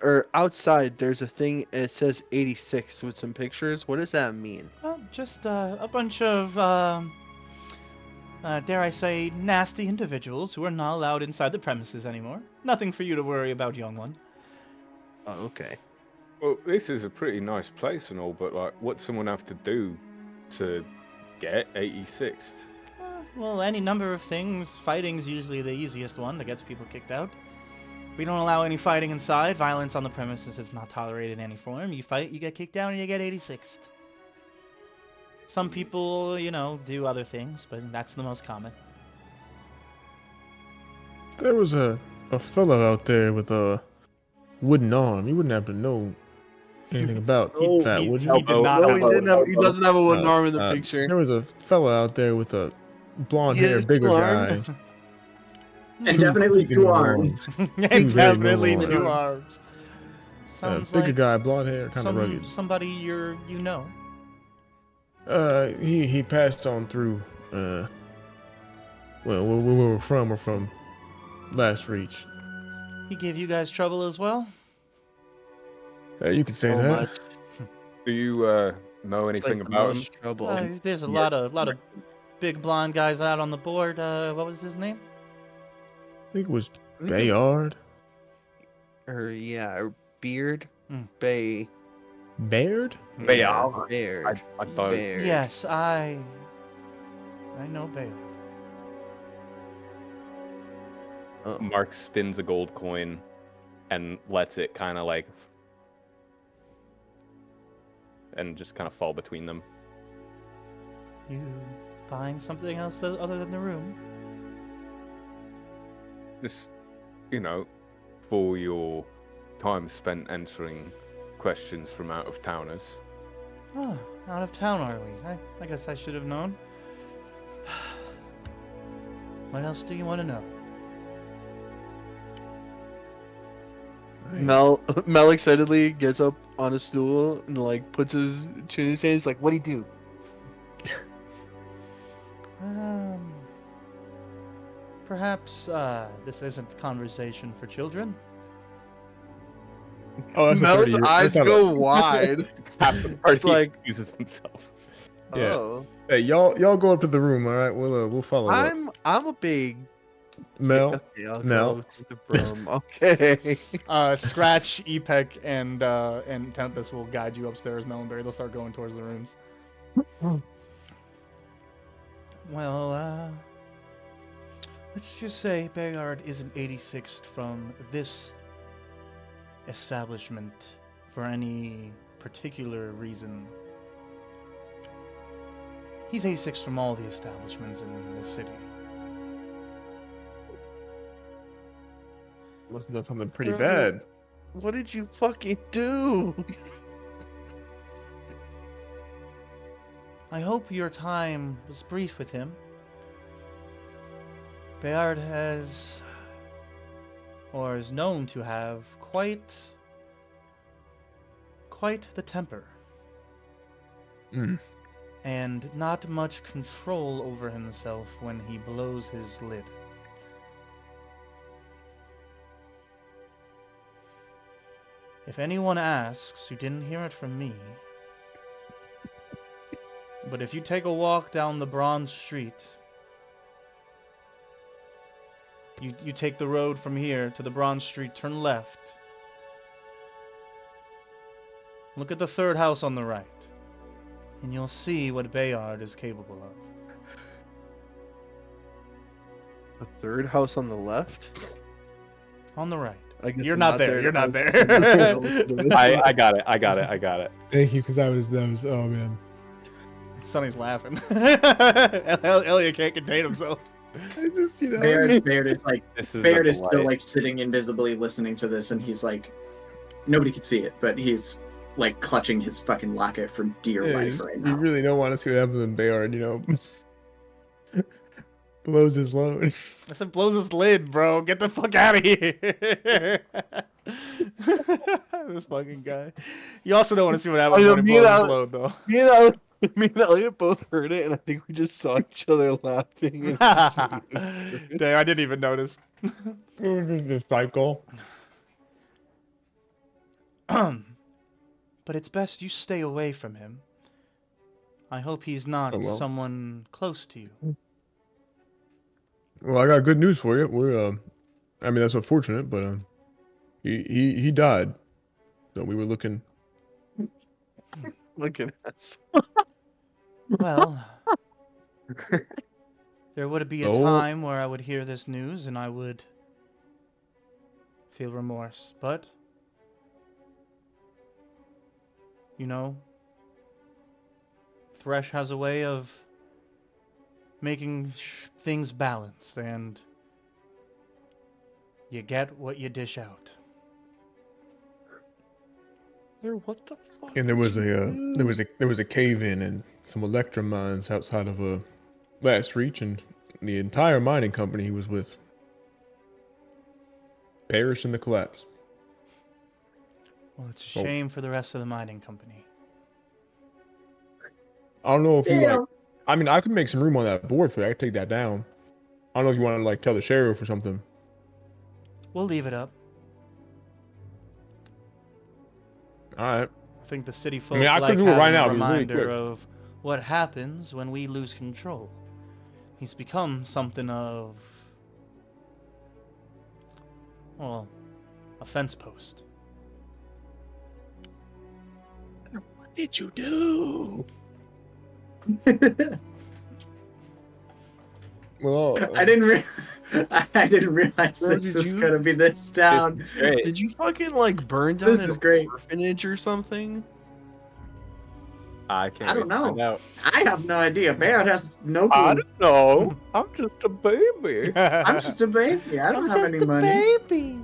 or outside, there's a thing. It says 86 with some pictures. What does that mean? Well, just a bunch of, dare I say, nasty individuals who are not allowed inside the premises anymore. Nothing for you to worry about, young one. Oh, okay. Well, this is a pretty nice place and all, but like, what's someone have to do to get 86th? Well, any number of things. Fighting's usually the easiest one that gets people kicked out. We don't allow any fighting inside. Violence on the premises is not tolerated in any form. You fight, you get kicked out, and you get 86th. Some people, do other things, but that's the most common. There was a fellow out there with a wooden arm. You wouldn't happen to know anything about Oh, that, would you? He did not No, have he a didn't have. He doesn't have a wooden arm in the Uh, picture. There was a fellow out there with a blonde He hair, has bigger 2 guy. arms? And definitely Keeping 2 it arms. and very definitely long 2 arms. arms. Sounds Bigger like guy, blonde hair, kind of rugged. somebody you know. He passed on through. Well, where we're from Last Reach. He gave you guys trouble as well? You could say So that. much. Do you know It's anything like the about him? most trouble. There's a Yeah. lot of big blonde guys out on the board. What was his name? I think it was I think Bayard. Or yeah, Beard. Mm. Bay. Baird? Yeah, Baird. I thought. Baird. Yes, I know Baylor. Oh. Mark spins a gold coin and lets it kind of like. And just kind of fall between them. You buying something else other than the room? Just, for your time spent answering questions from out of towners. Oh, out of town are we? I guess I should have known. What else do you want to know? Mel excitedly gets up on a stool and like puts his chin in his hands. Like, what do you do? Perhaps this isn't a conversation for children. Oh, that's a Mel's 30-year eyes that's not a- go wide. Half the party like- excuses themselves. Yeah. Oh. Hey, y'all go up to the room. All right, we'll follow up. I'm a big. Mel. Okay, I'll Mel. go to the broom. Okay. Scratch, Epec, and Tempest will guide you upstairs, Melonberry. They'll start going towards the rooms. Well, let's just say Bayard isn't 86th from this establishment for any particular reason. He's 86th from all the establishments in the city. Must have done something pretty bad. What did you fucking do? I hope your time was brief with him. Bayard has, or is known to have, quite the temper. And not much control over himself when he blows his lid. If anyone asks, you didn't hear it from me. But if you take a walk down the Bronze Street, you take the road from here to the Bronze Street, turn left. Look at the third house on the right, and you'll see what Bayard is capable of. The third house on the left? On the right. I guess You're I'm not there. You're to not there. I got it. Thank you, because that was oh man. Sonny's laughing. Elliot can't contain himself. I just Bayard is like This is Bayard a is still delight. like sitting invisibly listening to this, and he's like, nobody could see it, but he's like clutching his fucking locket for dear life right You now. really don't want to see what happens when Bayard, blows his load. I said blows his lid, bro. Get the fuck out of here. This fucking guy. You also don't want to see what happens when he blows his load, though. Me and Elliot both heard it, and I think we just saw each other laughing. Dang, I didn't even notice. Just cycle. But it's best you stay away from him. I hope he's not Oh, well. someone close to you. Well, I got good news for you. We're I mean that's unfortunate, but he died. So we were looking. Looking at. Well, there would be a Oh. time where I would hear this news and I would feel remorse, but Thresh has a way of making things balanced, and you get what you dish out. What the fuck? And there was did you do? there was a cave in and some electrum mines outside of Last Reach, and the entire mining company he was with perished in the collapse. Well, it's a shame for the rest of the mining company. I don't know if you Damn. I mean, I could make some room on that board for you. I could take that down. I don't know if you want to tell the sheriff or something. We'll leave it up. All right. I think the city folk I like could do it right having now, a but really reminder quick. of what happens when we lose control. He's become something of, well, a fence post. What did you do? Well, I didn't realize Bro, this did was you- gonna be this down. Great. Did you fucking burn down This an is great. orphanage or something? I can't I don't wait to find know. out. I have no idea. Bayard has no I clue. don't know. I'm just a baby. I'm just a baby. I don't have any money. baby.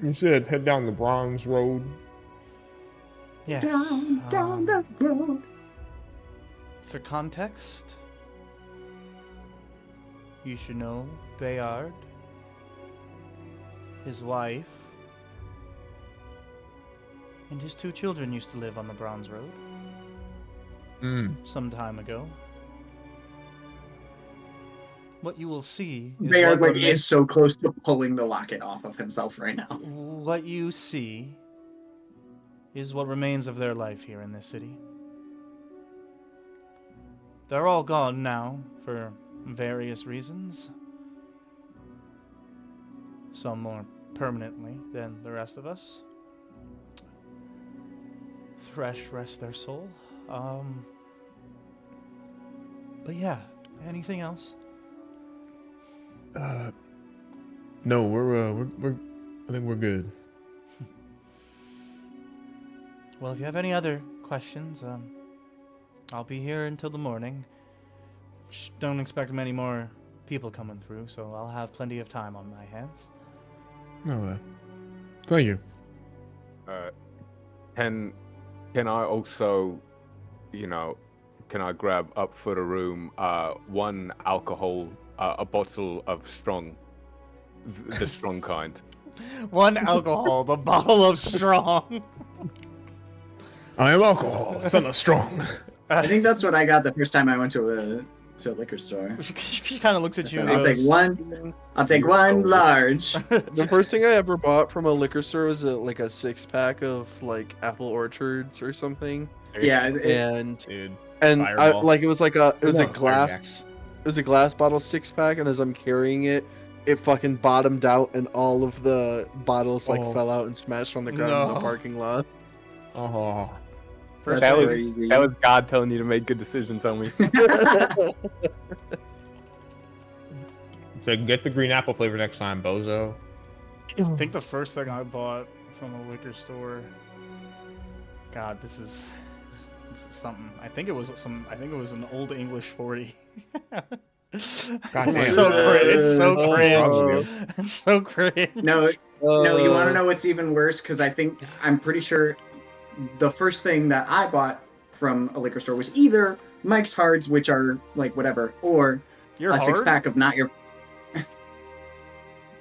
you said head down the Bronze Road. Yes. Down the road. For context, you should know Bayard, his wife, and his 2 children used to live on the Bronze Road some time ago. What you will see is Bayard what like is so close to pulling the locket off of himself right now. what you see is what remains of their life here in this city. They're all gone now for various reasons. Some more permanently than the rest of us. Thresh, rest their soul. But yeah, anything else? No, we're I think we're good. Well, if you have any other questions, I'll be here until the morning. Don't expect many more people coming through, so I'll have plenty of time on my hands. No, thank you. Can I also, can I grab up for the room one alcohol, a bottle of strong, the strong kind? One alcohol, the bottle of strong. I am alcohol, son of strong. I think that's what I got the first time I went to a liquor store. She kind of looks at you. So And I'll goes, take one. I'll take one large. The first thing I ever bought from a liquor store was like a 6-pack of like apple orchards or something. Yeah, Dude. And I, Fireball. like it was a No, glass. It was a glass bottle 6-pack, and as I'm carrying it, it fucking bottomed out, and all of the bottles like Oh. fell out and smashed on the ground in No. the parking lot. Oh. First That's That was- crazy. That was God telling you to make good decisions, homie. So get the green apple flavor next time, bozo. I think the first thing I bought from a liquor store. God, this is something. I think it was an old English 40. God damn. It's so cringe. It's so Oh. cringe. It's so cringe. No, you want to know what's even worse? Because I'm pretty sure the first thing that I bought from a liquor store was either Mike's Hards, which are like whatever, or You're a hard. 6-pack of not your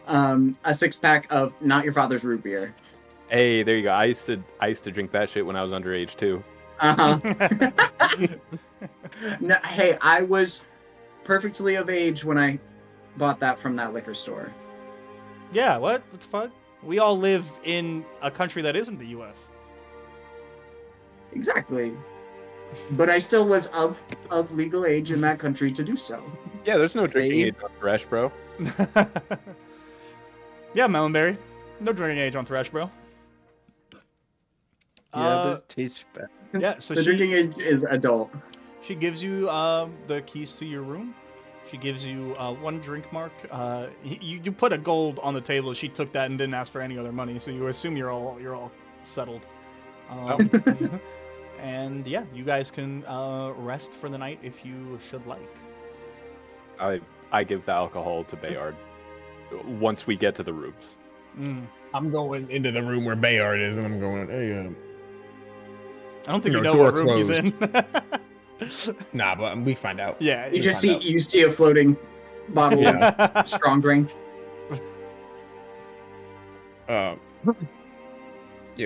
a 6-pack of not your father's root beer. Hey, there you go. I used to drink that shit when I was underage too. Uh-huh. No, hey, I was perfectly of age when I bought that from that liquor store. Yeah, what the fuck? We all live in a country that isn't the U.S. Exactly. But I still was of legal age in that country to do so. Yeah, there's no drinking Hey. age on Thresh, bro. Yeah, Melonberry. No drinking age on Thresh, bro. Yeah, but it tastes bad. Yeah, so The drinking age is adult. she gives you the keys to your room. She gives you one drink mark. You put a gold on the table. She took that and didn't ask for any other money, so you assume you're all settled. And yeah, you guys can rest for the night if you should like. I give the alcohol to Bayard once we get to the rooms. Mm. I'm going into the room where Bayard is, and I'm going, hey, I don't think you Your know what door room he's in. nah, but we find out. Yeah. You just find see a floating bottle Yeah. of strong drink. Yeah,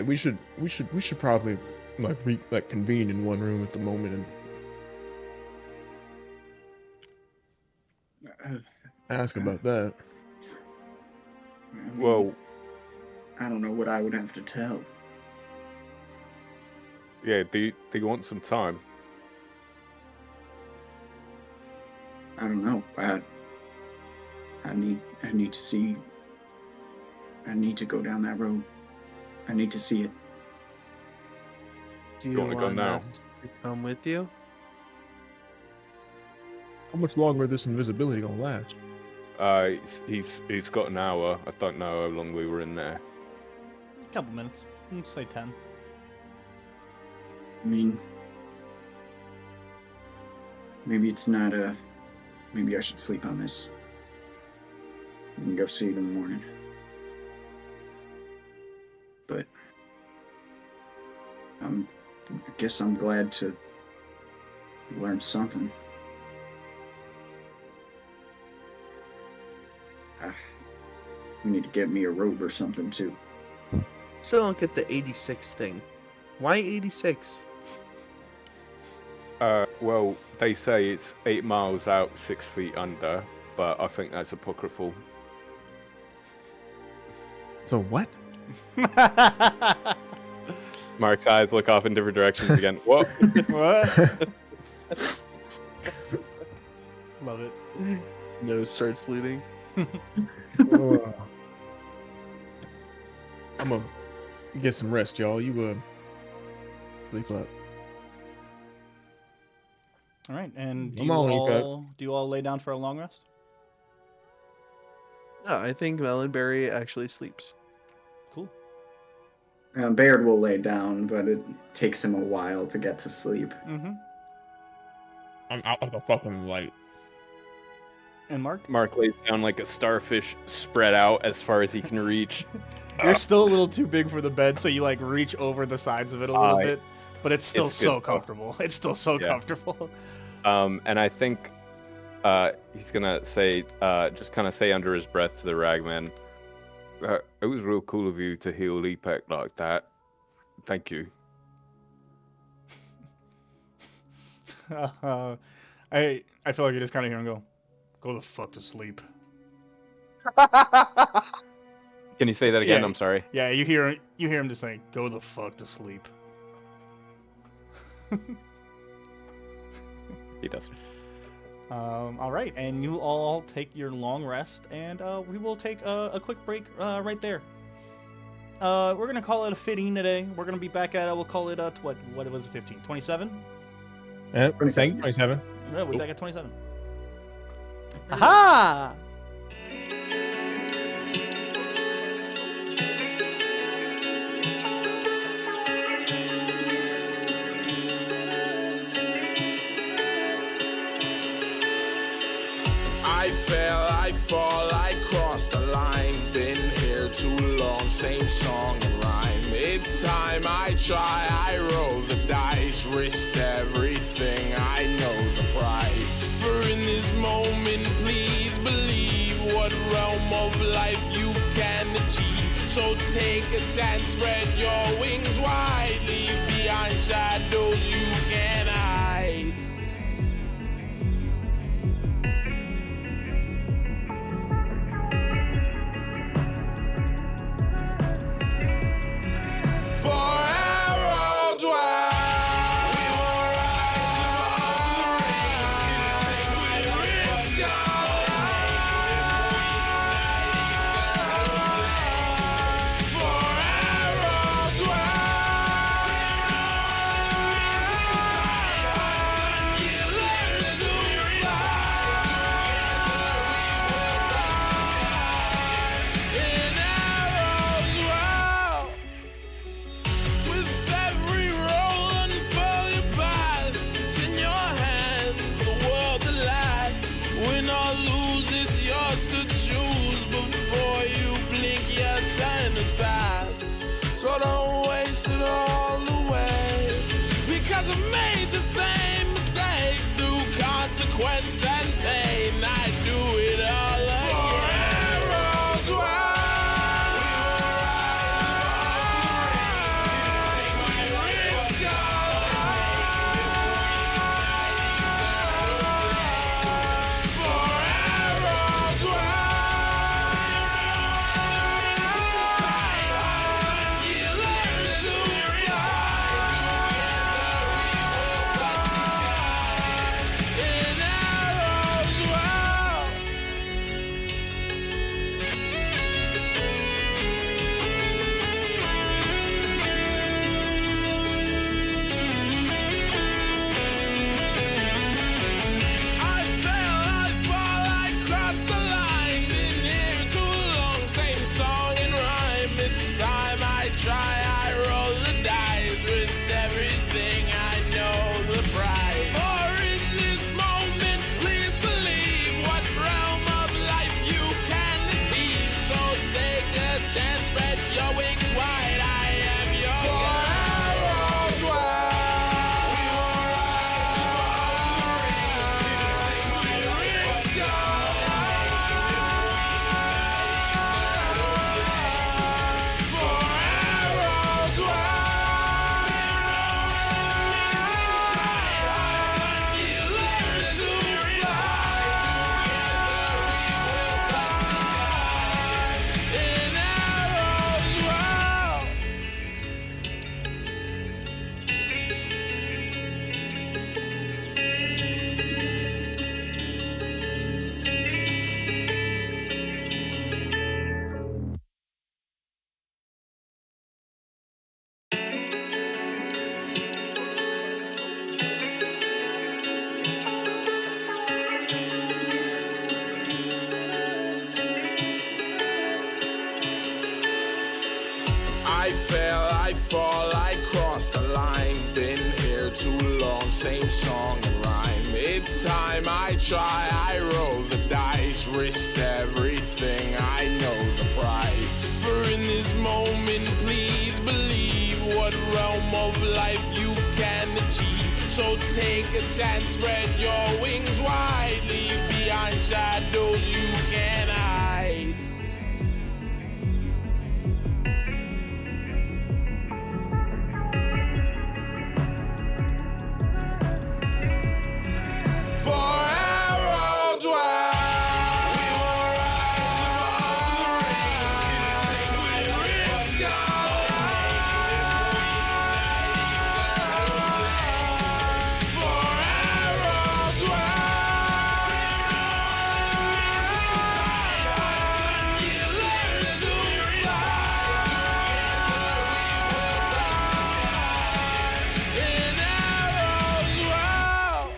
we should probably like convene in one room at the moment and ask about that. Well, I don't know what I would have to tell. yeah. Do you want some time? I don't know. I need to see. I need to go down that road. I need to see it. Do You wanna go now? us to come with you? How much longer is this invisibility gonna last? He's got an hour. I don't know how long we were in there. A couple minutes. Let's say 10. I mean, maybe it's not a. Maybe I should sleep on this. We can go see it in the morning. But I guess I'm glad to learn something. We need to get me a robe or something too. Still don't get the 86 thing. Why 86? Well, they say it's 8 miles out, 6 feet under, but I think that's apocryphal. So what? Mark's eyes look off in different directions again. Whoa. What? Love it. Nose starts bleeding. I'm gonna get some rest, y'all. You sleep up. All right, and do I'm you all all lay down for a long rest? No, I think Melonberry actually sleeps. Cool. Bayard will lay down, but it takes him a while to get to sleep. Mm-hmm. I'm out like a fucking light. And Mark? Mark lays down like a starfish spread out as far as he can reach. You're still a little too big for the bed, so you like reach over the sides of it a little bit, but it's still it's so good, though. comfortable. It's still so Yeah. comfortable. And I think he's gonna say, just kind of say under his breath to the ragman, it was real cool of you to heal Lepek like that. Thank you. I feel like you just kind of hear him go the fuck to sleep. Can you say that again? Yeah. I'm sorry. Yeah, you hear him just saying, go the fuck to sleep. He does. All right, and you all take your long rest, and we will take a quick break right there. We're gonna call it a 15 today. We're gonna be back at we'll call it what was it, 15? 27? Yeah, 27. thank you, 27. Yeah, we're back at 27. Aha! I fell, I fall, I crossed the line. Been here too long, same song and rhyme. It's time I try, I roll the dice. Risked everything, I know the price. For in this moment, please believe what realm of life you can achieve. So take a chance, spread your wings wide. Leave behind shadows you can hide. For Aerodwell, we will rise above the ring. Take my risk for Aerodwell, you learn to fly. In Aerodwell. With every roll, unfurl your path. It's in your hands, the world at last. Win or lose, it's yours to choose. Before you blink, your turn has passed. So don't waste it all away. Because I made the same mistakes through consequence and pain. I do it all again. For Aerodwell. I fell, I fall, I crossed the line. Been here too long, same song and rhyme. It's time I try, I roll the dice. Risked everything, I know the price. For in this moment, please believe what realm of life you can achieve. So take a chance, spread your wings wide. Leave behind shadows you can hide. For Aerodwell, we will rise above the rain. We risk our lives for Aerodwell. You learn to fly. In Aerodwell.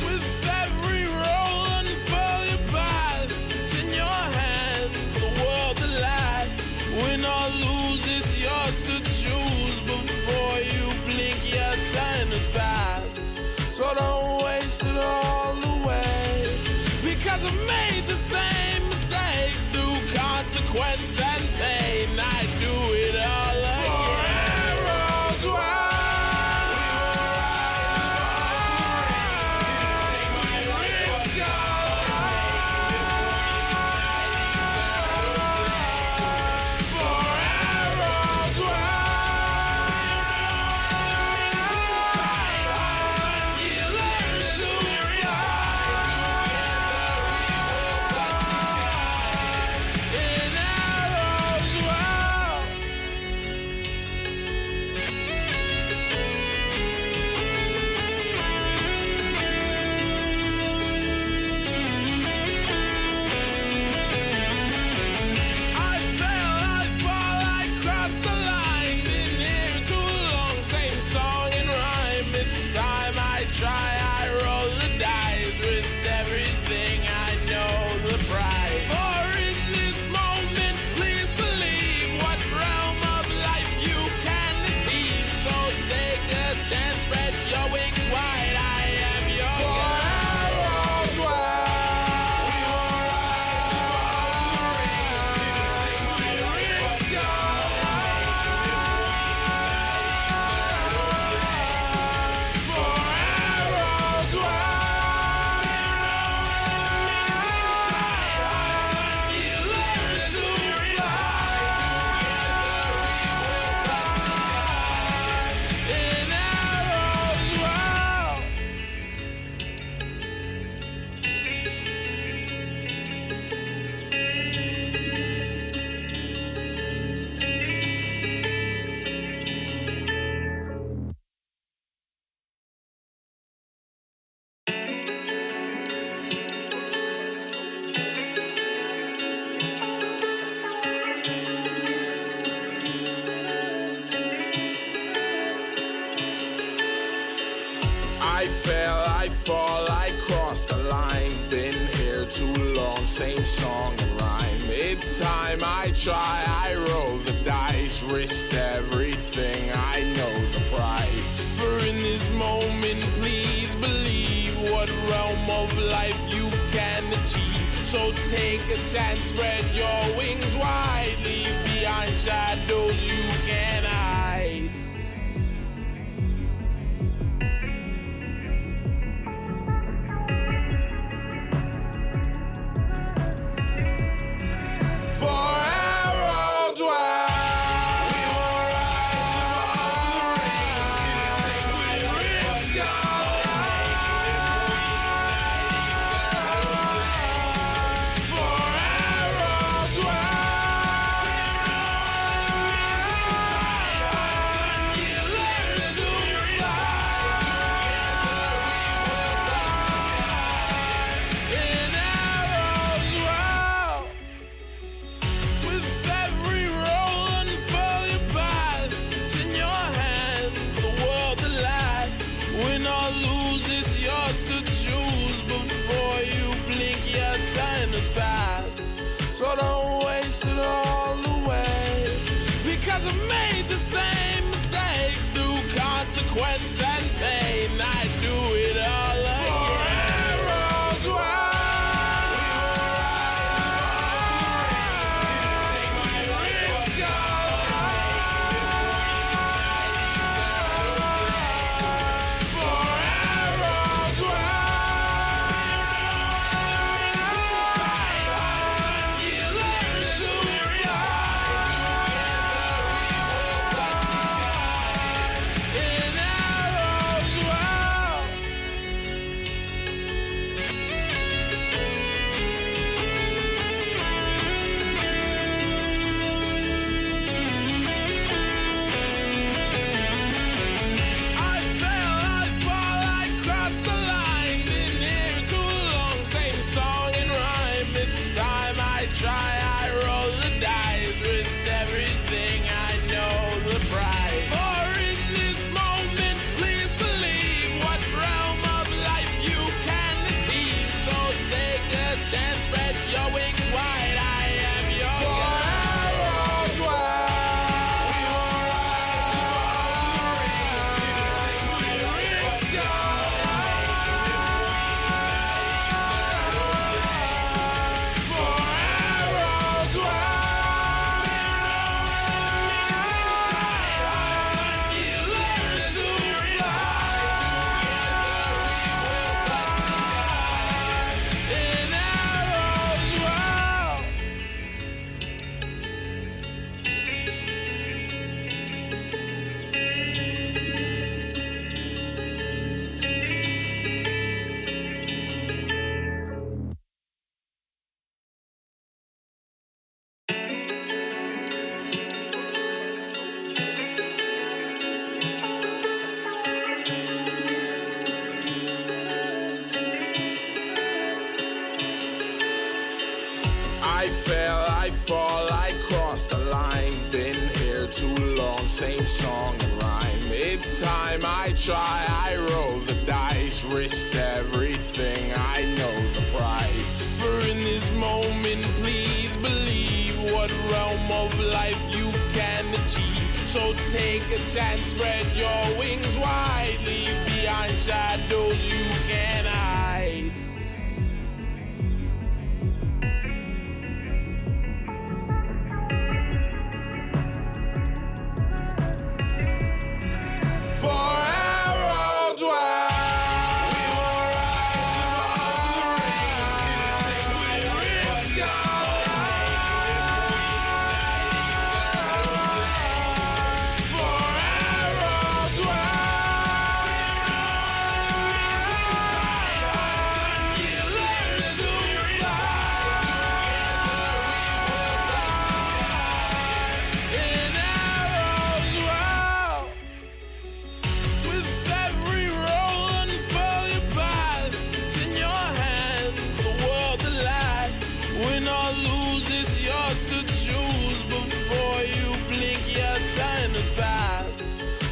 With every roll, unfurl your path. It's in your hands, the world at last. Win or lose, it's yours to choose. Before you blink, your time has passed. So don't waste it all away. Because I made the same mistakes through consequence and pain. I do it all again. For Aerodwell. I fell, I fall, I crossed the line. Been here too long, same song and rhyme. It's time I try, I roll the dice. Risked everything, I know the price. For in this moment, please believe what realm of life you can achieve. So take a chance, spread your wings wide. I am your Aerodwell. We will rise above the rain. We risk our lives for Aerodwell. You learn to fly. In Aerodwell. I fell, I fall, I crossed the line. Been here too long, same song and rhyme. It's time I try, I roll the dice. Risked everything, I know the price. For in this moment, please believe what realm of life you can achieve. So take a chance, spread your wings wide. Leave behind shadows you can hide. For Aerodwell, we will rise above the rain. We risk our lives for Aerodwell. You learn to fly. In Aerodwell. With every roll, unfurl your path. It's in your hands, the world at last. Win or lose, it's yours to choose. Before you blink, your time has passed. So don't waste it all away. I made the same mistakes through consequence and pain. I do it all again. Aerodwell. I fail, I fall, I cross the line. Been here too long, same song and rhyme. It's time I try, I roll the dice. Risked everything, I know the price. For in this moment, please believe what realm of life you can achieve. So take a chance, spread your wings wide. Leave behind shadows you can hide.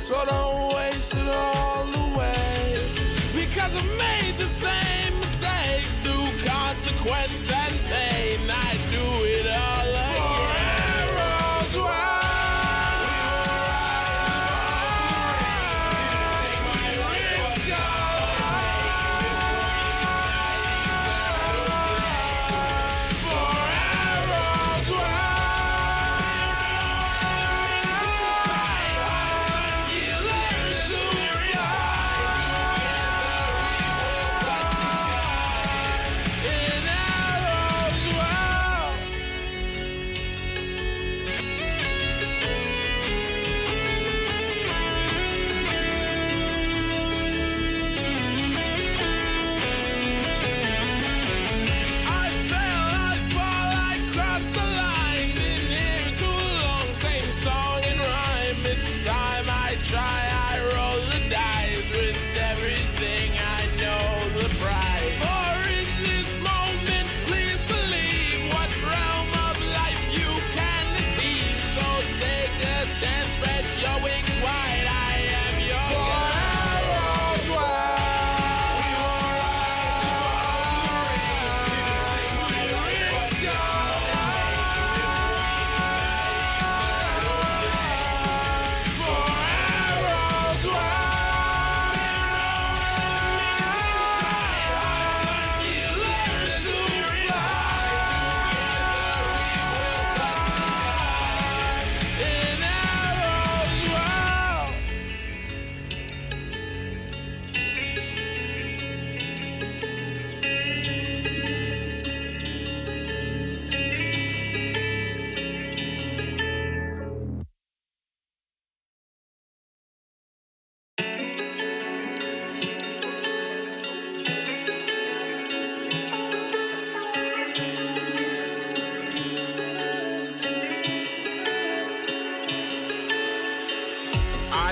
So don't waste it all away, because I made the same mistakes through consequence and pain. I do it all again. Aerodwell.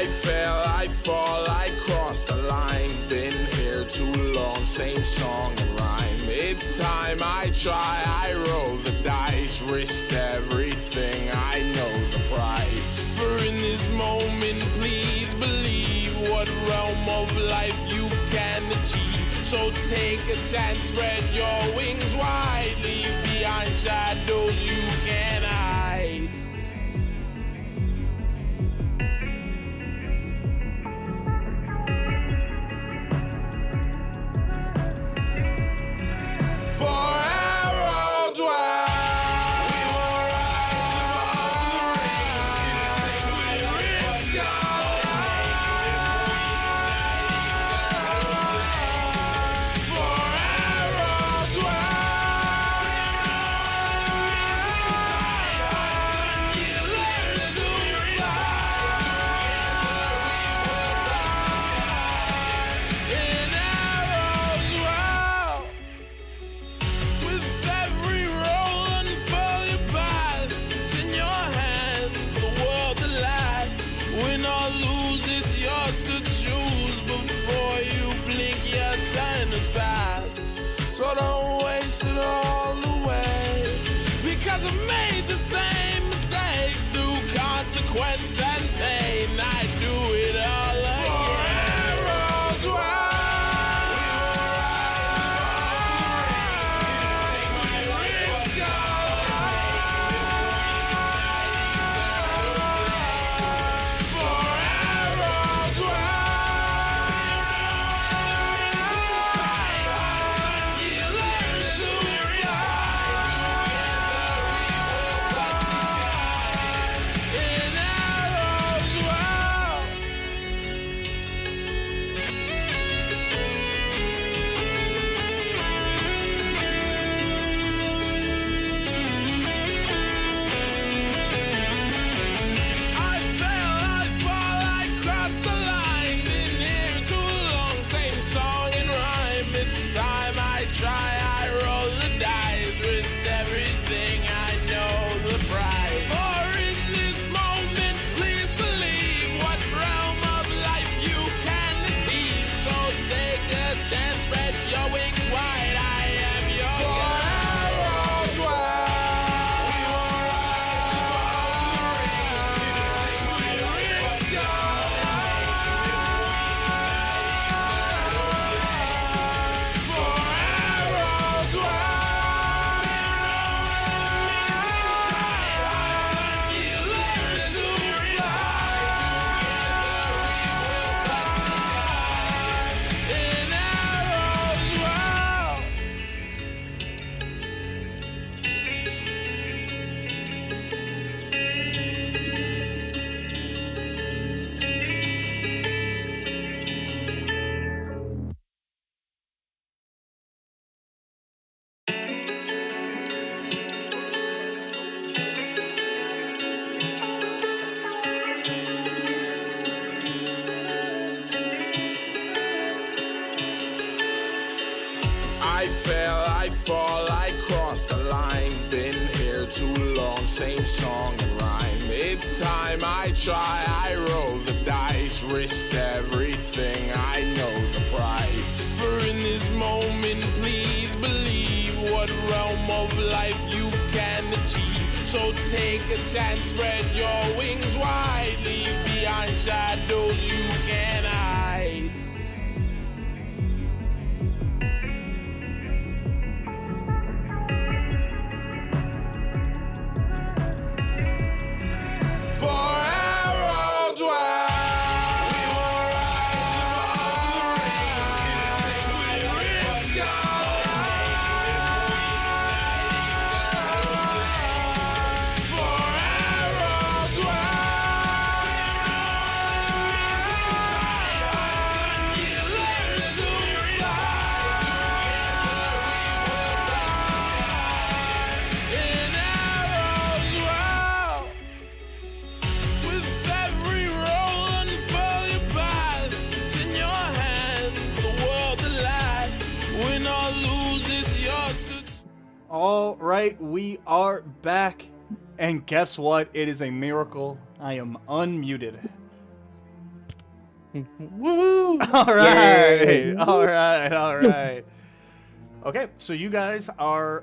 I fell, I fall, I crossed the line. Been here too long, same song and rhyme. It's time I try, I roll the dice. Risked everything, I know the price. For in this moment, please believe what realm of life you can achieve. So take a chance, spread your wings wide. Leave behind shadows you can hide. For Aerodwell, we will rise above the rain. We risk our lives. For Aerodwell, you learn to fly. In Aerodwell. With every roll unfurl your path. It's in your hands, the world that lasts. Win or lose, it's yours to choose. Before you blink, your time has passed. So don't waste it all away. Because I made the same mistakes through consequence and pain. I do it all again. I fell, I fall, I crossed the line. Been here too long, same song and rhyme. It's time I try, I roll the dice. Risked everything, I know the price. For in this moment, please believe what realm of life you can achieve. So take a chance, spread your wings wide. Leave behind shadows you can hide. All right, we are back, and guess what? It is a miracle. I am unmuted. Woo! All right, Yay. all right, all right. Okay, so you guys are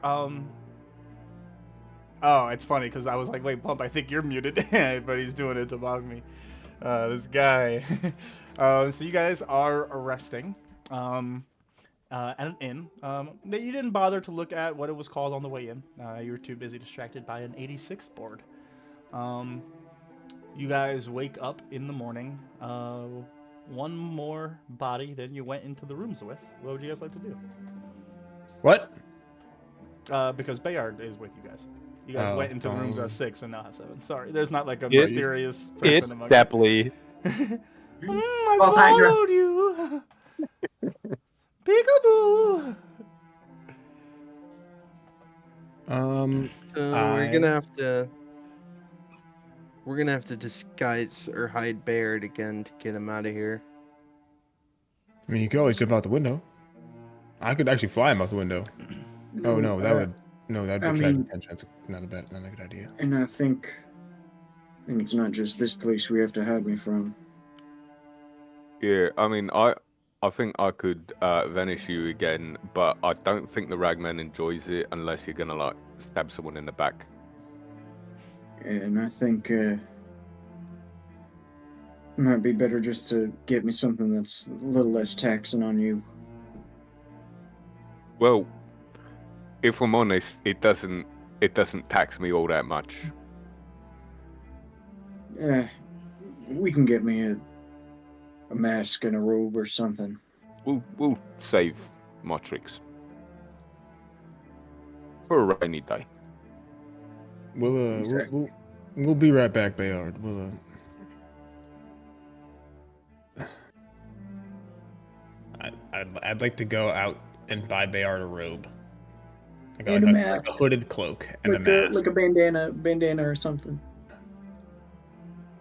Oh, it's funny because I was like, wait, Pump, I think you're muted, but he's doing it to bug me. This guy. So you guys are resting at an inn. That you didn't bother to look at what it was called on the way in. You were too busy distracted by an 86th board. You guys wake up in the morning. One more body than you went into the rooms with. What would you guys like to do? What? Because Bayard is with you guys. You guys went into the rooms at 6 and now have 7. Sorry, there's not like a mysterious It's person among Depley. I False Hydra. followed you. Peekaboo. So we're gonna have to disguise or hide Baird again to get him out of here. I mean, you could always jump out the window. I could actually fly him out the window. Oh no, that'd attract attention. That's not a good idea. And I think it's not just this place we have to hide me from. Yeah, I mean, I think I could vanish you again, but I don't think the Ragman enjoys it unless you're gonna like stab someone in the back. And I think it might be better just to get me something that's a little less taxing on you. Well, if I'm honest, it doesn't tax me all that much. We can get me a mask and a robe or something. We'll save my tricks for a rainy day. We'll be right back, Bayard. I'd like to go out and buy Bayard a robe. And a mask. Like a hooded cloak and Like a mask. like a bandana or something.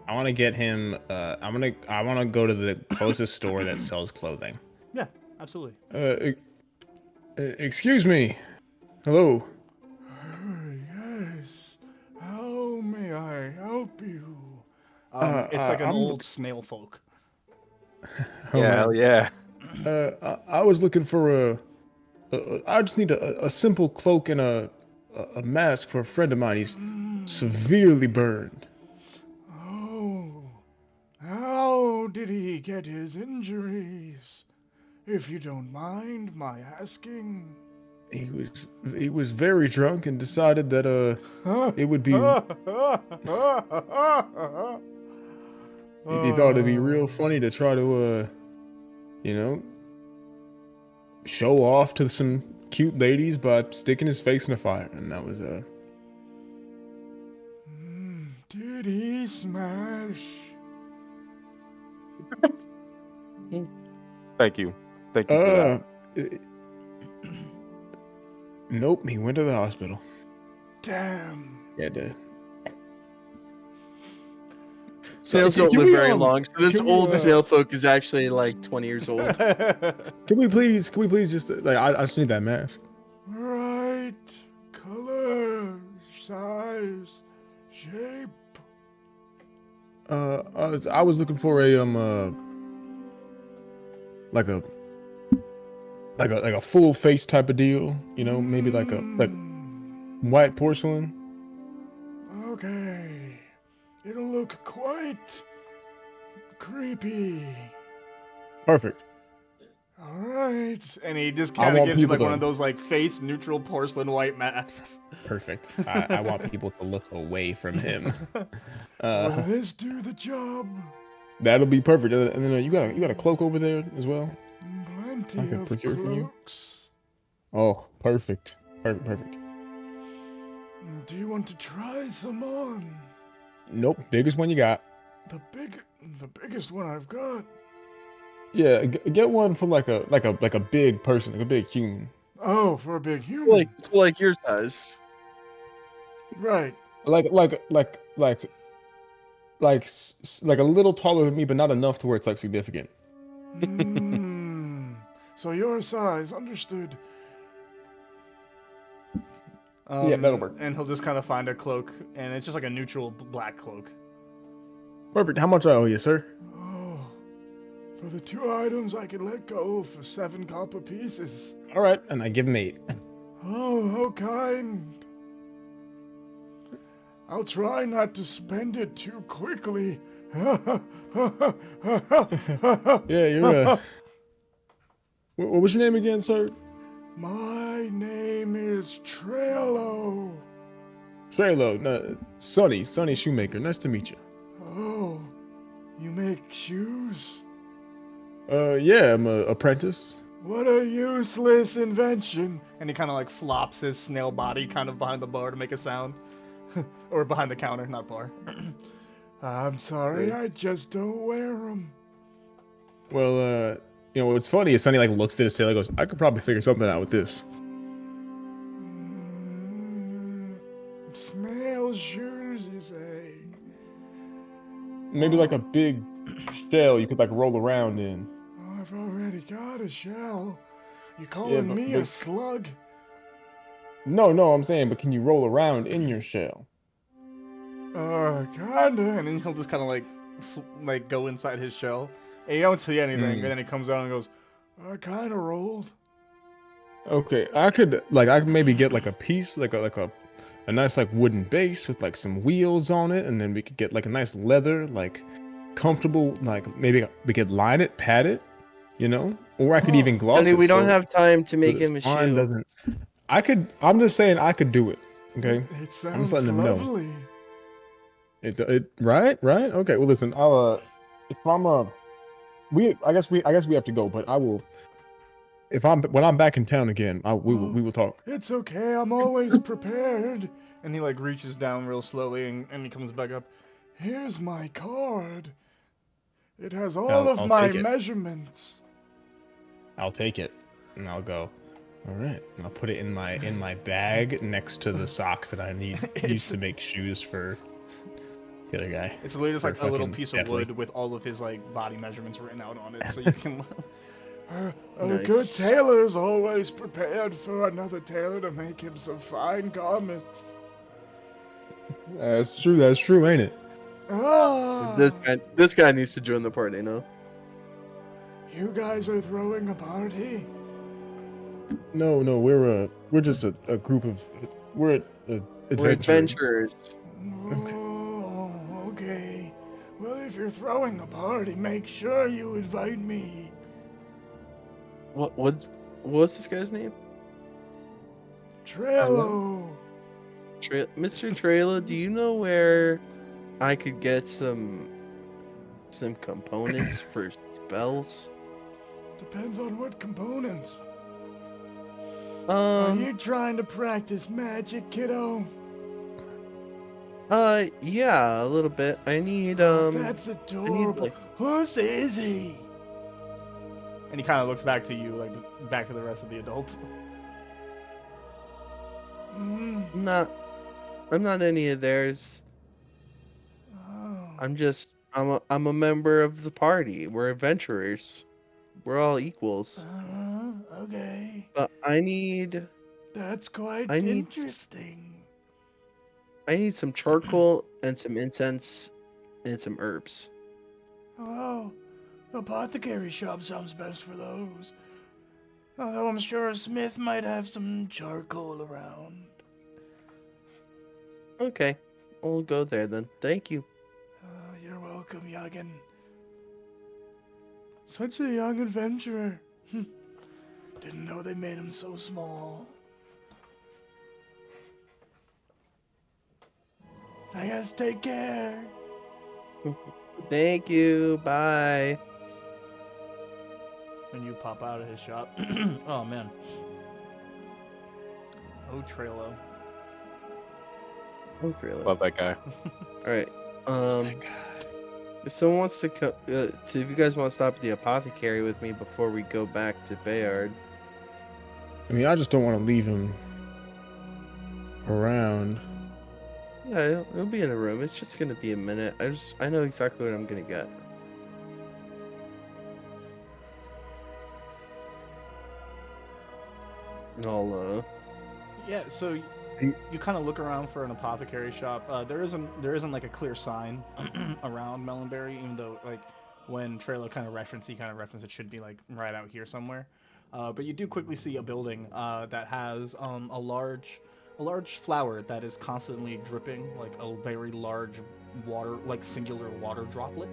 I want to get him. I want to go to the closest store that sells clothing. Yeah, absolutely. Excuse me. Hello. Yes. How may I help you? It's like an I'm- old snail folk. Oh, Yeah, man. hell yeah. I was looking for I just need a simple cloak and a mask for a friend of mine. He's severely burned. Oh, how did he get his injuries? If you don't mind my asking. He was very drunk and decided that it would be he thought it'd be real funny to try to show off to some cute ladies by sticking his face in the fire, and that was Did he smash? Thank you for that. Nope, he went to the hospital. Damn. Yeah, dude. Snails don't live very long, so this old snail folk is actually like 20 years old. Can we please just like I just need that mask. Right. Color. Size. Shape. I was looking for a like a full face type of deal, maybe like white porcelain. Okay. It'll look quite creepy. Perfect. All right. And he just I kind of want gives you people like one to- of those like face neutral porcelain white masks. Perfect. I want people to look away from him. Will this do the job? That'll be perfect. And then you got a cloak over there as well. Plenty I can of procure for you. cloaks. Oh, perfect. Perfect. Do you want to try some on? Nope, biggest one you got. The biggest one I've got. Yeah, get one from like a big person, like a big human. Oh, for a big human. like your size. Right. Like a little taller than me, but not enough to where it's like significant. So your size, understood. Yeah, that'll work. And he'll just kind of find a cloak, and it's just like a neutral black cloak. Perfect. How much I owe you, sir? Oh, For the 2 items I can let go for 7 copper pieces. All right, and I give him 8. Oh, how kind. I'll try not to spend it too quickly. Yeah, you're what was your name again, sir? My name is Trello. Traylo, no, Sonny Shoemaker. Nice to meet you. Oh, you make shoes? Yeah, I'm an apprentice. What a useless invention. And he kind of like flops his snail body kind of behind the bar to make a sound. Or behind the counter, not bar. I'm sorry, I just don't wear them. Well, you know what's funny is Sonny like looks at his tail and goes, I could probably figure something out with this. Snail shoes, you say? Maybe like a big shell you could like roll around in. Oh, I've already got a shell. You Yeah, calling but- me a but- slug? No, I'm saying, but can you roll around in your shell? Kinda. And then he'll just kind of like go inside his shell. And you don't see anything. And then he comes out and goes, I kind of rolled. Okay, I could maybe get like a piece, like a nice like wooden base with like some wheels on it, and then we could get like a nice leather, like comfortable, like maybe we could line it, pad it, you know, or I could even gloss Honey, it. we don't so have time to the make him a spine shoe. doesn't. I'm just saying I could do it. Okay, It I'm just sounds letting him know. lovely. It right. Okay, well listen, I'll if I'm I guess we have to go, but I will. When I'm back in town again, we will talk. It's okay, I'm always prepared. And he like reaches down real slowly and he comes back up. Here's my card. It has all of I'll my take it. measurements. I'll take it, and I'll go. All right, and I'll put it in my bag next to the socks that I used to make shoes for the other guy. It's literally just like a little fucking piece of definitely. wood with all of his like body measurements written out on it, so you can. A good Nice. tailor is always prepared for another tailor to make him some fine garments. That's true, ain't it? Ah, This guy needs to join the party now. you guys are throwing a party? No, we're just a group of we're We're adventurers. adventurers. Oh, okay. Well, if you're throwing a party, make sure you invite me. What's this guy's name? Trello. Mr. Trailer, do you know where I could get some components for spells? Depends on what components. Are you Um, trying to practice magic, kiddo? yeah, a little bit. I need That's adorable. like- Whose is he? And he kind of looks back to you, like back to the rest of the adults. Mm, I'm not any of theirs. oh. I'm a member of the party. We're adventurers. We're all equals. Okay. But I need That's quite I need- interesting. some charcoal and some incense and some herbs. Oh, apothecary shop sounds best for those. Although I'm sure a smith might have some charcoal around. Okay, we'll go there then. Thank you. You're welcome, youngin. Such a young adventurer. Didn't know they made him so small. I guess take care. Thank you. Bye. And you pop out of his shop. Oh man. Oh Trello. Oh, really? Love that guy. All right. If someone wants to come, if you guys want to stop at the apothecary with me before we go back to Bayard, I mean, I just don't want to leave him around. yeah, it'll be in the room. It's just gonna be a minute. I know exactly what I'm gonna get. And I'll Yeah, so you kind of look around for an apothecary shop. There isn't like a clear sign around Melonberry, even though like when Trailer kind of referenced it should be like right out here somewhere. But you do quickly see a building that has a large flower that is constantly dripping, like a very large water, like singular water droplet.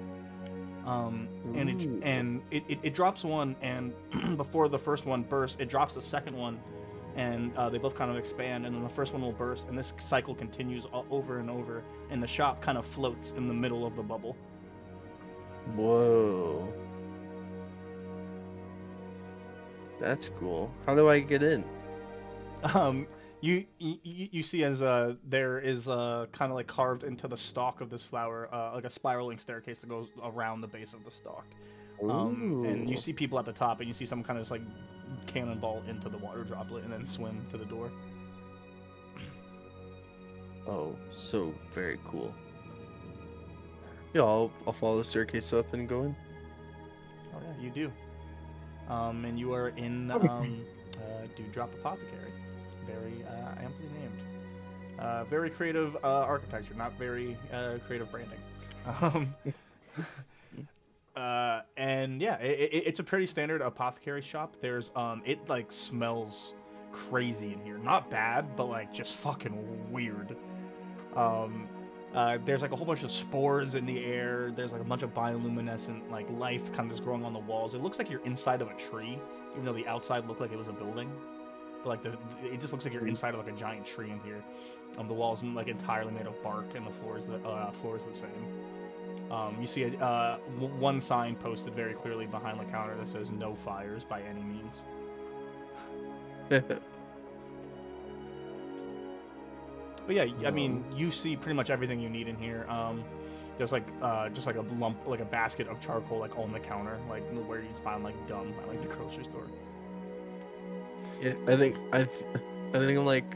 It drops one, and before the first one bursts, it drops the second one, and they both kind of expand, and then the first one will burst, and this cycle continues over and over, and the shop kind of floats in the middle of the bubble. Whoa. That's cool. How do I get in? You see as there is kind of like carved into the stalk of this flower, like a spiraling staircase that goes around the base of the stalk. And you Ooh. see people at the top, and you see someone kind of just like cannonball into the water droplet and then swim to the door. Oh, so very cool. Yeah, I'll follow the staircase up and go in. Oh yeah, you do. And you are in Dewdrop Apothecary. Very amply named. Very creative architecture, not very creative branding. And yeah, it's a pretty standard apothecary shop. There's it like smells crazy in here. Not bad, but like just fucking weird. There's like a whole bunch of spores in the air. There's like a bunch of bioluminescent like life kind of just growing on the walls. It looks like you're inside of a tree, even though the outside looked like it was a building. But like it just looks like you're inside of like a giant tree in here. The walls like entirely made of bark, and the floor is the same. You see one sign posted very clearly behind the counter that says "No fires by any means." But yeah, I mean, you see pretty much everything you need in here. There's like just like a lump, like a basket of charcoal, like on the counter, like where you'd find like gum at like the grocery store. Yeah, I think I'm like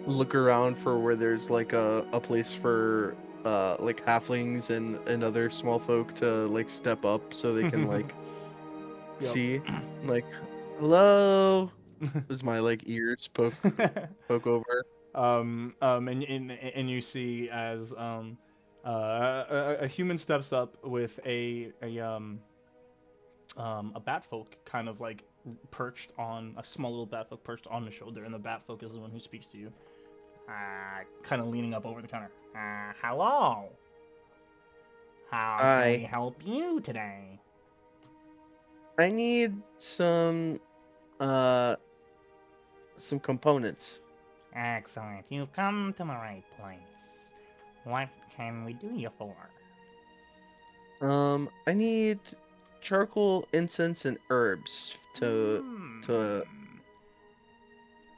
look around for where there's like a place for like halflings and other small folk to like step up so they can like see, like, hello. As my like ears poke over. And you see as a human steps up with a batfolk kind of like perched on a small little batfolk perched on the shoulder, and the batfolk is the one who speaks to you, kind of leaning up over the counter. Hello. How Hi. can we help you today? I need some components. Excellent. You've come to the right place. What can we do you for? I need charcoal, incense, and herbs to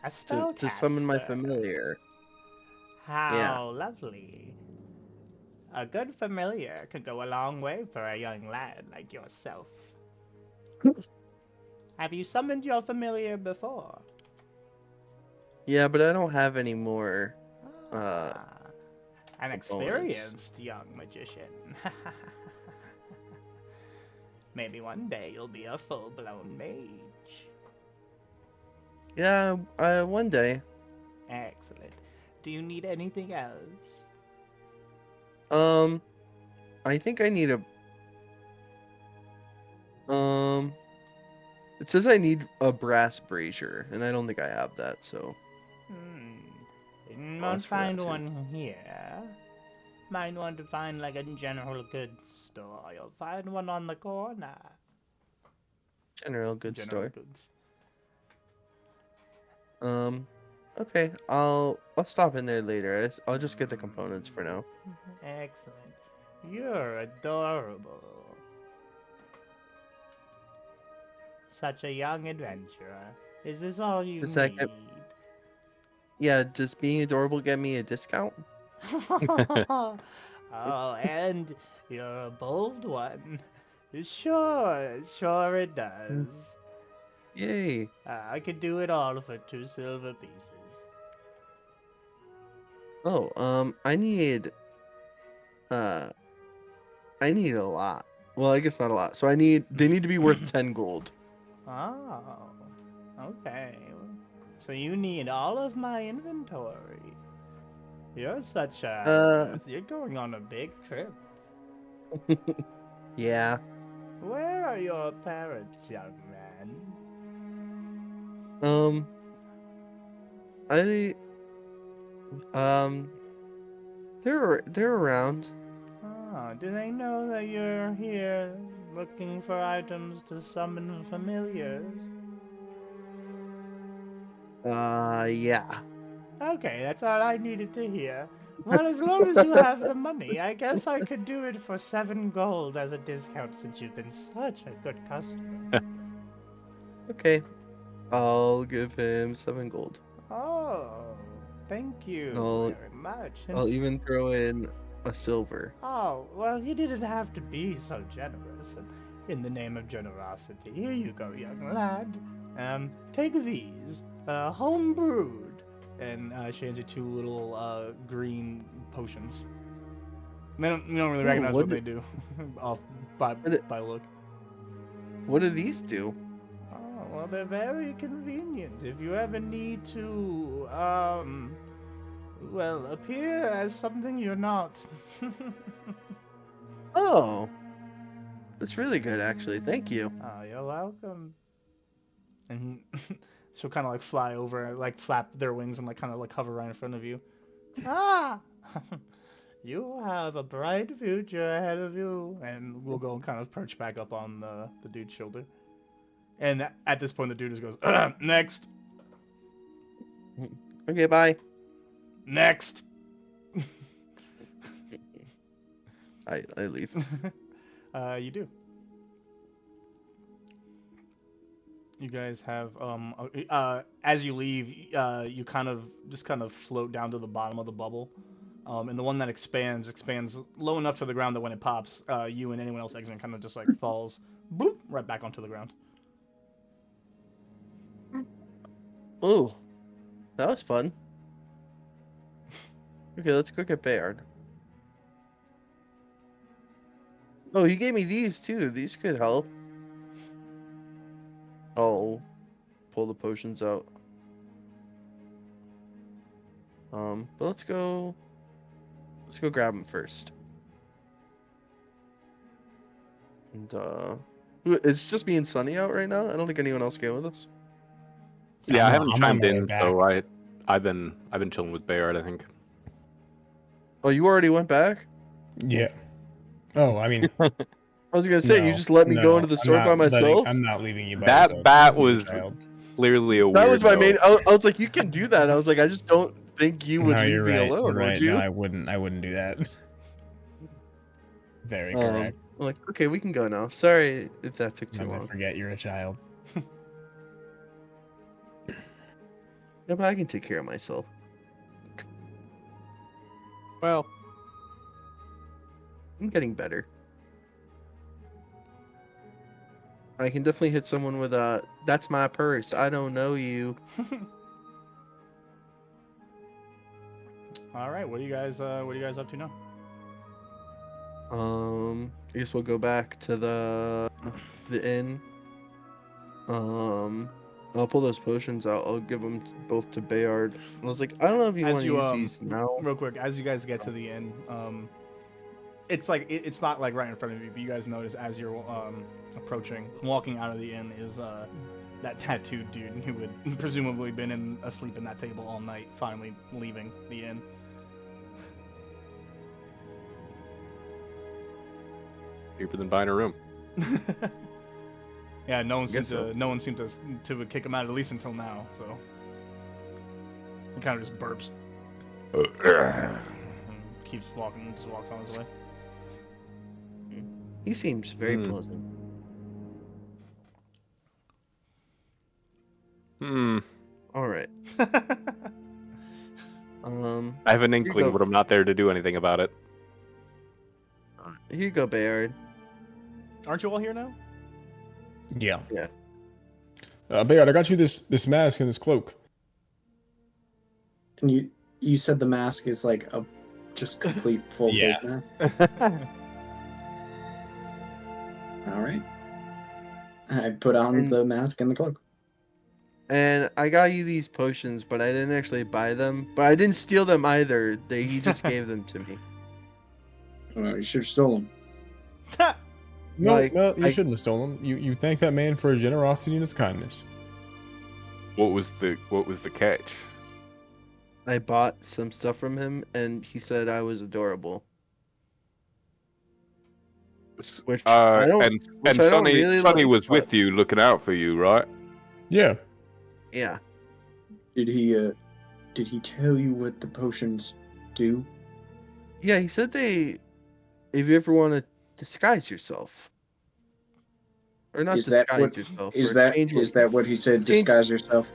A spellcaster. summon my familiar. How lovely. A good familiar could go a long way for a young lad like yourself. Have you summoned your familiar before? Yeah, but I don't have any more. An experienced young magician. Maybe one day you'll be a full-blown mage. Yeah, one day. Excellent. Do you need anything else? I think I need it says I need a brass brazier, and I don't think I have that, so. You won't find one here. Might want to find like a general goods store. You'll find one on the corner. General goods store. Goods. Okay, I'll stop in there later. I'll just get the components for now. Excellent. You're adorable. Such a young adventurer. Is this all you need? Yeah, does being adorable get me a discount? Oh, and you're a bold one. Sure it does. Yay. I could do it all for 2 silver pieces. Oh, I need a lot. Well, I guess not a lot. So they need to be worth 10 gold. Oh, okay. So you need all of my inventory. You're such a... you're going on a big trip. Yeah. Where are your parents, young man? I they're around. Oh, do they know that you're here looking for items to summon familiars? Yeah. Okay, that's all I needed to hear. Well, as long as you have the money, I guess I could do it for 7 gold as a discount since you've been such a good customer. Okay. I'll give him 7 gold. Oh, thank you And I'll very much. I'll even throw in a silver. Oh, well, you didn't have to be so generous. And in the name of generosity, here you go, young lad. Take these, home brewed. And she hands you 2 little green potions. You don't really Ooh, recognize what what they do off by look. What do these do? Oh, well, they're very convenient if you ever need to, well, appear as something you're not. Oh. That's really good, actually. Thank you. Oh, you're welcome. And she'll kind of like fly over, like flap their wings and like kind of like hover right in front of you. Ah! You have a bright future ahead of you. And we'll go and kind of perch back up on the dude's shoulder. And at this point, the dude just goes, next, Okay, bye. next. I leave. You do. You guys have as you leave, you kind of float down to the bottom of the bubble, and the one that expands low enough to the ground that when it pops, you and anyone else exiting kind of just like falls, bloop, right back onto the ground. Ooh. That was fun. Okay, let's go get Bayard. Oh, he gave me these too. These could help. I'll pull the potions out. But let's go grab them first. And it's just me and Sunny out right now. I don't think anyone else came with us. Yeah, I haven't I'm on chimed my way in, back. so I've been chilling with Bayard, I think. Oh, you already went back? Yeah. Oh, I mean, I was gonna say, you just let me go into the I'm store not by myself? I'm not leaving you by That yourself. bat You're a was child. clearly a weirdo. That was my main. I was like, you can do that. I was like, I just don't think you would No, leave you're me right. alone, You're right. would you? No, I wouldn't do that. Very correct. I'm like, okay, we can go now. Sorry if that took too Never long. forget you're a child. Yeah, but I can take care of myself. Well, I'm getting better. I can definitely hit someone with a, that's my purse. I don't know you. All right, what are you guys up to now? I guess we'll go back to the inn. I'll pull those potions out. I'll give them both to Bayard. I was like, I don't know if you want to use these now. Real quick, as you guys get to the inn, it's like it's not like right in front of you, but you guys notice as you're approaching, walking out of the inn is that tattooed dude who had presumably been asleep in that table all night, finally leaving the inn. cheaper than buying a room. Yeah, no one seemed so. to kick him out, at least until now. So he kind of just burps, and keeps walking, just walks on his way. He seems very pleasant. All right. I have an inkling, but I'm not there to do anything about it. Here you go, Bayard. Aren't you all here now? Yeah. Yeah. Bayard, I got you this mask and this cloak. And you said the mask is like a just complete full face Yeah. mask? All right. I put on the mask and the cloak. And I got you these potions, but I didn't actually buy them. But I didn't steal them either. He just gave them to me. You should have stolen. No, Like, no, you I- shouldn't have stolen them. You thank that man for his generosity and his kindness. What was the catch? I bought some stuff from him, and he said I was adorable. Which I don't. And which I don't Sonny really Sonny like, was but- with you, looking out for you, right? Yeah. Yeah. Did he tell you what the potions do? Yeah, he said if you ever want to disguise yourself. Or not Is that disguise what- yourself. Is or that change is that what he said? change- Disguise yourself.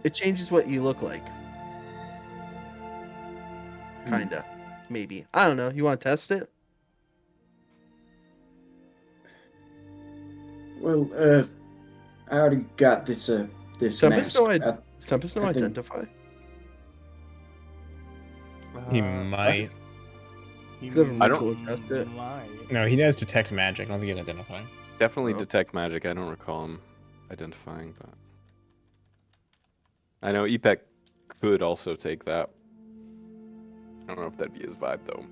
It changes what you look like. Kinda. Maybe. I don't know. You want to test it? Well, I already got this this Tempest mask. no Does Tempest know I think- identify? He Uh, might. he Could have I mutual might. test it. No, he has detect magic. I don't think he'll identify. Definitely No. detect magic. I don't recall him identifying, but I know Epec could also take that. I don't know if that'd be his vibe though.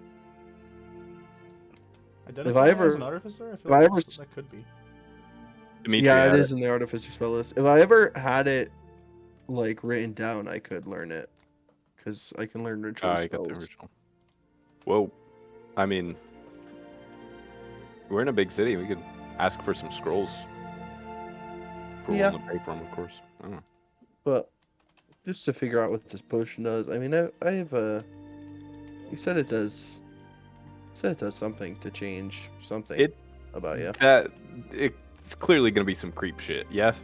Identify ever- as an artificer? I feel if I like ever- that could be. Dimitri Yeah, had it is in the artificer spell list. If I ever had it like written down, I could learn it. Because I can learn ritual I got the spells. original. Whoa. I mean, we're in a big city. We could ask for some scrolls. For Yeah. one to pay for them, of course. I don't know. But just to figure out what this potion does, I mean, I have a. You said it does. Said it does something to change something It- about you. It's clearly going to be some creep shit, yes?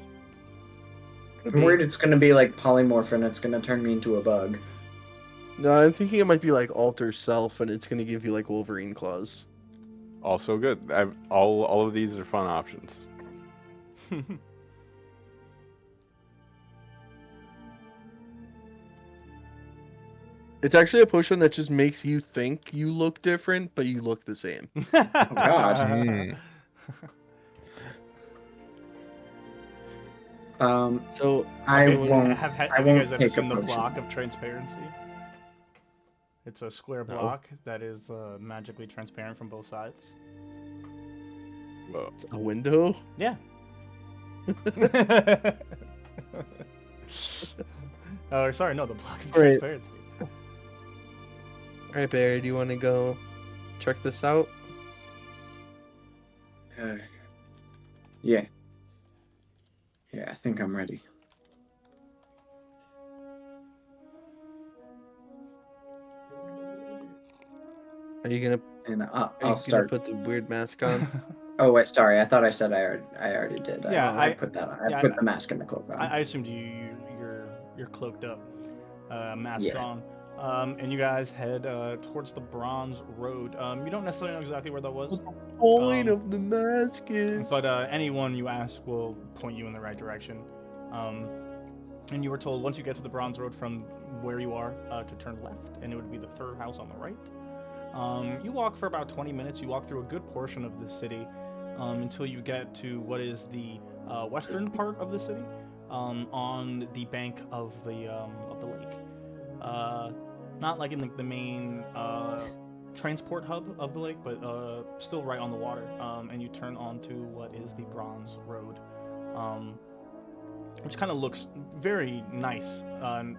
I'm worried it's gonna be like polymorph and it's gonna turn me into a bug. No, I'm thinking it might be like alter self, and it's gonna give you like Wolverine claws. Also good. All of these are fun options. It's actually a potion that just makes you think you look different, but you look the same. God. Hmm. So I Okay, won't. Have I you won't guys ever take a seen the potion. block of transparency? It's a square No. block that is magically transparent from both sides. Whoa. a window. Yeah. Oh, sorry, no, the block of All right. transparency. All right, Barry, do you want to go check this out? Yeah. Yeah, I think I'm ready. Are you gonna? And Are you I'll gonna start. put the weird mask on? Oh wait, sorry. I thought I said I already did. Yeah, I I- put that on. yeah, I put the mask and the cloak on. I assumed you're cloaked up, mask Yeah. on, and you guys head towards the Bronze Road. You don't necessarily know exactly where that was, Point Um, of the mask is. but anyone you ask will point you in the right direction. And you were told once you get to the Bronze Road from where you are to turn left, and it would be the third house on the right. You walk for about 20 minutes. You walk through a good portion of the city until you get to what is the western part of the city, on the bank of the lake. Not like in the main transport hub of the lake, but still right on the water. And you turn onto what is the Bronze Road, which kind of looks very nice.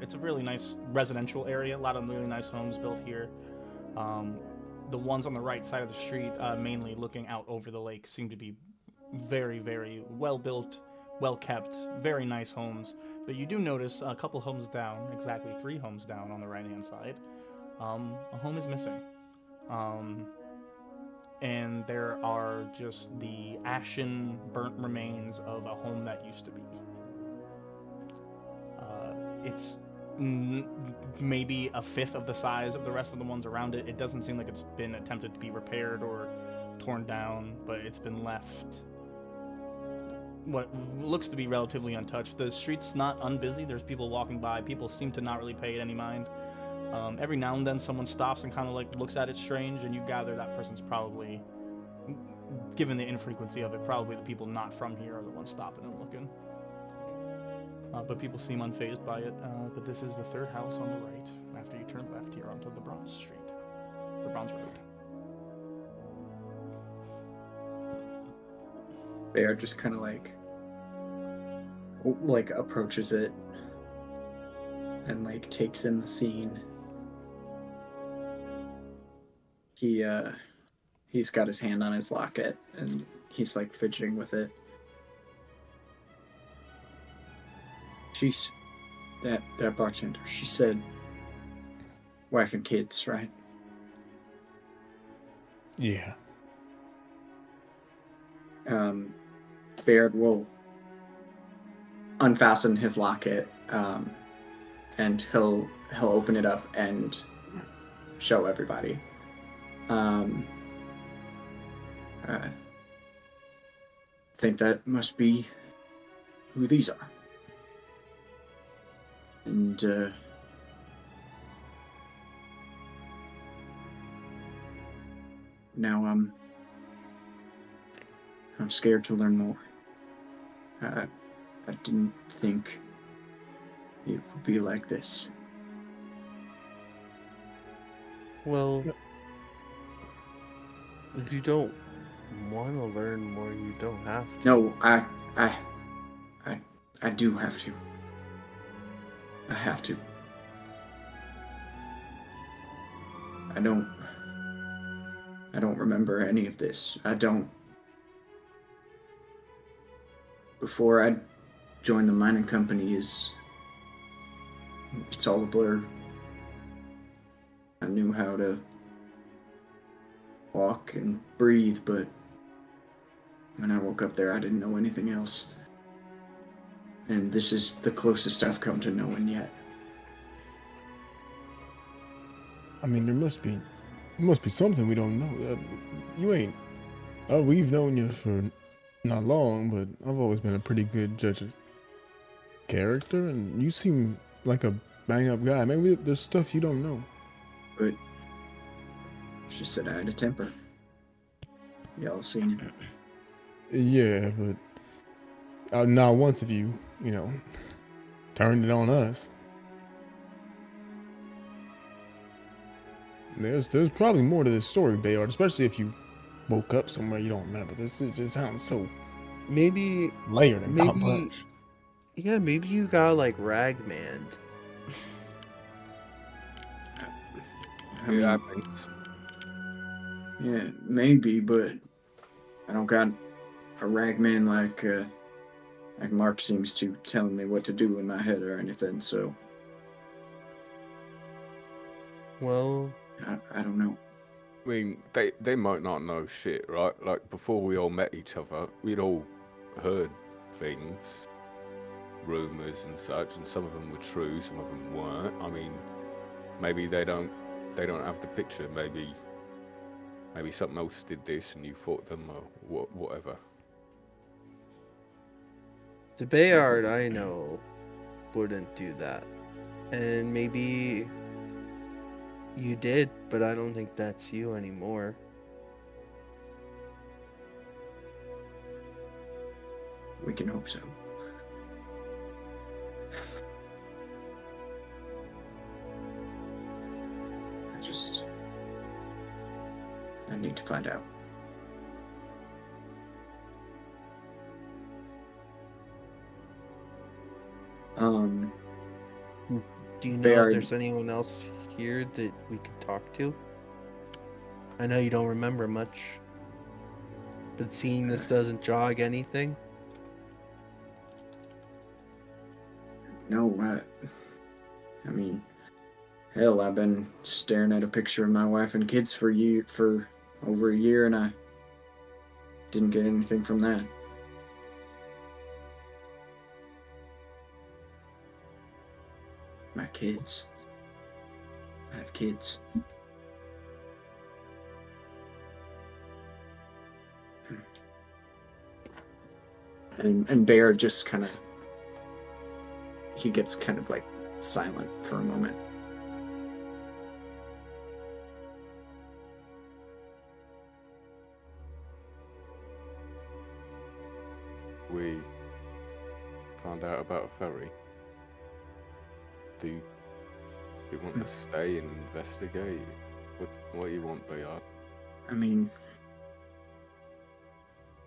It's a really nice residential area. A lot of really nice homes built here. The ones on the right side of the street, mainly looking out over the lake, seem to be very, very well built, well kept, very nice homes. But you do notice a couple homes down, exactly 3 homes down on the right hand side, a home is missing. And there are just the ashen, burnt remains of a home that used to be. It's maybe a fifth of the size of the rest of the ones around it. It doesn't seem like it's been attempted to be repaired or torn down, but it's been left what looks to be relatively untouched. The street's not unbusy. There's people walking by. People seem to not really pay it any mind. Every now and then someone stops and kind of like looks at it strange, and you gather that person's probably, given the infrequency of it, probably the people not from here are the ones stopping and looking. But people seem unfazed by it. But this is the third house on the right after you turn left here onto the Bronze Street, the Bronze Road. Bear just kind of like approaches it and like takes in the scene. He's got his hand on his locket and he's like fidgeting with it. She's that bartender. She said, "Wife and kids, right?" Yeah. Baird will unfasten his locket, and he'll open it up and show everybody. I think that must be who these are. And now I'm scared to learn more. I didn't think it would be like this. Well, if you don't want to learn more, you don't have to. No, I do have to. I have to. I don't remember any of this. I don't. Before I joined the mining company, it's all a blur. I knew how to walk and breathe, but when I woke up there, I didn't know anything else. And this is the closest I've come to knowing yet. I mean, there must be something we don't know. You ain't. We've known you for not long, but I've always been a pretty good judge of character, and you seem like a bang-up guy. Maybe there's stuff you don't know. But she said I had a temper. Y'all have seen it. Yeah, but not once have you, turned it on us. There's probably more to this story, Bayard, especially if you woke up somewhere you don't remember. This just sounds so Maybe layered and complex. Yeah, maybe you got like ragmanned. I mean, happens. yeah, maybe, but I don't got a ragman like Mark seems to telling me what to do in my head or anything, so Well, I don't know. I mean, they might not know shit, right? Like, before we all met each other, we'd all heard things, rumors and such, and some of them were true, some of them weren't. I mean, maybe they don't have the picture. Maybe something else did this and you fought them or whatever. the Bayard I know wouldn't do that. And maybe you did, but I don't think that's you anymore. We can hope so. I need to find out. Do you know Bayard. if there's anyone else here that we could talk to? I know you don't remember much, but seeing this doesn't jog anything. No, I mean, hell, I've been staring at a picture of my wife and kids for over a year, and I didn't get anything from that. My kids. I have kids. And Bear just kind of, he gets kind of like silent for a moment. We found out about a ferry. Do you want to stay and investigate? What do you want, Bayard? I mean,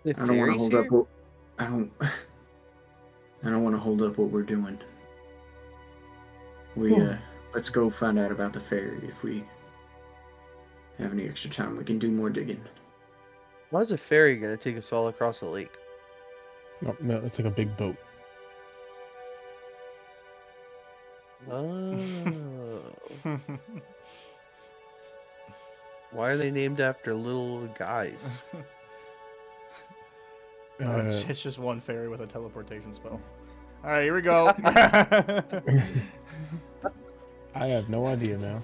The I don't want to fairies hold here? up. I don't want to hold up what we're doing. Let's go find out about the ferry. If we have any extra time, we can do more digging. Why is a ferry gonna take us all across the lake? No, it's like a big boat. Oh. Why are they named after little guys? It's just one fairy with a teleportation spell. All right, here we go. I have no idea now.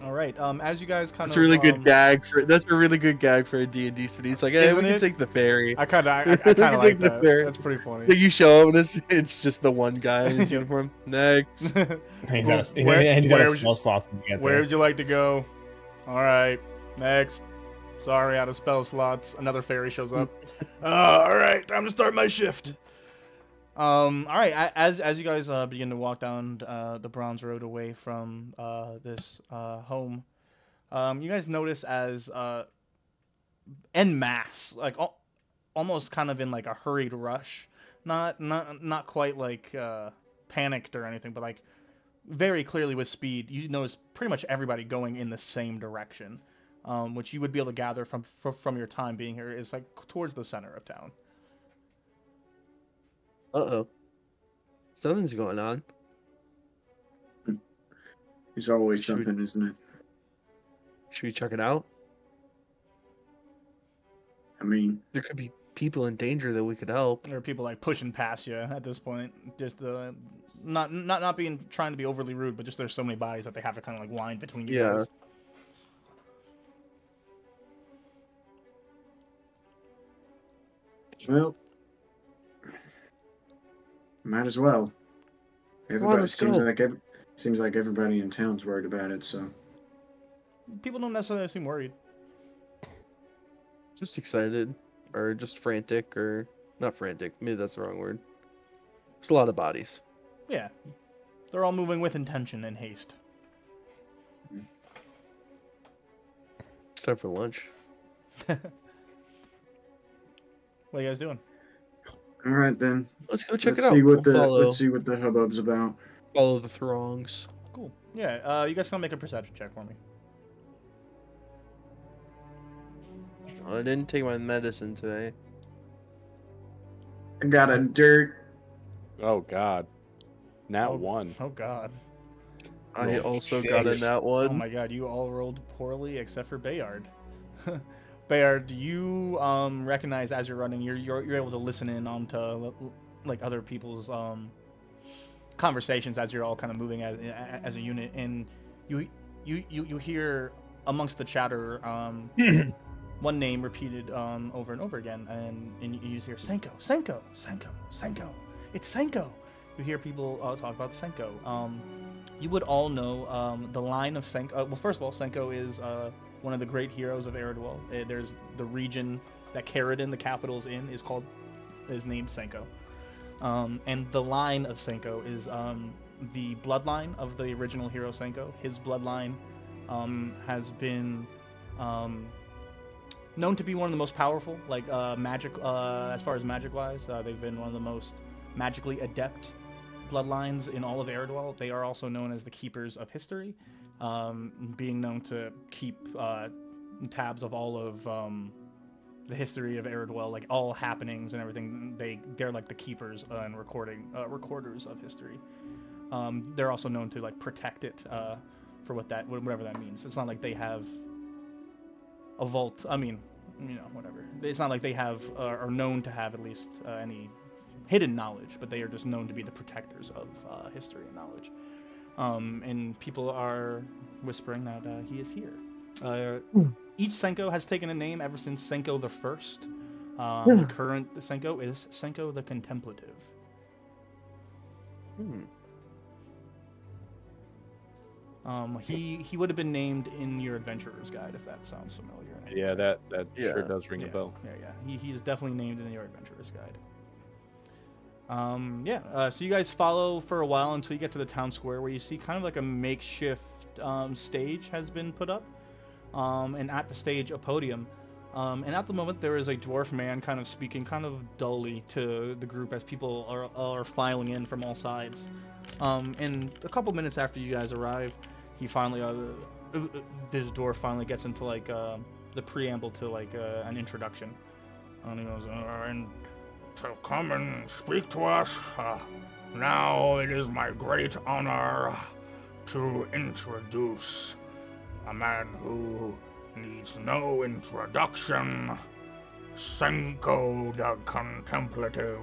All right. As you guys kind That's of a really good gag for. That's a really good gag for a D&D city. It's like, hey, we Isn't can it? take the ferry. I kind of We can like take the that. ferry. That's pretty funny. Like you show up and it's just the one guy in his Yep. uniform. Next. He's Well, out where of would spell slots to get Where there. would you like to go? All right, next. Sorry, out of spell slots. Another fairy shows up. All right, time to start my shift. All right. As you guys begin to walk down the bronze road away from this home, you guys notice as en masse, like almost kind of in like a hurried rush, not quite like panicked or anything, but like very clearly with speed, you notice pretty much everybody going in the same direction, which you would be able to gather from your time being here is like towards the center of town. Uh-oh. Something's going on. There's always Should we- something, isn't it? Should we check it out? I mean, There could be people in danger that we could help. There are people like pushing past you at this point, just not being trying to be overly rude, but just there's so many bodies that they have to kind of like wind between you Yeah. guys. well, might as well. Everybody let's seems go. like everybody in town's worried about it. So People don't necessarily seem worried. Just excited. Or just frantic. Or not frantic. Maybe that's the wrong word. There's a lot of bodies. Yeah, they're all moving with intention and haste. It's time for lunch. What are you guys doing? all right then. Let's go check Let's it out. see what We'll let's see what the hubbub's about. follow the throngs. Cool. Yeah. You guys can make a perception check for me. I didn't take my medicine today. I got a dirt. Oh God. Now Oh. one. Oh God. I Roll also got in chase. that one. Oh my God. You all rolled poorly except for Bayard. Bayard, you recognize as you're running, you're able to listen in onto like other people's conversations as you're all kind of moving as a unit, and you hear amongst the chatter one name repeated over and over again, and you just hear Senko, Senko, Senko, Senko. It's Senko. You hear people talk about Senko. You would all know the line of Senko. Well, first of all, Senko is one of the great heroes of Aerodwell. There's the region that Caridin, the capital, is in, is named Senko. And the line of Senko is the bloodline of the original hero Senko. His bloodline has been known to be one of the most powerful, like magic, as far as magic wise. They've been one of the most magically adept bloodlines in all of Aerodwell. They are also known as the Keepers of History, being known to keep tabs of all of the history of Aerodwell, like all happenings and everything. They're like the keepers and recorders of history. They're also known to like protect it for whatever that means. It's not like they have a vault. I mean, whatever. It's not like they have are known to have at least any hidden knowledge, but they are just known to be the protectors of history and knowledge. And people are whispering that he is here. Each Senko has taken a name ever since Senko the First. Current Senko is Senko the Contemplative. He would have been named in your Adventurer's Guide, if that sounds familiar. Yeah, that Yeah. sure does ring a bell. Yeah. He is definitely named in your Adventurer's Guide. So you guys follow for a while until you get to the town square, where you see kind of like a makeshift stage has been put up. and at the stage a podium. And at the moment there is a dwarf man kind of speaking kind of dully to the group as people are filing in from all sides. And a couple minutes after you guys arrive, he finally, this dwarf finally gets into like the preamble to like an introduction. And he goes, and to come and speak to us, now it is my great honor to introduce a man who needs no introduction, Senko the Contemplative.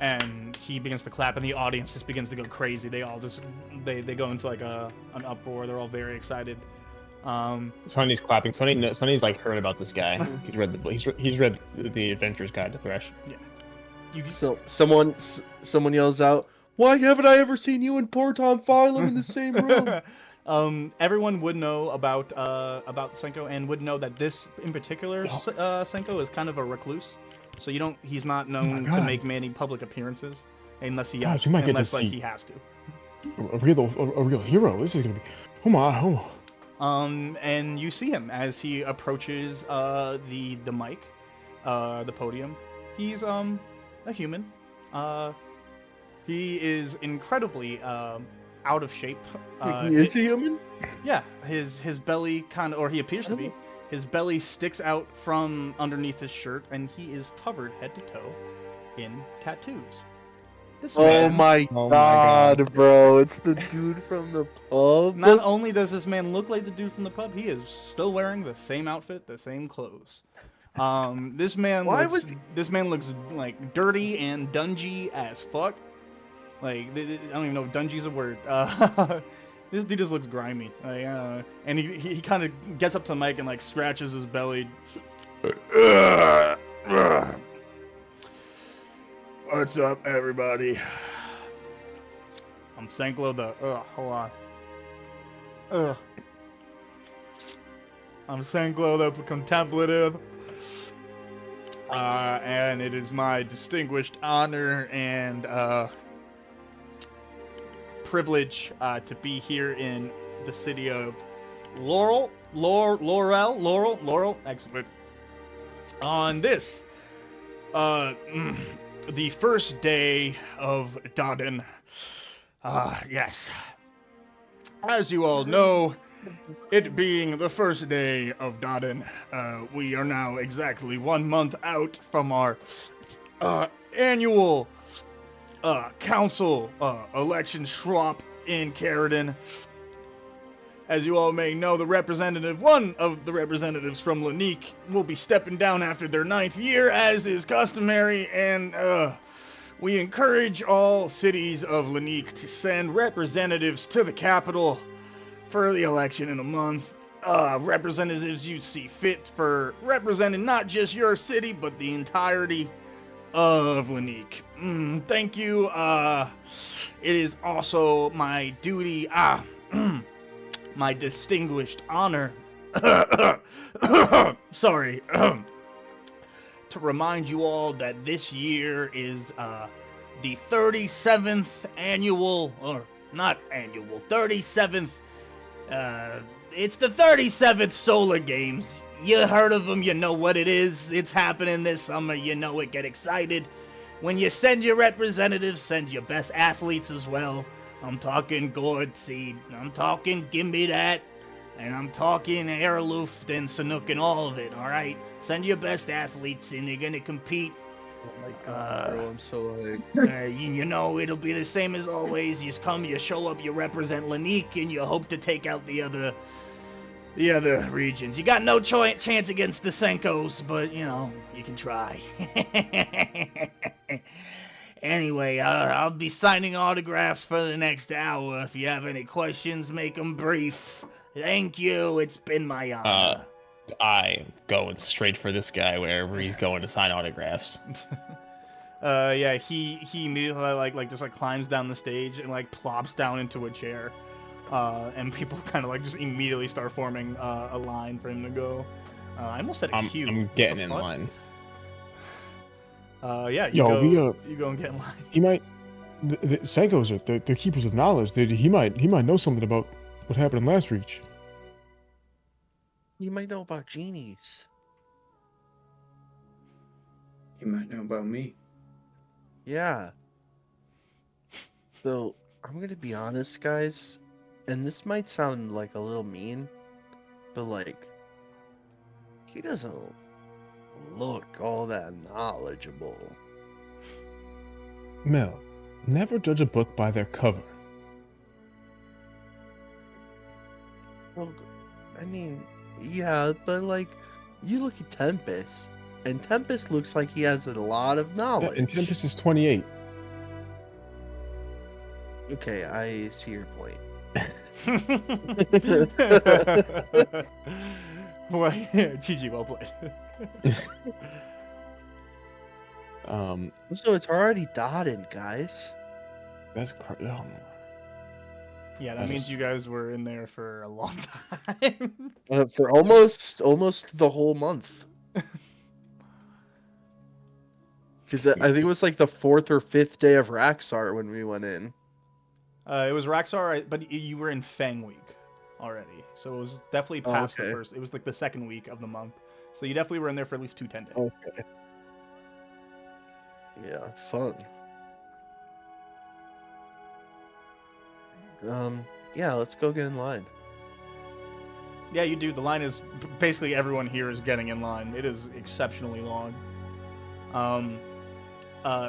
And he begins to clap, and the audience just begins to go crazy. They all just, they go into like an uproar. They're all very excited. Sonny's clapping. Sonny's like heard about this guy. He's read the Adventurer's Guide to Thresh. Yeah. So someone yells out, "Why haven't I ever seen you and Porton Phylum in the same room?" Everyone would know about Senko, and would know that this in particular Senko is kind of a recluse. So he's not known to make many public appearances unless he has, you might get to see he has to. A real hero. This is gonna be. Oh my. And you see him as he approaches the mic, the podium. He's a human. He is incredibly out of shape. He is a human? Yeah, his belly kind of, or he appears to be. His belly sticks out from underneath his shirt, and he is covered head to toe in tattoos. Oh my god, bro. It's the dude from the pub. Not only does this man look like the dude from the pub, he is still wearing the same outfit, the same clothes. This man looks like dirty and dungy as fuck. Like, I don't even know if dungy's a word. This dude just looks grimy. Like, and he kind of gets up to the mic and like scratches his belly. What's up, everybody? I'm Senko the. Hold on. I'm Senko the Contemplative. And it is my distinguished honor and privilege to be here in the city of Laurel. Excellent. On this, the first day of Dodden. Yes. As you all know, it being the first day of Dodden, we are now exactly 1 month out from our annual council election swap in Caridon. As you all may know, one of the representatives from Lanique will be stepping down after their 9th year, as is customary, and we encourage all cities of Lanique to send representatives to the capital for the election in a month. Representatives you see fit for representing not just your city, but the entirety of Lanique. Thank you. It is also my duty, my distinguished honor, sorry, to remind you all that this year is the 37th annual, or not annual, 37th, it's the 37th Solar Games. You heard of them, you know what it is. It's happening this summer, you know it. Get excited. When you send your representatives, send your best athletes as well. I'm talking Gourd Seed, I'm talking Gimme That, and I'm talking Aeroluft and Sanook and all of it, alright? Send your best athletes and they're gonna compete. Oh my god, bro, I'm so you know, it'll be the same as always. You just come, you show up, you represent Lanique, and you hope to take out the other regions. You got no chance against the Senkos, but, you know, you can try. Anyway, I'll be signing autographs for the next hour. If you have any questions, make them brief. Thank you. It's been my honor. I'm going straight for this guy wherever he's going to sign autographs. Yeah, he immediately like just like climbs down the stage and like plops down into a chair. And people kind of like just immediately start forming a line for him to go. I almost said a queue. I'm getting in line. Yeah, you go and get in line. He might. The Senkos are the keepers of knowledge. He might know something about what happened in last reach. You might know about genies. You might know about me. Yeah. So, I'm gonna be honest, guys, and this might sound like a little mean, but like, he doesn't look all that knowledgeable. Mel, never judge a book by their cover. Well, I mean, yeah, but like, you look at Tempest, and Tempest looks like he has a lot of Yeah, knowledge. and Tempest is 28. Okay, I see your point. Well, yeah, GG, well played. So it's already dotted, guys. That's crazy. Oh, Yeah, that That means is- you guys were in there for a long time. For almost the whole month. Because I think it was like the 4th or 5th day of Raxar when we went in. It was Raxar, but you were in Fang Week already, so it was definitely past the okay. first. It was like the second week of the month, so you definitely were in there for at least 2 10 days. Okay. Yeah, fun. Yeah, let's go get in line. Yeah, you do. The line is basically everyone here is getting in line. It is exceptionally long.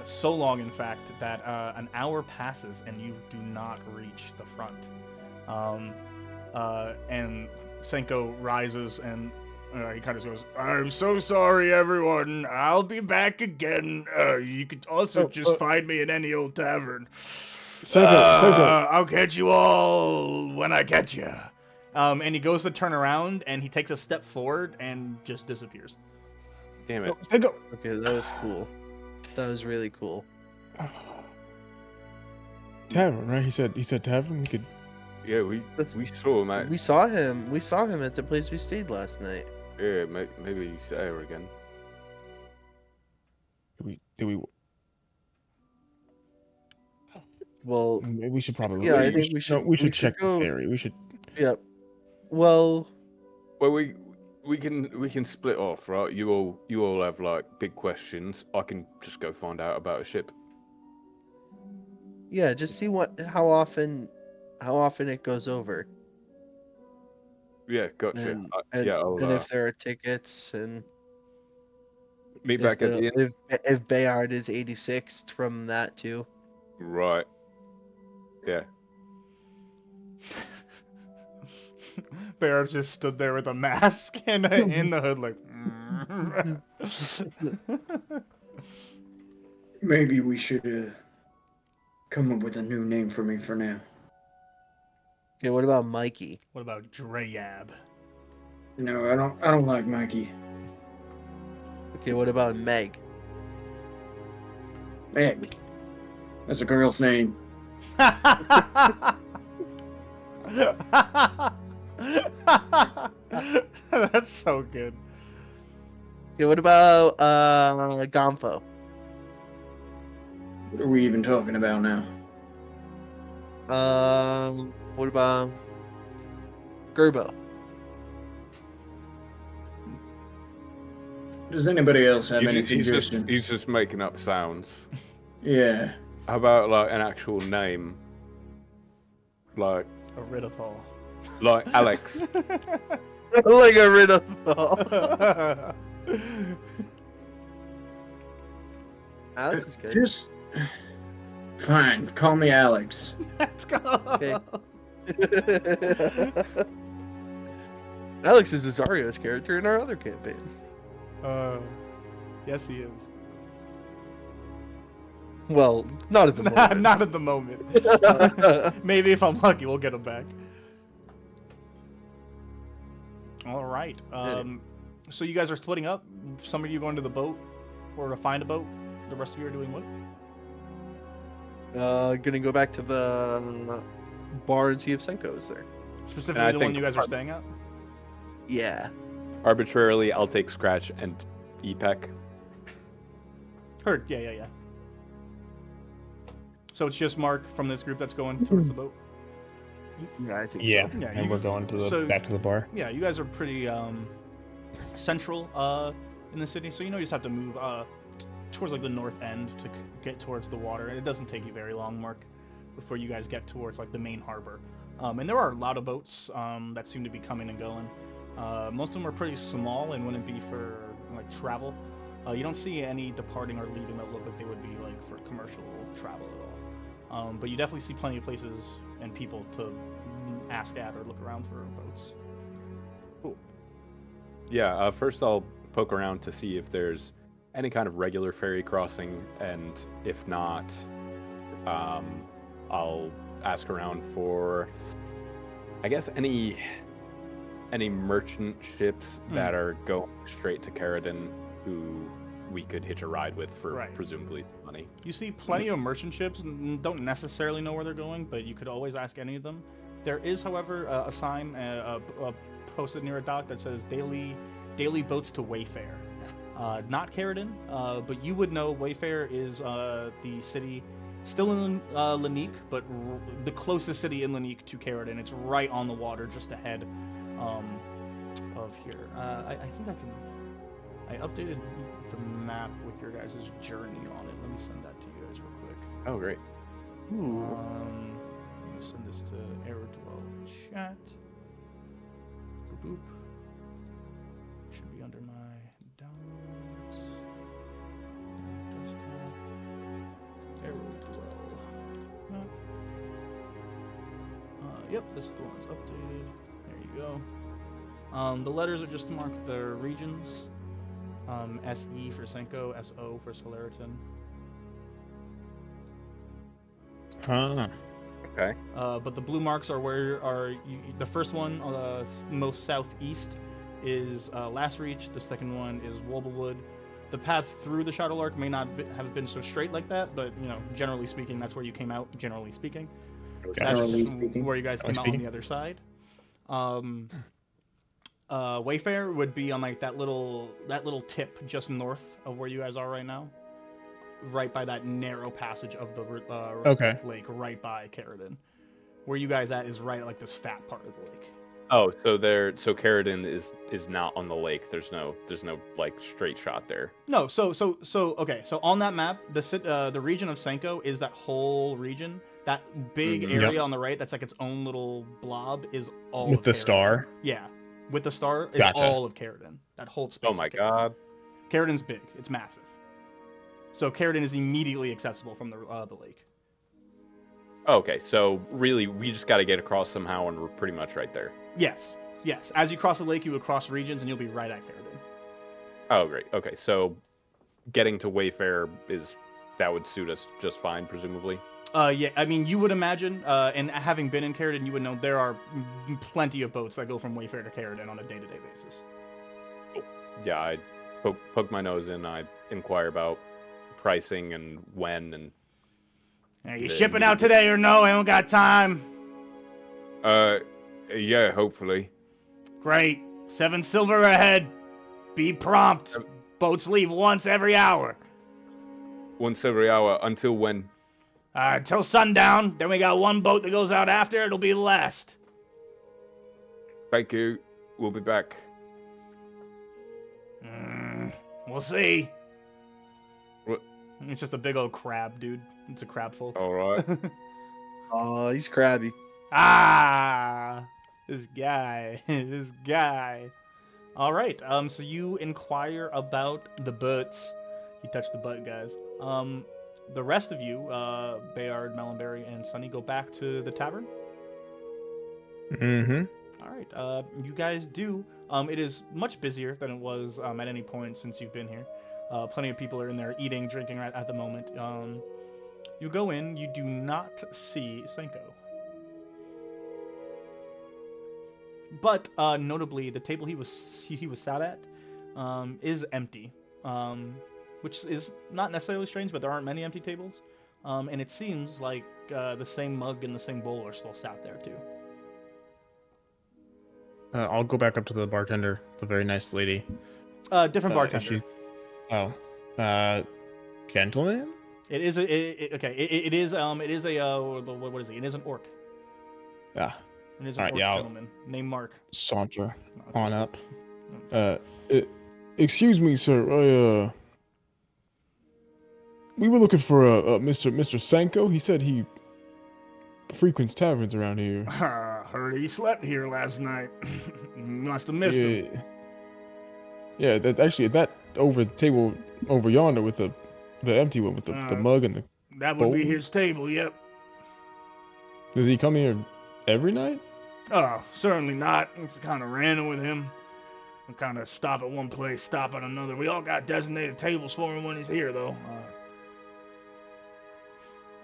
So long, in fact, that an hour passes and you do not reach the front. And Senko rises and he kind of goes, "I'm so sorry, everyone. I'll be back again. You could also just find me in any old tavern. Senko. I'll catch you all when I catch you." And he goes to turn around and he takes a step forward and just disappears. Damn it. No, Senko. Okay, that was cool. That was really cool. Tavern, right? He said tavern. We could. Yeah, we saw him at. We saw him. We saw him at the place we stayed last night. Yeah, maybe he's there again. Do we? Well, Maybe we should probably. Yeah, I think we should- No, we we should should check go- the ferry. We should. yeah. Well, Well, we can split off, right? You all have like big questions. I can just go find out about a ship. yeah. Just see how often it goes over, Yeah, gotcha. and yeah, I'll if there are tickets, and meet if, back at the inn. if Bayard is 86th from that too. Right. Yeah. Bear just stood there with a mask and in the hood, like. Maybe we should come up with a new name for me for now. Okay, what about Mikey? What about Dreyab? No, I don't like Mikey. Okay, what about Meg? Meg. That's a girl's name. That's so good. Okay, what about Gomfo? What are we even talking about now? What about Gerbo? Does anybody else have any He's suggestions? just making up sounds. Yeah. How about like an actual name? Like Aridithal. Alex. Like a riddle. Alex is good. Just fine. Call me Alex. Let's go. Okay. Alex is Zario's character in our other campaign. Yes, he is. Well, not at the moment. Not at the moment. Maybe if I'm lucky, we'll get him back. All right. So you guys are splitting up. Some of you going to the boat, or to find a boat. The rest of you are doing what? Gonna go back to the bar and see if Senko is there. Specifically the one think you guys are staying at. Yeah. Arbitrarily, I'll take Scratch and EPEC. Heard. Yeah. So it's just Mark from this group that's going towards the boat. Yeah, I think Yeah, so. Yeah, and you- we're going to the so- back to the bar. Yeah, you guys are pretty central in the city, so you just have to move towards like the north end to get towards the water, and it doesn't take you very long, Mark, before you guys get towards like the main harbor. And there are a lot of boats that seem to be coming and going. Most of them are pretty small and wouldn't be for like travel. You don't see any departing or leaving that look like they would be like for commercial travel at all. But you definitely see plenty of places and people to ask at or look around for boats. Yeah, first I'll poke around to see if there's any kind of regular ferry crossing, and if not, I'll ask around for, I guess, any merchant ships that are going straight to Caradon who we could hitch a ride with for Right. presumably money. You see plenty of merchant ships, don't necessarily know where they're going, but you could always ask any of them. There is, however, a sign posted near a dock that says daily boats to Wayfair. Not Caradon, but you would know Wayfair is the city still in Lanique, but the closest city in Lanique to Caradon. It's right on the water, just ahead of here. I think I updated the map with your guys' journey on it. Let me send that to you guys real quick. Oh, great. Ooh. Let me send this to Aerodwell chat. Boop boop. Should be under my downloads. Desktop. Aerodwell map. Yep, this is the one that's updated. There you go. The letters are just to mark the regions. SE for Senko, SO for Solaritan. Okay. But the blue marks are the first one, most southeast, is Last Reach. The second one is Wobblewood. The path through the Shadowlark may not have been so straight like that, but generally speaking, that's where you came out. Generally speaking, that's Generally speaking. where you guys came out on the other side. Wayfair would be on like that little tip just north of where you guys are right now, right by that narrow passage of the Okay. lake, right by Caradon. Where you guys at is right like this fat part of the lake. Oh, so Caradon is not on the lake. There's no like straight shot there. No, so okay, so on that map, the region of Senko is that whole region. That big Mhm. area Yep. on the right, that's like its own little blob, is all With of the Caradon. star. Yeah, with the star is Gotcha. all of Caradon. That whole space. Oh my is Caradon. god. Caradon's big. It's massive. So Caradon is immediately accessible from the lake. Okay, so really we just got to get across somehow, and we're pretty much right there. Yes. As you cross the lake, you would cross regions, and you'll be right at Caradon. Oh, great. Okay, so getting to Wayfair that would suit us just fine, presumably. Yeah, I mean, you would imagine, and having been in Caradon, you would know there are plenty of boats that go from Wayfair to Caradon on a day-to-day basis. Yeah, I poke my nose in. I inquire about pricing and when and. Are you The shipping out today or no? I don't got time. Yeah, hopefully. Great. 7 silver ahead. Be prompt. Boats leave once every hour. Once every hour. Until when? Till sundown. Then we got one boat that goes out after. It'll be the last. Thank you. We'll be back. We'll see. What? It's just a big old crab, dude. It's a crab folk. All right. Oh, he's crabby. This guy. All right. So you inquire about the boats. He touched the butt, guys. The rest of you, Bayard, Melonberry, and Sunny, go back to the tavern. Mm-hmm. All right. You guys do. It is much busier than it was at any point since you've been here. Plenty of people are in there eating, drinking right at the moment. You go in. You do not see Senko. But notably, the table he was sat at is empty, which is not necessarily strange. But there aren't many empty tables, and it seems like the same mug and the same bowl are still sat there too. I'll go back up to the bartender, the very nice lady. Different And bartender. Gentleman? It is a what is he? It is an orc. Ah, And is an Alright, orc yeah, I'll- gentleman named Mark. Saunter Okay. on up. Excuse me, sir. We were looking for Mr. Sanko. He said he frequents taverns around here. Heard he slept here last night. Must have missed him. Yeah, that actually that over the table over yonder with the empty one with the mug and the. That would be bowl? his table, yep. Does he come here every night? Oh, certainly not. It's kind of random with him. We kind of stop at one place, stop at another. We all got designated tables for him when he's here, though.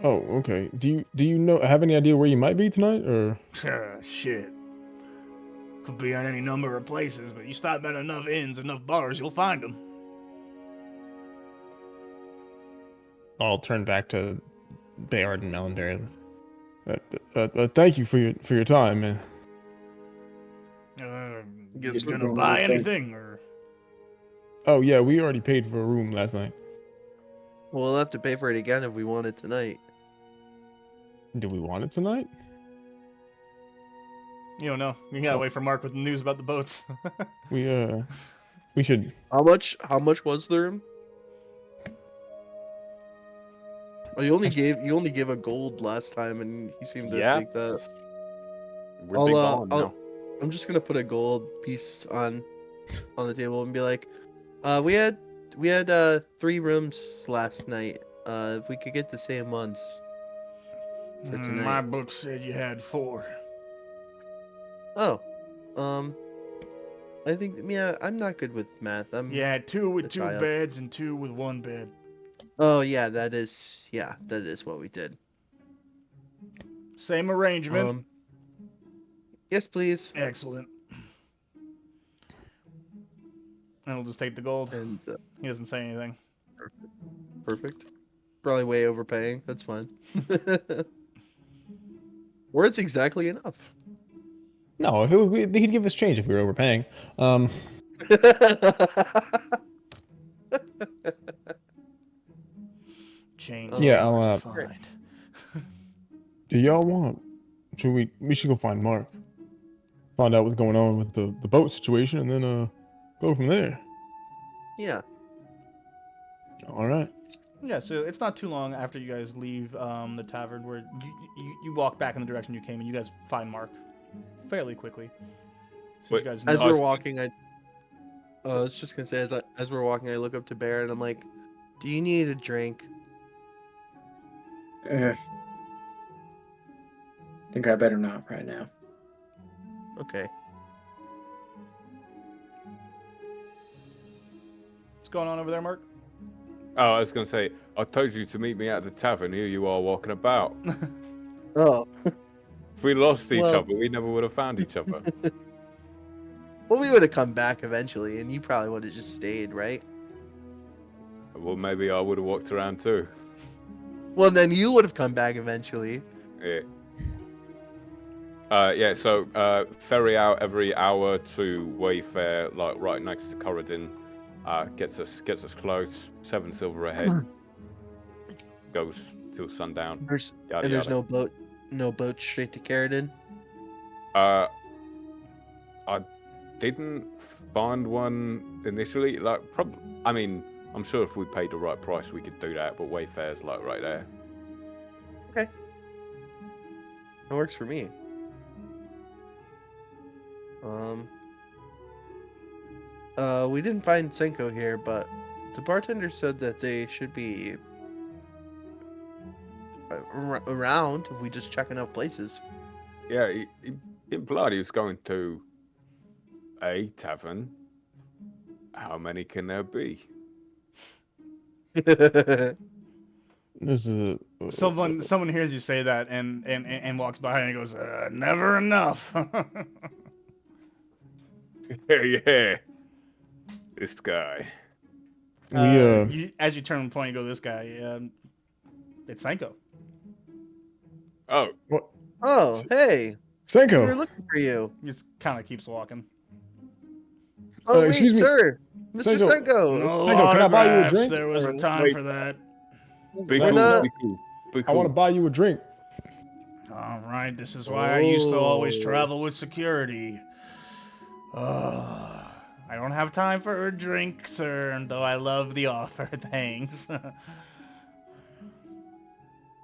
Oh, okay. Do you have any idea where you might be tonight, or? Shit. Could be on any number of places, but you stop at enough inns, enough bars, you'll find him. I'll turn back to Bayard and Melonberry. Thank you for your time, man. Guess You we're gonna going buy with that. anything, or? Oh yeah, we already paid for a room last night. We'll have to pay for it again if we want it tonight. Do we want it tonight? You don't know. You gotta wait for Mark with the news about the boats. We should. How much was the room? Oh, you only gave a gold last time, and he seemed to take that. We're big on now. I'm just gonna put a gold piece on the table and be like, we had 3 rooms last night. If we could get the same ones for tonight. My book said you had 4. Oh, I think I'm not good with math. You had 2 with a 2 child. beds and 2 with 1 bed. Oh yeah, that is what we did. Same arrangement. Yes, please. Excellent. And we'll just take the gold. And He doesn't say anything. perfect. Probably way overpaying. That's fine. Or it's exactly enough. No, if he'd give us change if we were overpaying. Change. Yeah, hard I'll, to find. Do y'all want? Should we should go find Mark. Find out what's going on with the boat situation, and then go from there. Yeah. All right. Yeah, so it's not too long after you guys leave the tavern where you walk back in the direction you came, and you guys find Mark fairly quickly. So Wait, you guys As know- we're walking, I was just gonna say, as we're walking, I look up to Bear and I'm like, "Do you need a drink?" Think I better not right now. Okay. What's going on over there, Mark? Oh, I was going to say, I told you to meet me at the tavern. Here you are walking about. Oh. If we lost each Well- other, we never would have found each other. Well, we would have come back eventually, and you probably would have just stayed, right? Well, maybe I would have walked around too. Well, then you would have come back eventually. Yeah. Yeah, so ferry out every hour to Wayfair, like right next to Corridon. Gets us close. 7 silver ahead. Goes till sundown. There's Yada, there's yada. no boat straight to Corridon. I didn't find one initially. Like, I mean, I'm sure if we paid the right price, we could do that. But Wayfair's like right there. That works for me. We didn't find Senko here, but the bartender said that they should be around if we just check enough places. Yeah, he implied he was going to a tavern. How many can there be? This is Someone hears you say that and walks by and goes, never enough. Yeah. This guy. As you turn and point, you go, this guy. It's Sanko. Oh, Oh, hey, we were Sanko. looking for you. He just kind of keeps walking. Oh, wait, excuse me. sir, Mr. Senko. Senko. No Sanko, can I buy you a autographs. drink? There was a time Wait. for that. be Why cool, not? be cool, be I want to cool. buy you a drink. All right, this is why I used to always Oh. travel with security. I don't have time for a drink, sir, though I love the offer. Thanks.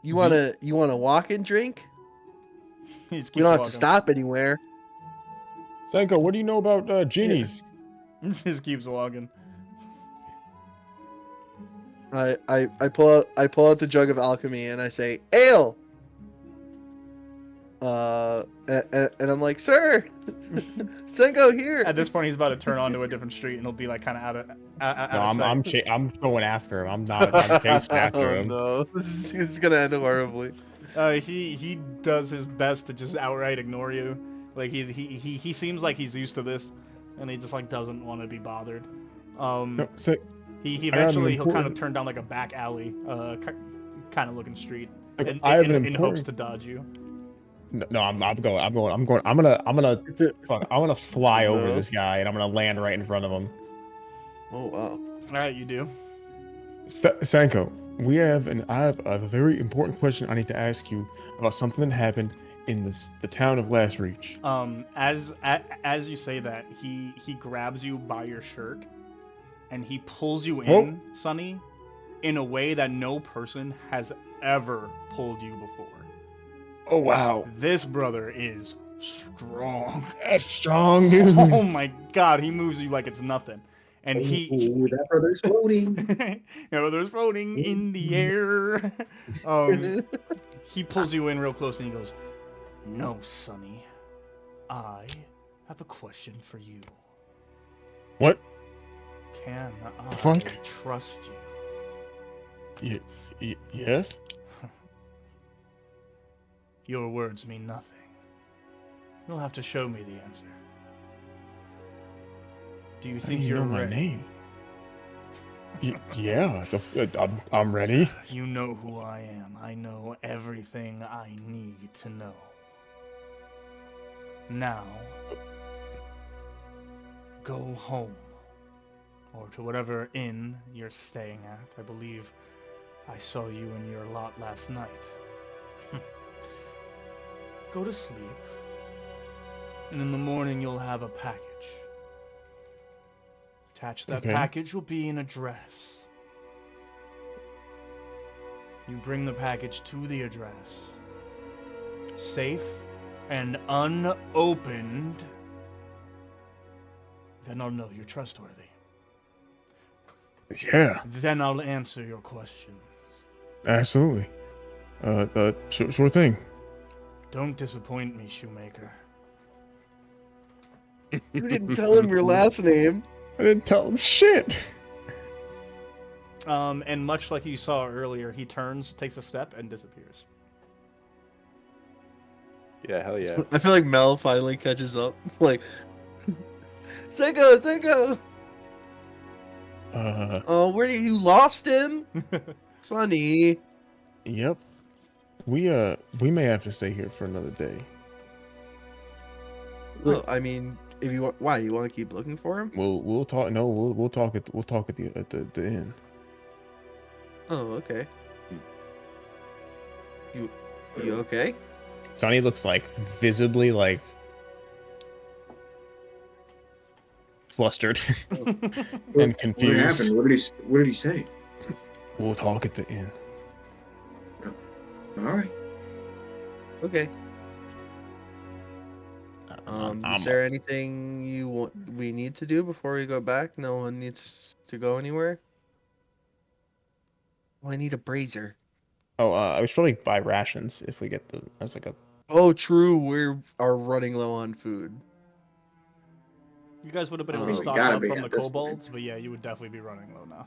You wanna walk and drink? He just We keeps don't have walking. to stop anywhere. Senko, what do you know about genies? Just keeps walking. I pull out the jug of alchemy and I say, ale. And I'm like, sir, Senko here. At this point, he's about to turn onto a different street, and he'll be like kind of out of No, sight. I'm going after him. I'm chasing after him. No, this is gonna end horribly. He does his best to just outright ignore you. Like he seems like he's used to this, and he just like doesn't want to be bothered. No, say, He I got an eventually he'll kind of important- turn down like a back alley, kind of looking street, Like, I have an in hopes important- to dodge you. No, I'm gonna fly over No. this guy and I'm gonna land right in front of him. Oh wow. All right, you do. Sanko, I have a very important question I need to ask you about something that happened in the town of Last Reach. As you say that, he grabs you by your shirt, and he pulls you in, Sonny, in a way that no person has ever pulled you before. Oh wow, This brother is strong. that's strong, dude. Oh my god, he moves you like it's nothing. And Ooh, that brother's floating. there's floating in the air. He pulls you in real close and he goes, "No, Sonny, I have a question for you. What? Can I Fuck? trust you?" Yes. Your words mean nothing. You'll have to show me the answer. Do you How think do you you're know my ready? name? Yeah, I'm ready. You know who I am. I know everything I need to know. Now, go home. Or to whatever inn you're staying at. I believe I saw you in your lot last night. Go to sleep. And in the morning you'll have a package. Attached to that Okay. package will be an address. You bring the package to the address. Safe and unopened. Then I'll know you're trustworthy. Yeah, Then I'll answer your questions. absolutely. Sure thing. Don't disappoint me, Shoemaker. You didn't tell him your last name. I didn't tell him shit. And much like you saw earlier, he turns, takes a step, and disappears. Yeah, hell yeah. I feel like Mel finally catches up. Like, Senko. Oh, where you lost him, Sonny? Yep. We may have to stay here for another day. Well, I mean, if you want, why you want to keep looking for him? We'll talk. No, we'll talk at the inn. Oh, okay. You okay? Sonny looks like visibly like flustered and confused. What happened? What did he say? We'll talk at the inn. All right. Okay. I'm- Is there anything we need to do before we go back? No one needs to go anywhere. Well, I need a brazier. I should probably buy rations if we get the as like a. Oh, true. We are running low on food. You guys would have been able Oh, to we stock gotta up be from at the this kobolds, but yeah, you would definitely be running low now.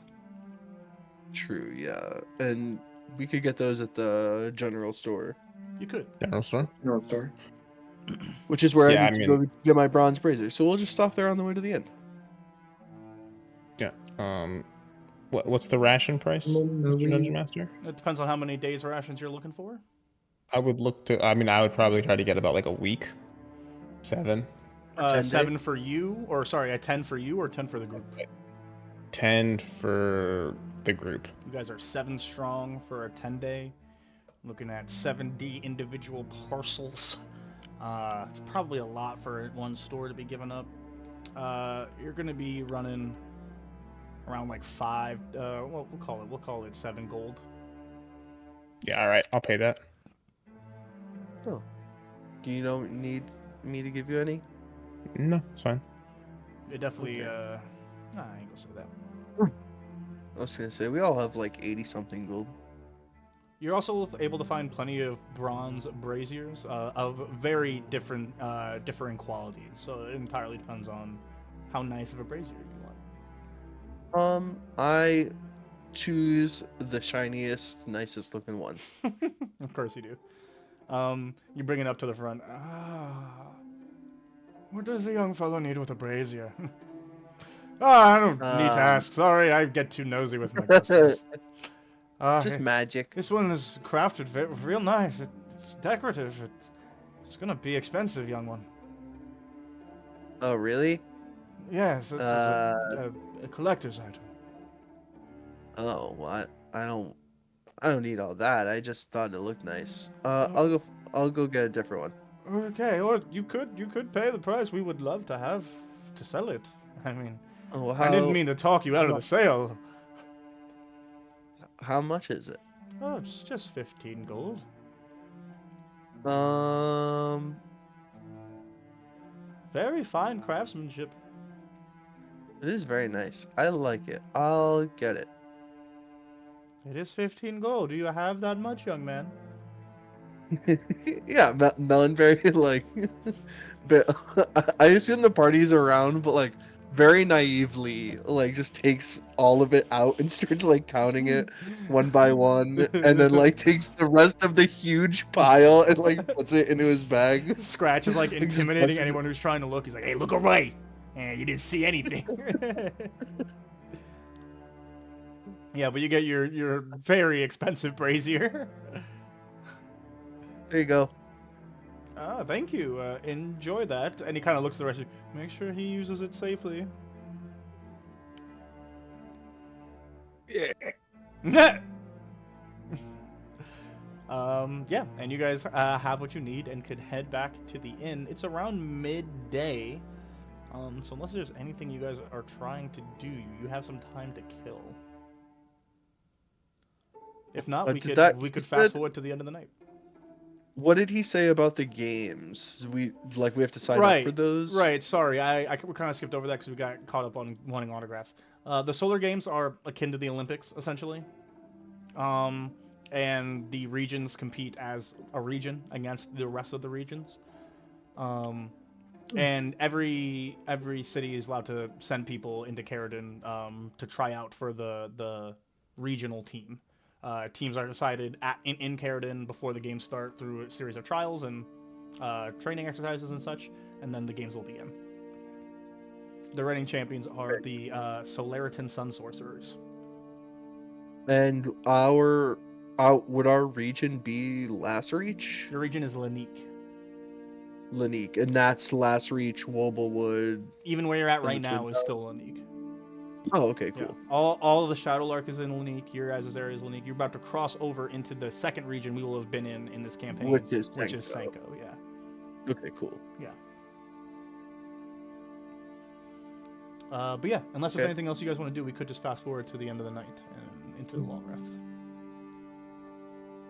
True, yeah. And we could get those at the general store, You could. General store. No, sorry. which is where Yeah, I I need to go get my bronze brazier. So we'll just stop there on the way to the inn. Yeah. What's the ration price, Mr. Dungeon Master? It depends on how many days rations you're looking for. I would look to. I mean, I would probably try to get about like a week. 7. 10 day? 7 for you, or sorry, a 10 for you, or 10 for the group. 10 for the group. You guys are 7 strong for a 10 day. Looking at 70 individual parcels. It's probably a lot for one store to be given up. You're gonna be running around like 5. Well, we'll call it 7 gold. Yeah, all right. I'll pay that. Oh. Do you need me to give you any? No, it's fine. It definitely. Okay. Nah, I ain't gonna say that. I was gonna say we all have like 80 something gold. You're also able to find plenty of bronze braziers of very different, differing qualities. So it entirely depends on how nice of a brazier you want. I choose the shiniest, nicest looking one. Of course you do. You bring it up to the front. What does a young fellow need with a brazier? I don't need to ask. Sorry, I get too nosy with my customers. Just magic. This one is crafted real nice. It's decorative. It's gonna be expensive, young one. Oh, really? Yes, it's a collector's item. Oh, what? I don't need all that. I just thought it looked nice. I'll go get a different one. Okay, or you could pay the price we would love to have to sell it. I mean, Oh, I didn't mean to talk you out of the sale. How much is it? Oh, it's just 15 gold. Very fine craftsmanship. It is very nice. I like it. I'll get it. It is 15 gold. Do you have that much, young man? Yeah, Melonberry, like, but I assume the party's around, but like, very naively, like, just takes all of it out and starts like counting it one by one, and then like takes the rest of the huge pile and like puts it into his bag. Scratch is like Like, just intimidating punches anyone who's trying to look. He's like, "Hey, look away!" And you didn't see anything. Yeah, but you get your very expensive brazier. There you go. Ah, thank you. Enjoy that. And he kind of looks at the rest of you. Make sure he uses it safely. Yeah. Yeah, and you guys have what you need and could head back to the inn. It's around midday. So unless there's anything you guys are trying to do, you have some time to kill. If not, we could fast forward to the end of the night. What did he say about the games? We have to sign up for those? Right. Sorry, we kind of skipped over that because we got caught up on wanting autographs. The solar games are akin to the Olympics, essentially. And the regions compete as a region against the rest of the regions. And every city is allowed to send people into Caridon to try out for the regional team. Teams are decided in Caridon before the games start through a series of trials and training exercises and such, and then the games will begin. The reigning champions are the Solaritan Sun Sorcerers. And would our region be Last Reach? Your region is Lanique. Lanique, and that's Last Reach, Wobblewood. Even where you're at and right the now Twin is still Lanique. Oh, okay, cool. Yeah. All of the Shadowlark is in Lanique. Your guys' area is Lanique. You're about to cross over into the second region we will have been in this campaign, Which is Sanko. Yeah. Okay, cool. Yeah. But yeah, unless there's anything else you guys want to do, we could just fast forward to the end of the night and into the long rest.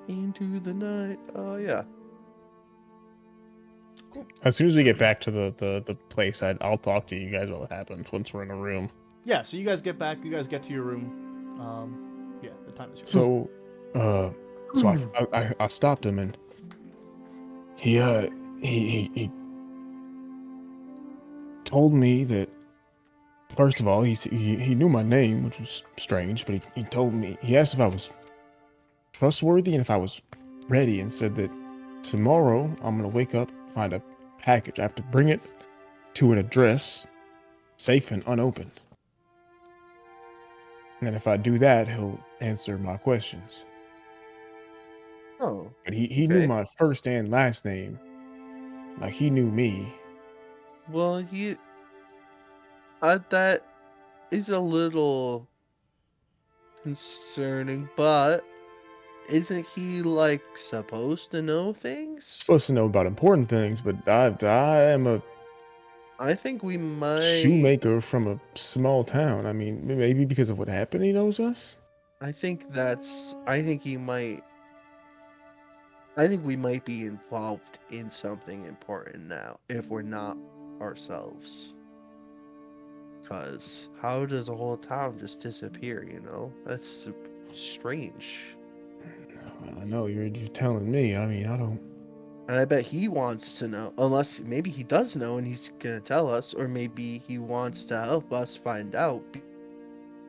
Into the night. Oh yeah. Cool. As soon as we get back to the place, I'll talk to you guys about what happens once we're in a room. Yeah, so you guys get back. You guys get to your room. Yeah, the time is yours. So, I stopped him and he told me that, first of all, he knew my name, which was strange, but he told me, he asked if I was trustworthy and if I was ready, and said that tomorrow I'm gonna wake up, find a package. I have to bring it to an address, safe and unopened. And if I do that, he'll answer my questions. Oh. But he knew my first and last name. Like, he knew me. Well, that is a little concerning, but isn't he like supposed to know things? Supposed to know about important things, but I am a I think we might. shoemaker from a small town. I mean, maybe because of what happened, he knows us. I think he might. I think we might be involved in something important now if we're not ourselves. Because how does a whole town just disappear? You know, that's strange. I know you're telling me. I mean, I don't. And I bet he wants to know, unless maybe he does know and he's gonna tell us, or maybe he wants to help us find out.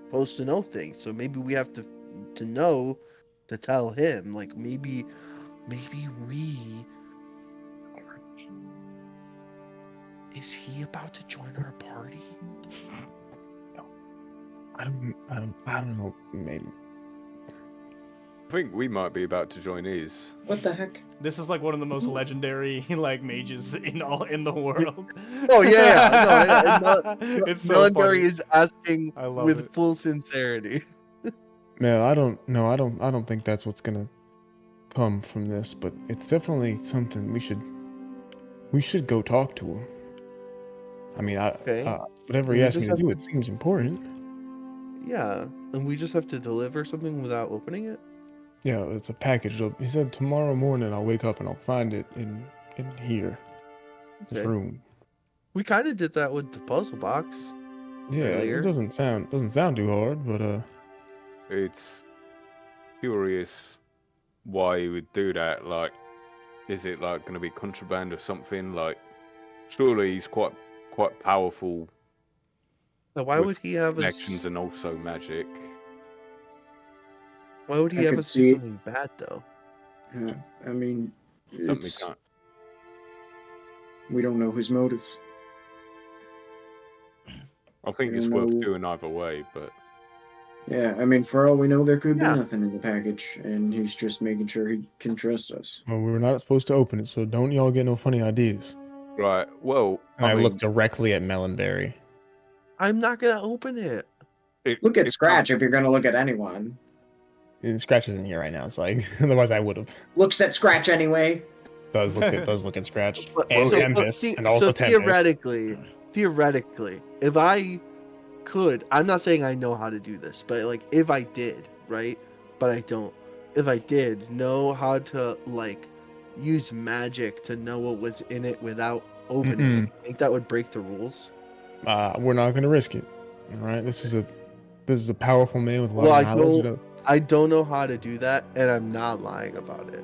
Supposed to know things, so maybe we have to know to tell him. Like maybe we. Is he about to join our party? I don't know. Maybe. I think we might be about to join his. What the heck? This is like one of the most legendary like mages in the world. Oh yeah, no, It's so Melanberry funny. is asking I love with it. full sincerity. No, I don't think that's what's gonna come from this, but it's definitely something we should go talk to him. I mean, Okay. whatever he We asked me just to have do, to- it seems important. Yeah, and we just have to deliver something without opening it. Yeah, it's a package. He said tomorrow morning I'll wake up and I'll find it in here, this Okay. room. We kind of did that with the puzzle box. Yeah, Earlier. it doesn't sound too hard, but It's curious why he would do that. Like, is it like going to be contraband or something? Like, surely he's quite powerful. Now, why with would he have connections us? and also magic? Why would he I have could us see do it. something bad though? I mean, Something it's, can't. we don't know his motives. I think I it's don't worth know. doing either way, but Yeah, I mean, for all we know, there could Yeah. be nothing in the package, and he's just making sure he can trust us. well, we're not supposed to open it, so don't y'all get no funny ideas. right. Well, And I I mean, look directly at Melonberry. I'm not gonna open it. Look at it's Scratch not- if you're gonna look at anyone. Scratch isn't here right now, so otherwise I would have. Looks at Scratch anyway. Does look at Scratch But- and so- Tempest, the- and also so Tempest. theoretically, if I could, I'm not saying I know how to do this, but like if I did, right? But I don't. If I did know how to like use magic to know what was in it without opening it, I think that would break the rules. We're not gonna risk it. All right, this is a powerful man with a lot Well, of knowledge. I don't know how to do that, and I'm not lying about it.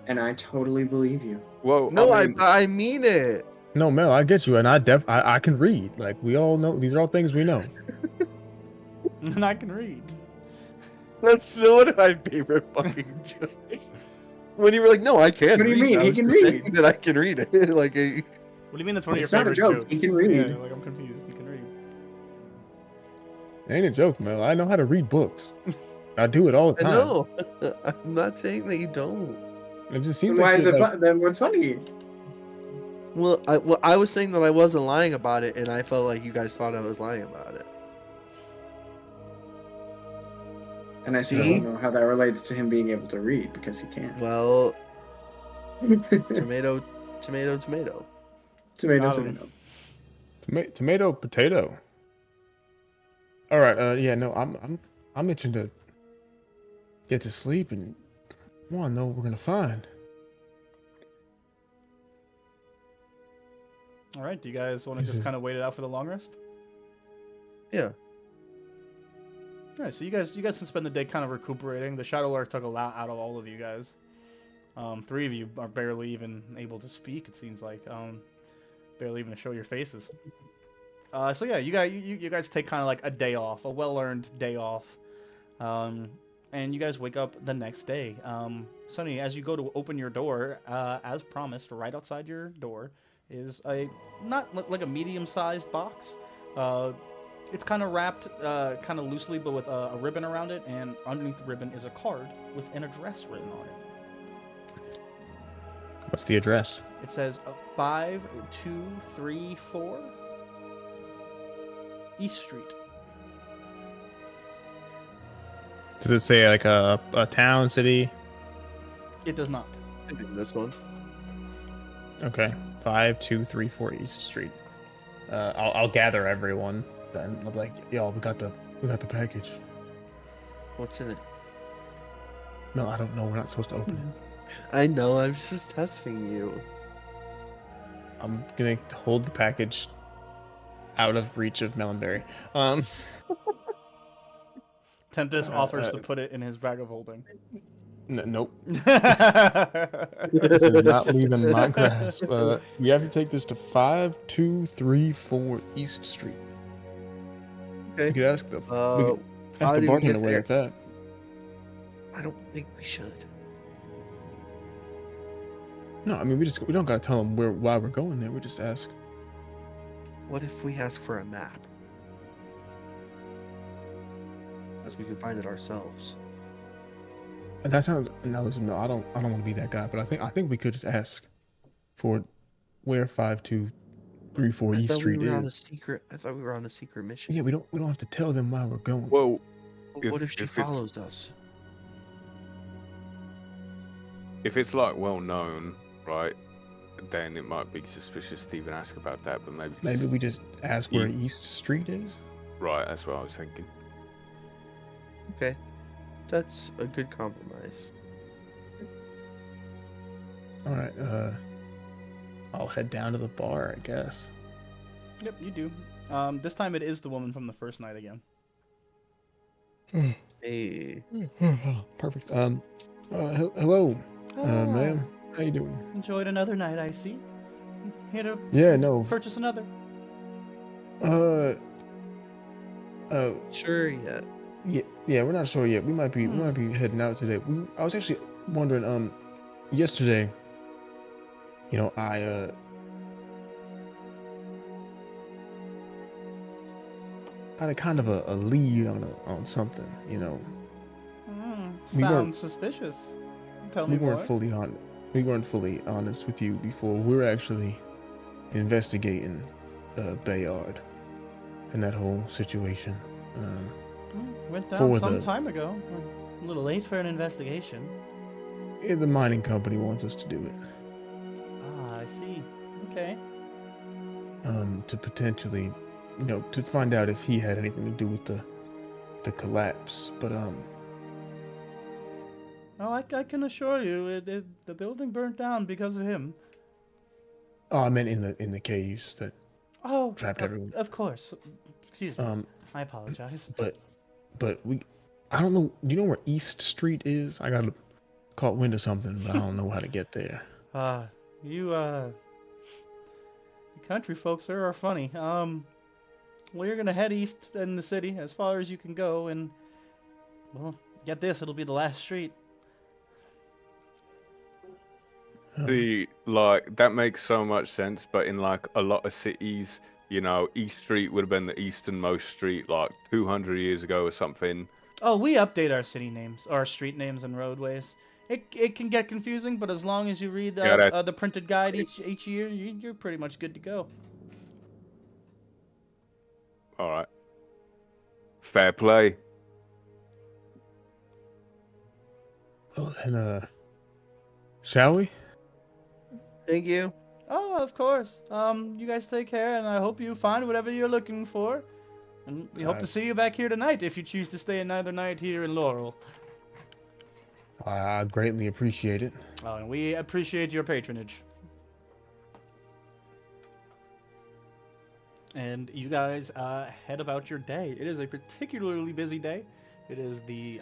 And I totally believe you. Well, No, I I mean it. No, Mel, I get you, and I can read. Like we all know, these are all things we know. And I can read. That's still one of my favorite fucking jokes. When you were like, "No, I can't." What do you read," mean? I He was can just saying read. that I can read it. Like, What do you mean that's one of It's your not a favorite joke. jokes? He can read. Yeah, like I'm confused. You can read. Ain't a joke, Mel. I know how to read books. I do it all the I time. know. I'm not saying that you don't. It just Then seems why like is you're it like, then what's funny? Well, I was saying that I wasn't lying about it, and I felt like you guys thought I was lying about it. And I still See? don't know how that relates to him being able to read because he can't. Well, tomato, tomato, tomato. Tomato, Got him. tomato. tomato, potato. All right. Yeah. No. I'm itching to get to sleep and want to know what we're gonna find. All right. Do you guys want to This just is- kind of wait it out for the long rest? Yeah. All right. So you guys can spend the day kind of recuperating. The Shadowlark took a lot out of all of you guys. 3 of you are barely even able to speak. It seems like barely even to show your faces. So yeah, you guys take kind of like a day off, a well-earned day off, and you guys wake up the next day. Sonny, as you go to open your door, as promised, right outside your door is a not like a medium-sized box. It's kind of wrapped kind of loosely, but with a ribbon around it, and underneath the ribbon is a card with an address written on it. What's the address? It says 5234 East Street. Does it say like a town, city? It does not. This one. Okay. 5234 East Street. I'll gather everyone. Then I'll be like, y'all, we got the package. What's in it? No, I don't know. We're not supposed to open it. I know. I was just testing you. I'm gonna hold the package out of reach of Melonberry. Tempest offers to put it in his bag of holding. Nope. This is not leaving my grasp. We have to take this to 5234 East Street. Okay. We could ask the How ask the do we bartender get where there? it's at. I don't think we should. No, I mean we don't gotta tell them why we're going there. We just ask. What if we ask for a map? As we can find it ourselves. And that sounds no. Listen, no, I don't want to be that guy. But I think we could just ask for where 5234 East Street we were is. on a secret. I thought we were on a secret mission. Yeah, we don't have to tell them why we're going. Well, But what if she if it's- follows us? if it's like well known, right, then it might be suspicious to even ask about that. But maybe We just ask where East Street is. right. That's what I was thinking. Okay, that's a good compromise. All right. I'll head down to the bar, I guess. Yep, you do. This time it is the woman from the first night again. Hey, Perfect. Hello, ma'am. How you doing? Enjoyed another night, I see. Here to Yeah, no. purchase another. sure yet. Yeah, we're not sure yet. We might be heading out today. I was actually wondering, yesterday, you know, I had a kind of a lead on something, you know. We weren't- Sounds suspicious. Tell me We weren't more. fully honest with you before. We're actually investigating Bayard and that whole situation. Went for down some the- time ago. A little late for an investigation. Yeah, the mining company wants us to do it. Ah, I see. Okay. To potentially, you know, to find out if he had anything to do with the collapse. But Oh, I can assure you, the building burnt down because of him. oh, I meant in the caves that Oh, trapped everyone. Of course. Excuse me. I apologize. But I don't know. Do you know where East Street is? I got caught wind of something, but I don't know how to get there. You country folks there are funny. Well, you're gonna head east in the city as far as you can go, and well, get this, it'll be the last street. That makes so much sense, but in like a lot of cities, you know, East Street would have been the easternmost street like 200 years ago or something. Oh, we update our city names, our street names and roadways. It can get confusing, but as long as you read the printed guide each year, you're pretty much good to go. All right. Fair play. Oh, then shall we? Thank you. Oh, of course. You guys take care, and I hope you find whatever you're looking for. And we hope to see you back here tonight if you choose to stay another night here in Laurel. I greatly appreciate it. Oh, and we appreciate your patronage. And you guys head about your day. It is a particularly busy day. It is the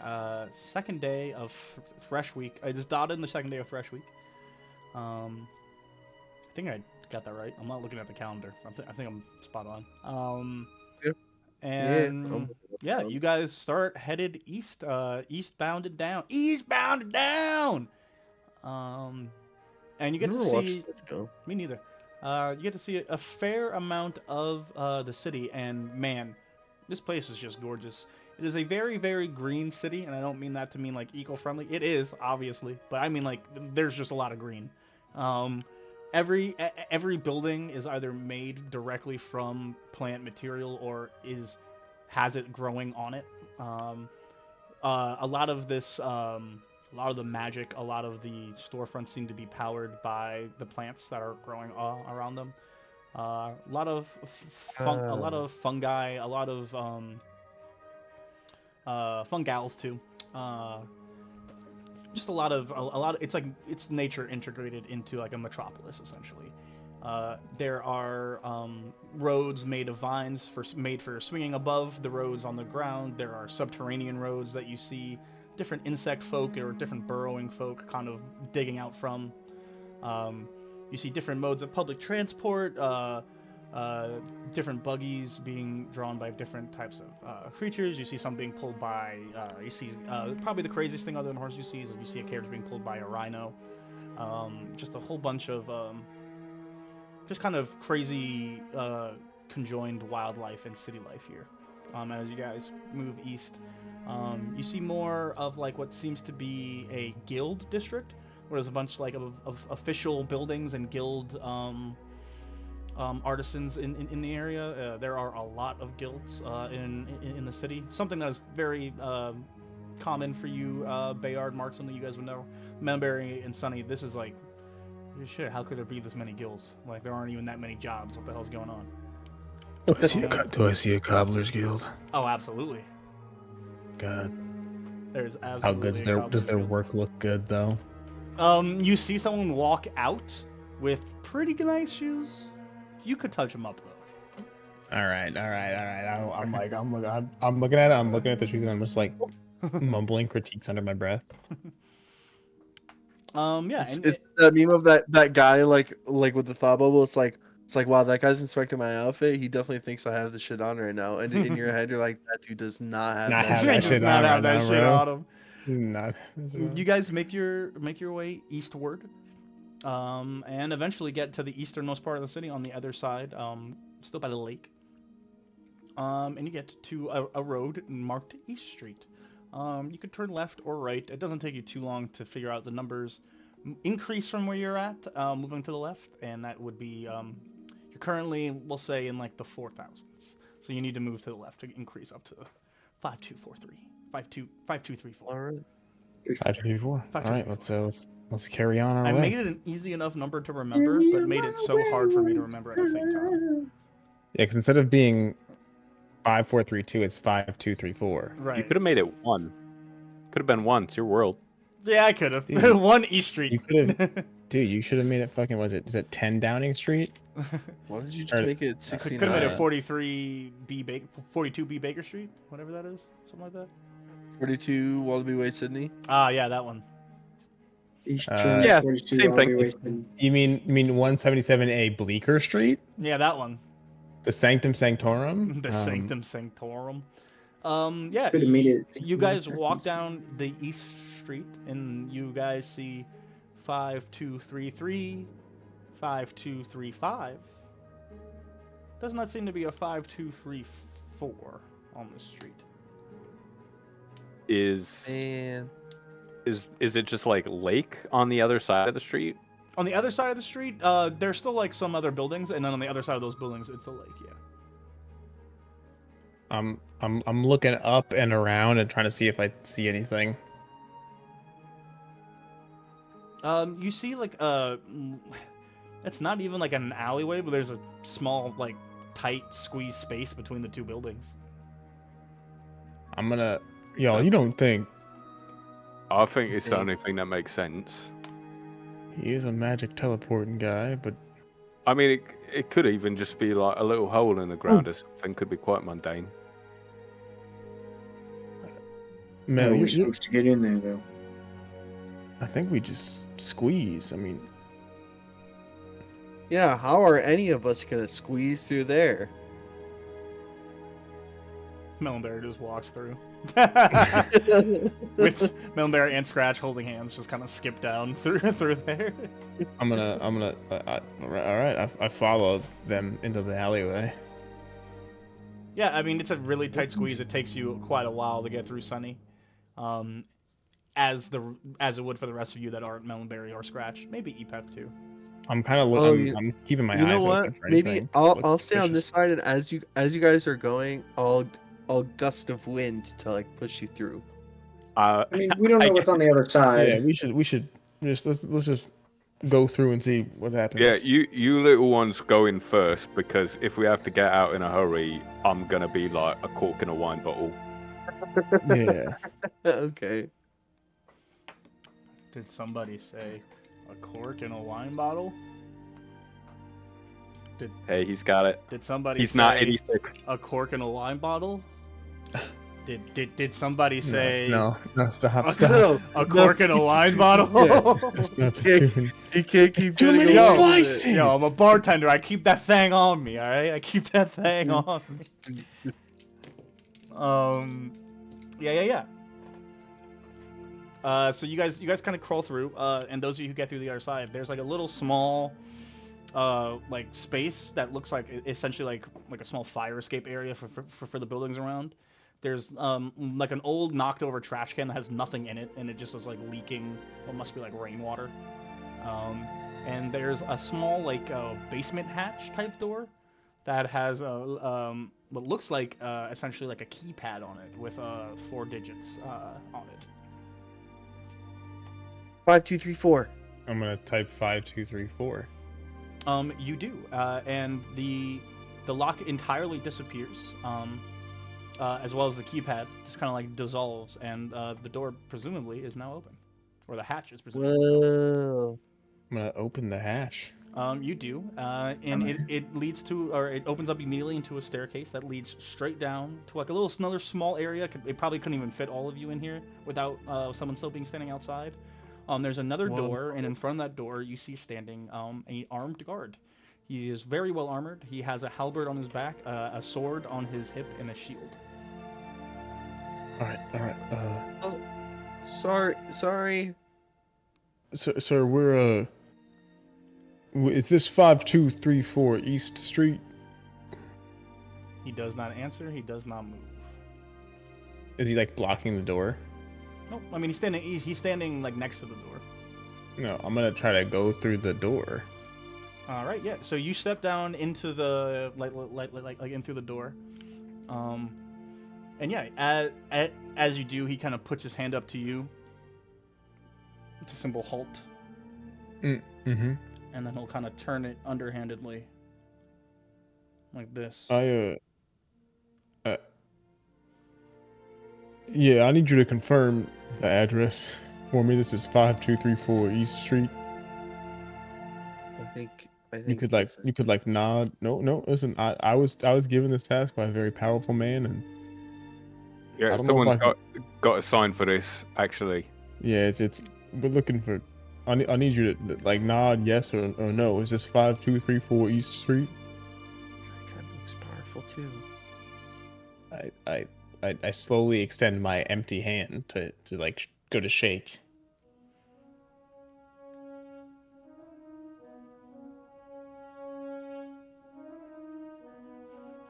second day of Thresh Week. I just dotted in the second day of Thresh Week. I think I got that right. I'm not looking at the calendar. I think I'm spot on. Yep. And yeah, you guys start headed east, eastbound and down. And you get Never to watched see. that show. Me neither. You get to see a fair amount of the city, and man, this place is just gorgeous. It is a very, very green city, and I don't mean that to mean like eco-friendly. It is, obviously, but I mean like there's just a lot of green. Every building is either made directly from plant material or has it growing on it. a lot of this, a lot of the magic, a lot of the storefronts seem to be powered by the plants that are growing around them. A lot of a lot of fungi, a lot of fungals too. Just a lot of it's like it's nature integrated into like a metropolis essentially. There are roads made of vines made for swinging above the roads on the ground. There are subterranean roads that you see different insect folk or different burrowing folk kind of digging out from. You see different modes of public transport, different buggies being drawn by different types of creatures. You see some being pulled by, you see probably the craziest thing other than horse you see is you see a carriage being pulled by a rhino. Just a whole bunch of just kind of crazy conjoined wildlife and city life here. As you guys move east, you see more of like what seems to be a guild district, where there's a bunch like of official buildings and guild artisans in the area. There are a lot of guilds in the city. Something that is very common for you, Bayard, Mark, something you guys would know. Melberry and Sunny, this is like, shit, how could there be this many guilds? Like, there aren't even that many jobs. What the hell's going on? Do I see a cobbler's guild? Oh, absolutely. God. There's absolutely How good's does their work look good though? You see someone walk out with pretty nice shoes. You could touch them up though. All right. I'm looking at it. I'm looking at the shoes, and I'm just like mumbling critiques under my breath. Yeah. It's the meme of that guy like with the thought bubble. It's like wow, that guy's inspecting my outfit. He definitely thinks I have the shit on right now. And in your head, you're like, that dude does not have that shit on right now, bro. Not. You guys make your way eastward, and eventually get to the easternmost part of the city on the other side, still by the lake. And you get to a road marked East Street. You could turn left or right. It doesn't take you too long to figure out the numbers. Increase from where you're at, moving to the left, and that would be you're currently, we'll say, in like the 4,000s. So you need to move to the left to increase up to 5243, 5234. All right. 5234. All right, let's carry on our I way. made it an easy enough number to remember, but made it so hard for me to remember at the same time. Yeah, because instead of being 5432, it's 5234. Right. You could have made it 1. Could have been 1. It's your world. Yeah, I could have. Dude, One East Street. You could have, dude. You should have made it fucking. Was it 10 Downing Street? Why did you just make it 69? Could have made it 42B Baker Street, whatever that is, something like that. 42 Wallaby Way, Sydney. Ah, yeah, that one. Yeah, same thing. You mean 177A Bleecker Street? Yeah, that one. The Sanctum Sanctorum? The Sanctum Sanctorum. Yeah, Could have made it you guys 16 walk down the East Street, and you guys see 5233, 5235. Does not seem to be a 5234 on the street. Is Man. it just like lake on the other side of the street? On the other side of the street, there's still like some other buildings, and then on the other side of those buildings, it's a lake. Yeah. I'm looking up and around and trying to see if I see anything. You see like it's not even like an alleyway, but there's a small like tight squeeze space between the two buildings. I'm gonna, you don't think I think it's the only thing that makes sense. He is a magic teleporting guy, but I mean, it could even just be like a little hole in the ground or something. Could be quite mundane. Mel, We're you're supposed to get in there though. I think we just squeeze. I mean, Yeah, how are any of us gonna squeeze through there? Melonberry just walks through. With Melonberry and Scratch holding hands, just kind of skip down through there. I'm gonna. All right. I follow them into the alleyway. Yeah, I mean it's a really tight squeeze. It takes you quite a while to get through Sunny, as it would for the rest of you that aren't Melonberry or Scratch. Maybe EPEP too. I'm kind of I'm keeping my You know eyes what? open for Maybe anything. I'll stay on this side, and as you guys are going, I'll gust of wind to like push you through. I mean, we don't know what's on the other side. Yeah, we should just let's just go through and see what happens. Yeah, you little ones go in first, because if we have to get out in a hurry, I'm gonna be like a cork in a wine bottle. Yeah. Okay. Did somebody say a cork in a wine bottle? Hey, he's got it. Did somebody He's say not 86. a cork in a wine bottle? Did somebody say No, stop. a cork in a wine bottle? He can't keep Too getting many away with slices. it. Yo, I'm a bartender. I keep that thing on me, alright? I keep that thing on me. Yeah. So you guys kind of crawl through, and those of you who get through the other side, there's like a little small, like space that looks like essentially like a small fire escape area for the buildings around. There's like an old knocked over trash can that has nothing in it, and it just is like leaking what must be like rainwater. And there's a small like basement hatch type door that has what looks like essentially like a keypad on it with 4 digits on it. 5234. I'm gonna type 5234. You do, and the lock entirely disappears, as well as the keypad just kind of like dissolves, and the door presumably is now open, or the hatch is presumably open. Whoa. I'm gonna open the hatch. You do, and it leads to, or it opens up immediately into a staircase that leads straight down to like another small area. It probably couldn't even fit all of you in here without someone still being standing outside. There's another door, and in front of that door you see standing a armed guard. He is very well armored. He has a halberd on his back, a sword on his hip, and a shield. All right. Sorry. Sir, we're is this 5234 East Street? He does not answer. He does not move. Is he like blocking the door? Nope. I mean, he's standing like next to the door. No, I'm gonna try to go through the door. All right, yeah. So you step down into the like in through the door, and yeah, as you do, he kind of puts his hand up to you. It's a symbol halt. Mm-hmm. And then he'll kind of turn it underhandedly, like this. Yeah, I need you to confirm the address for me. This is 5234 East Street. I think You could like nod. No. Listen, I was given this task by a very powerful man, and Yeah, I don't know if someone's I got a sign for this, actually. yeah, it's we're looking for. I need you to like nod yes or no. Is this 5234 East Street? kind of looks powerful too. I slowly extend my empty hand to like go to shake.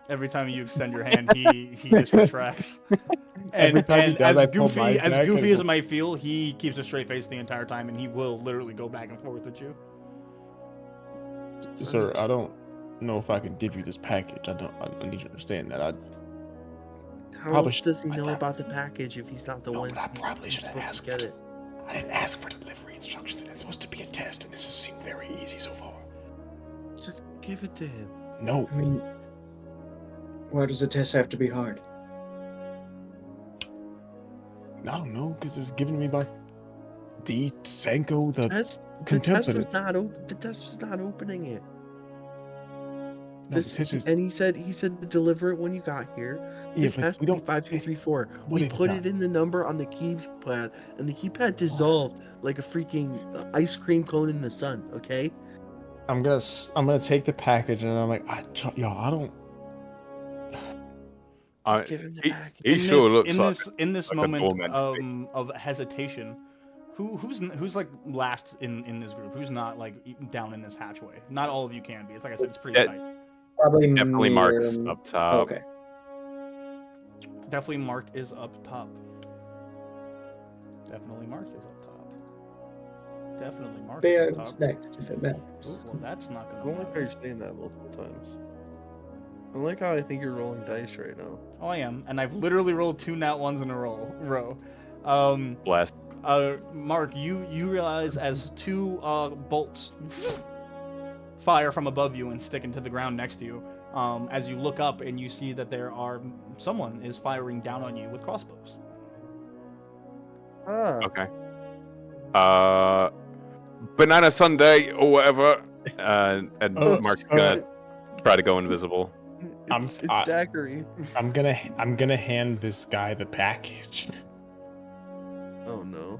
Every time you extend your hand, he just retracts. Every time he does, I pull mine back as goofy and- as it might feel, he keeps a straight face the entire time, and he will literally go back and forth with you. Sir, I don't know if I can give you this package. I need you to understand that. How Probably else does he I know prob- about the package if he's not the one? But I probably who's shouldn't supposed ask to for get it. it. I didn't ask for delivery instructions, and it's supposed to be a test, and this has seemed very easy so far. Just give it to him. No, I mean, why does the test have to be hard? I don't know, because it was given to me by the Sanko, the The test contemplative. was not the test was not opening it. No, This this is, and he said to deliver it when you got here. yeah, This but has we to be don't. 5234. What We is put that? it in the number on the keypad, and the keypad dissolved like a freaking ice cream cone in the sun. Okay. I'm gonna take the package, and I'm like, I don't. Give him the He, package. he sure looks in this like a moment doorman to me. of hesitation, who's like last in this group? Who's not like down in this hatchway? Not all of you can be. It's like I said, it's pretty Yeah. tight. Probably Definitely me Mark's or- up top. Okay. Definitely Mark is up top. Definitely Mark is up top. Definitely Mark is up Bear's top. next, if it matters. Oh, well, that's not I gonna don't like how matter. you're saying that multiple times. I don't like how I think you're rolling dice right now. Oh, I am, and I've literally rolled 2 nat ones in a row. Blast. Mark, you realize as two bolts fire from above you and stick into the ground next to you, as you look up and you see that someone is firing down on you with crossbows. Okay. Banana sundae or whatever. And Mark's gonna try to go invisible. It's daiquiri. I'm gonna hand this guy the package. Oh no.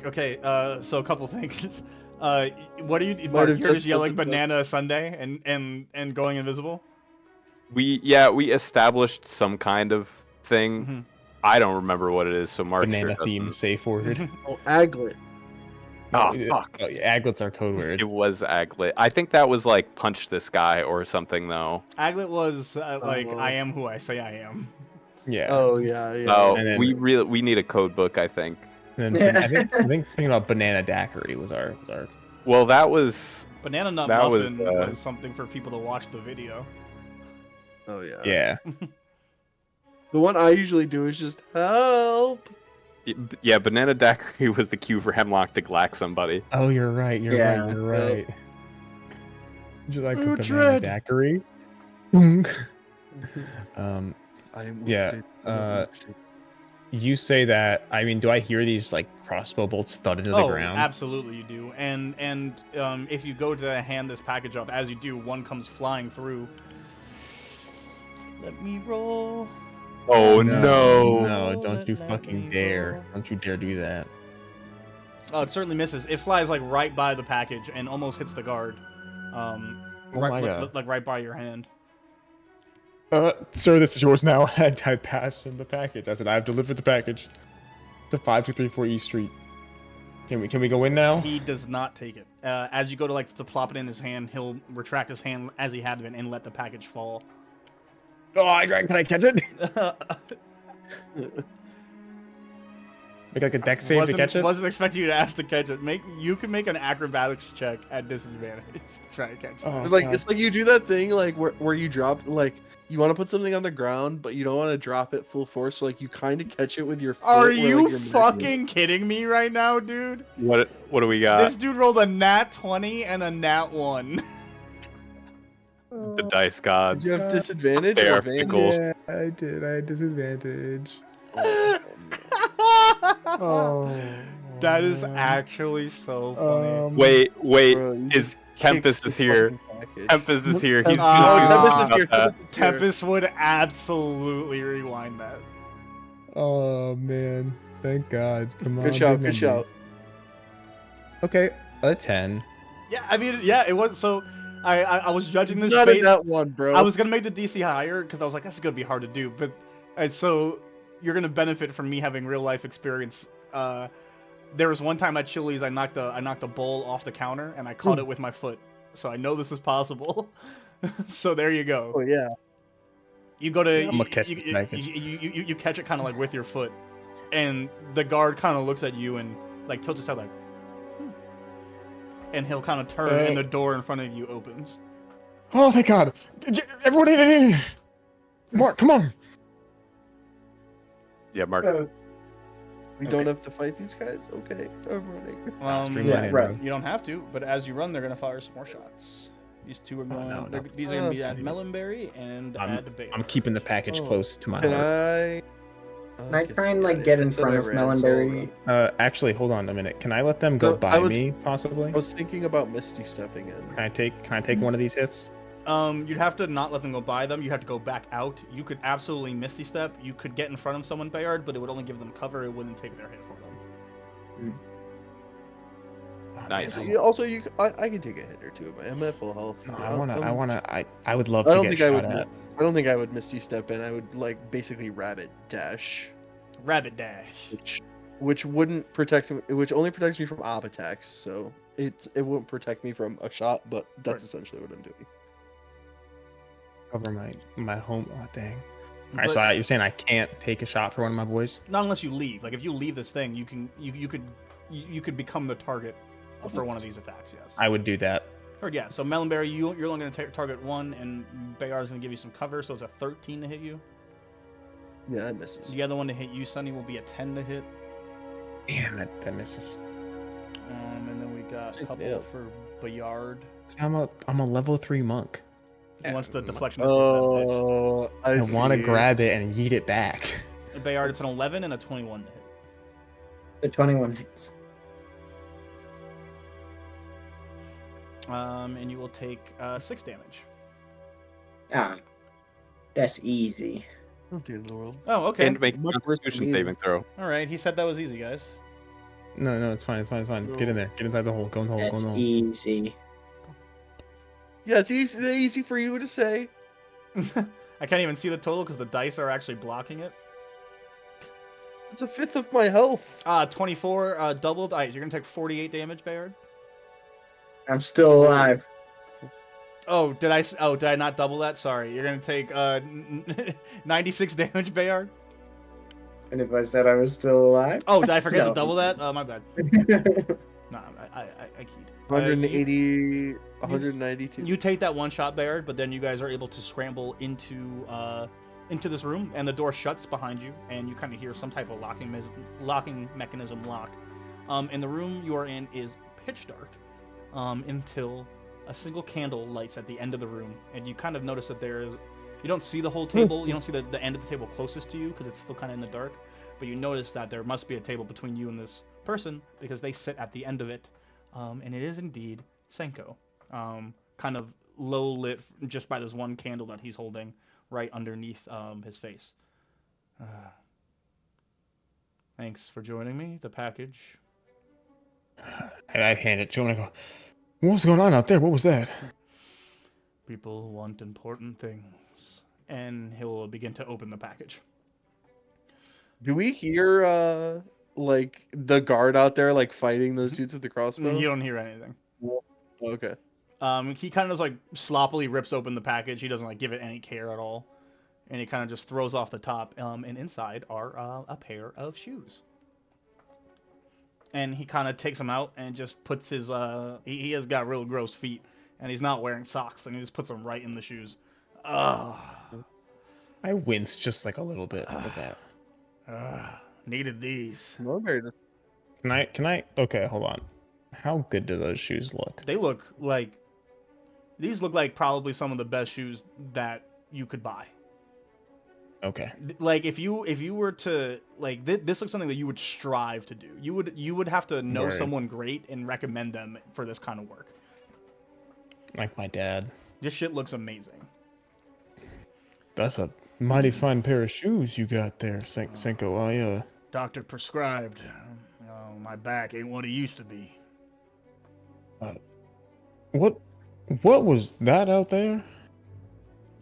Okay. So a couple things. What are you? Might Mark, have you're just just yelling opened banana sundae and going invisible. We established some kind of thing. Mm-hmm. I don't remember what it is, so Mark Banana sure themed doesn't. safe word. Oh, aglet. Oh, fuck. Aglet's our code word. It was aglet. I think that was like punch this guy or something though. Aglet was like I am who I say I am. Yeah. Oh yeah. Oh, And then- we need a code book, I think. And then I think thinking about banana daiquiri was our. Well, that was Banana nut That was, muffin was something for people to watch the video. Oh yeah. Yeah. The one I usually do is just help. yeah. Banana daiquiri was the cue for Hemlock to glack somebody. Oh, you're right. You're Yeah. right. You're right. Would you like a banana Dread. daiquiri? I am Yeah, you say that. I mean, do I hear these like crossbow bolts thud into the ground? Absolutely you do. And if you go to hand this package up, as you do, one comes flying through. Let me roll. Oh No, don't you Let fucking me dare. roll. Don't you dare do that. Oh, it certainly misses. It flies like right by the package and almost hits the guard. Oh right, my god. like right by your hand. Sir, this is yours now. I passed him the package. I said, I've delivered the package to 5234 East Street. Can we go in now? He does not take it. As you go to plop it in his hand, he'll retract his hand as he had been and let the package fall. Oh, can I catch it? Make like a deck save to catch it? Wasn't expecting you to ask to catch it. You can make an acrobatics check at disadvantage to try to catch it. Oh, Like God. it's like you do that thing like where you drop like you want to put something on the ground but you don't want to drop it full force, so like you kind of catch it with your foot. Are where, you like, your neck is. fucking kidding me right now, dude? What do we got? This dude rolled a nat 20 and a nat 1. The dice gods. Did you have disadvantage? They or are advantage? fickle. Yeah, I did. I had disadvantage. Oh, Oh. That is actually so funny. Wait, bro, you is just Tempest kicked is the here. fucking package. Tempest is here. He's Oh, Tempest is here. about that. Tempest is here. Tempest would absolutely rewind that. Oh man. Thank God. Come on. Good shout. big Good shout. numbers. Okay, a 10. Yeah, I mean, yeah, it was so. I was judging It's this not based. in that one, bro. I was gonna make the DC higher because I was like, that's gonna be hard to do. But and so you're gonna benefit from me having real life experience. There was one time at Chili's, I knocked a bowl off the counter and I caught it with my foot. So I know this is possible. So there you go. Oh yeah. You go to I'm gonna catch you, this you, package. you catch it kind of like with your foot, and the guard kind of looks at you and like tilts his head like, and he'll kind of turn and the door in front of you opens. Oh, thank God. Everybody in! Mark, come on. Yeah, Mark. We don't have to fight these guys. Okay, I'm running. Streamline right. it, You don't have to, but as you run, they're gonna fire some more shots. These two are going. no, no. These are gonna be at Melonberry and I'm- at Bay. I'm keeping the package Oh, close to my Can heart. I? Can I try and like get in front of Melonberry? Actually, hold on a minute. Can I let them go So, by I was- me, possibly? I was thinking about Misty stepping in. Can I take one of these hits? You'd have to not let them go by them. You have to go back out. You could absolutely Misty Step. You could get in front of someone, Bayard, but it would only give them cover. It wouldn't take their hit from them. Oh, Nice. man, Also, I can take a hit or two. I'm at full health. No, I'm- I would love I to don't get think I shot would. at. I don't think I would Misty step in. I would like basically rabbit dash, Rabbit dash. which wouldn't protect me. Which only protects me from ob attacks. So it wouldn't protect me from a shot. But that's Right. essentially what I'm doing. Cover my home. Oh, dang. All right, But so you're saying I can't take a shot for one of my boys? not unless you leave. Like if you leave this thing, you could become the target for one of these attacks. Yes. I would do that. Or yeah. So Melonberry, you're only gonna target one, and Bayard's gonna give you some cover. So it's a 13 to hit you. Yeah, that misses. The other one to hit you, Sonny, will be a 10 to hit. Damn, that misses. And then we got a couple Damn. for Bayard. I'm a level 3 monk. He wants the deflection disadvantage. Oh, I see. want to grab it and yeet it back. Bayard, it's an 11 and a 21 to hit. The 21 hits. And you will take 6 damage. Ah, that's easy. Not the end of the world. Oh, okay. And make a Much worse than Constitution me. saving throw. All right. He said that was easy, guys. No, it's fine. Get in there. Get inside the hole. Go in the hole. Go in That's the hole. easy. Yeah, it's easy for you to say. I can't even see the total because the dice are actually blocking it. It's a fifth of my health. 24 doubled ice. You're gonna take 48 damage, Bayard. I'm still alive. Oh, did I not double that? Sorry. You're gonna take 96 damage, Bayard. And if I said I was still alive? Oh, did I forget No. to double that? My bad. No, I keyed. 180, 192. You take that one shot, Bayard, but then you guys are able to scramble into this room, and the door shuts behind you, and you kind of hear some type of locking mechanism lock. And the room you are in is pitch dark until a single candle lights at the end of the room, and you kind of notice that you don't see the whole table, you don't see the end of the table closest to you because it's still kind of in the dark, but you notice that there must be a table between you and this person because they sit at the end of it, and it is indeed Senko, kind of low lit just by this one candle that he's holding right underneath his face. Thanks for joining me. The package. And I hand it to him. I go, "What's going on out there? What was that?" People want important things, and he'll begin to open the package. Do we hear like the guard out there like fighting those dudes with the crossbow? You don't hear anything. Okay. He kind of just like sloppily rips open the package. He doesn't like give it any care at all, and he kind of just throws off the top. And inside are a pair of shoes. And he kind of takes them out and just puts his he has got real gross feet, and he's not wearing socks, and he just puts them right in the shoes. I wince just like a little bit at that. Needed these. No, very nice. Can I? Okay, hold on. How good do those shoes look? They look like these look like probably some of the best shoes that you could buy. Okay. Like if you were to like this looks something that you would strive to do. You would have to know Right. someone great and recommend them for this kind of work. Like my dad. This shit looks amazing. That's a mighty fine pair of shoes you got there, Senko. Doctor prescribed. My back ain't what it used to be. What was that out there?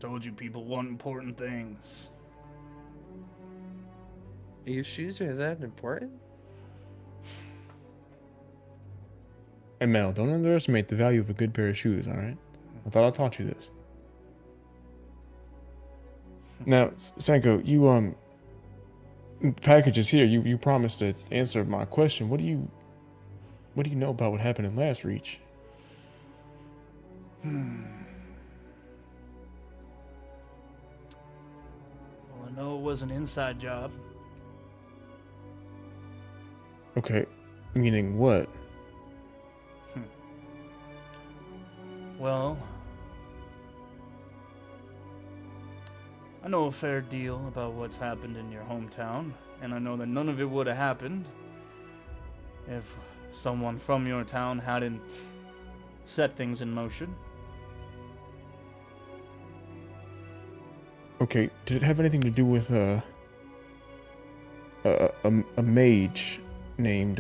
Told you people want important things. Your shoes are that important? Hey Mel, don't underestimate the value of a good pair of shoes, alright? I thought I taught you this. Now, Senko, you package is here. You promised to answer my question. What do you know about what happened in last reach? Well, I know it was an inside job. Okay, meaning what? Well, I know a fair deal about what's happened in your hometown, and I know that none of it would have happened if someone from your town hadn't set things in motion. Okay, did it have anything to do with a mage named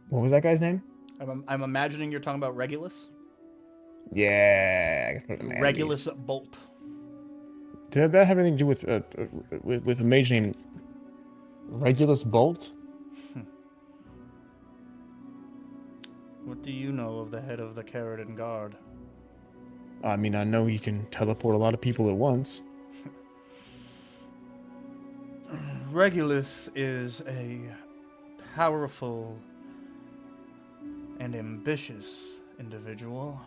what was that guy's name? I'm imagining you're talking about Regulus. Yeah, I can put it in the Regulus Bolt. Did that have anything to do with a mage named Regulus Bolt? What do you know of the head of the Carradine Guard? I mean, I know he can teleport a lot of people at once. Regulus is a powerful and ambitious individual.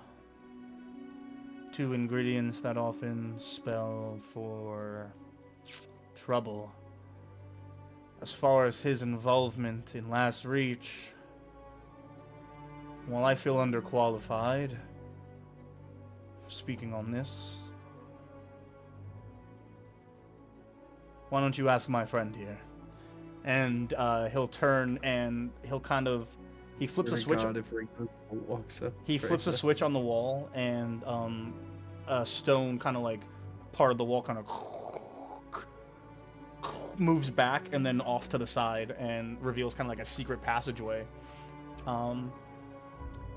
two ingredients that often spell for trouble. As far as his involvement in Last Reach, while I feel underqualified for speaking on this, why don't you ask my friend here? And he'll turn and he'll kind of, he flips a switch. God, if Ringo's walks up. He flips a switch on the wall, and a stone kind of like part of the wall kind of moves back and then off to the side and reveals kind of like a secret passageway.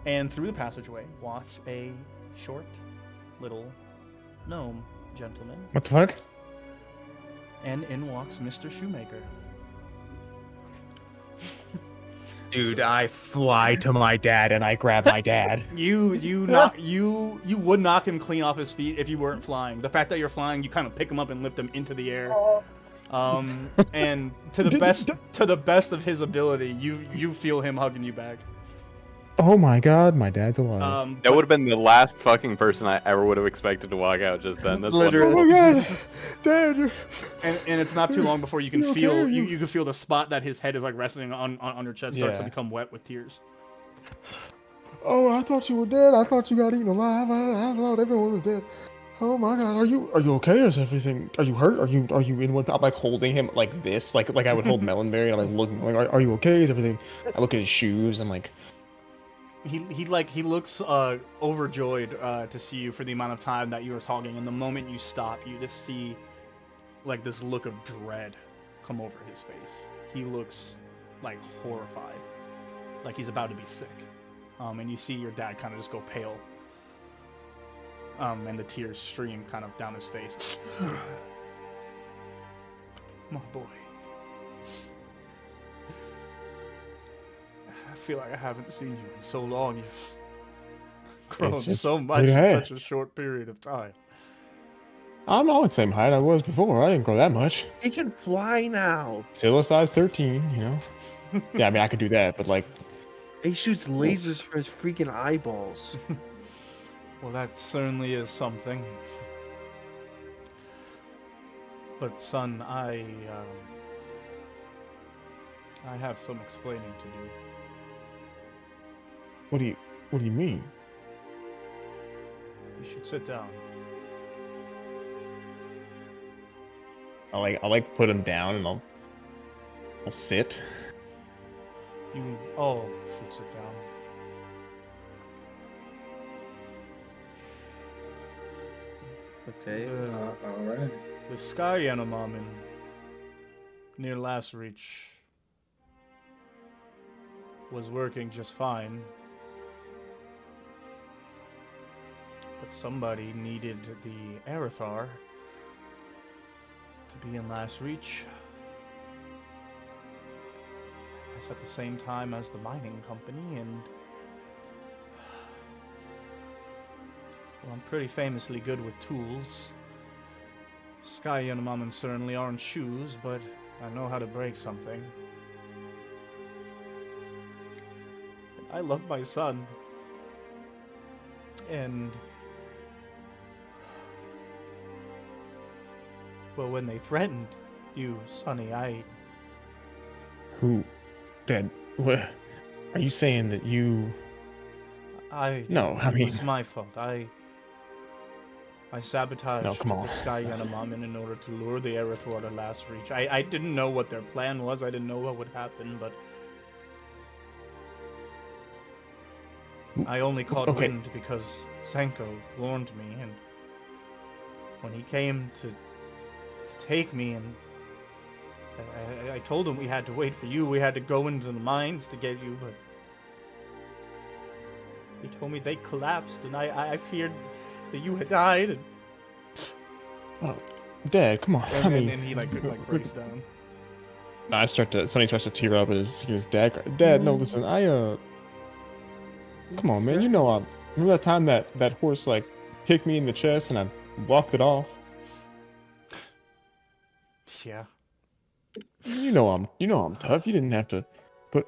And through the passageway walks a short little gnome gentleman, What the fuck? and in walks Mr. Shoemaker. Dude, I fly to my dad and I grab my dad. You would knock him clean off his feet if you weren't flying. The fact that you're flying, you kind of pick him up and lift him into the air. And to the best of his ability, you feel him hugging you back. Oh my god, my dad's alive. That would have been the last fucking person I ever would have expected to walk out just then. That's Literally. Oh my god, Dad. and it's not too long before you can You feel okay? you can feel the spot that his head is like resting on your chest starts to Yeah. become wet with tears. Oh, I thought you were dead. I thought you got eaten alive. I thought everyone was dead. Oh my god, are you okay? Is everything? Are you hurt? Are you in one? I'm like holding him like this, like I would hold Melonberry. And I'm like looking, like, are you okay? Is everything? I look at his shoes. I'm like, He looks overjoyed to see you for the amount of time that you were talking, and the moment you stop, you just see like this look of dread come over his face. He looks like horrified, like he's about to be sick. And you see your dad kind of just go pale. And the tears stream kind of down his face. My boy. I feel like I haven't seen you in so long. You've grown It's so much it in such has. a short period of time. I'm all the same height I was before. I didn't grow that much. He can fly now. Still a size 13, you know. Yeah, I mean I could do that, but like, He shoots lasers for his freaking eyeballs. Well, that certainly is something. But son, I have some explaining to do. what do you mean? You should sit down. I'll like put him down and I'll sit. You all should sit down. Okay. Alright. The Skyjanamamen near Last Reach was working just fine. But somebody needed the Aerodwell to be in Last Reach. It's at the same time as the mining company, and well, I'm pretty famously good with tools. Skyjanamamen certainly aren't shoes, but I know how to break something. I love my son. And well, when they threatened you, Sonny, Who? Dad, what? Are you saying that you? No, I it mean- was my fault. I sabotaged No, come on. the Skyjanamamen in order to lure the Aerodwell to Last Reach. I didn't know what their plan was. I didn't know what would happen, but I only caught Okay. wind because Senko warned me, and when he came to take me, and I told him we had to wait for you. We had to go into the mines to get you, but he told me they collapsed, and I feared that you had died. And, Oh, Dad, come on. I mean, and he like breaks down. Sonny starts to tear up at his dad. Dad, no, listen, come on, man. You know, remember that time that horse like kicked me in the chest and I walked it off. Yeah. You know I'm tough. You didn't have to, but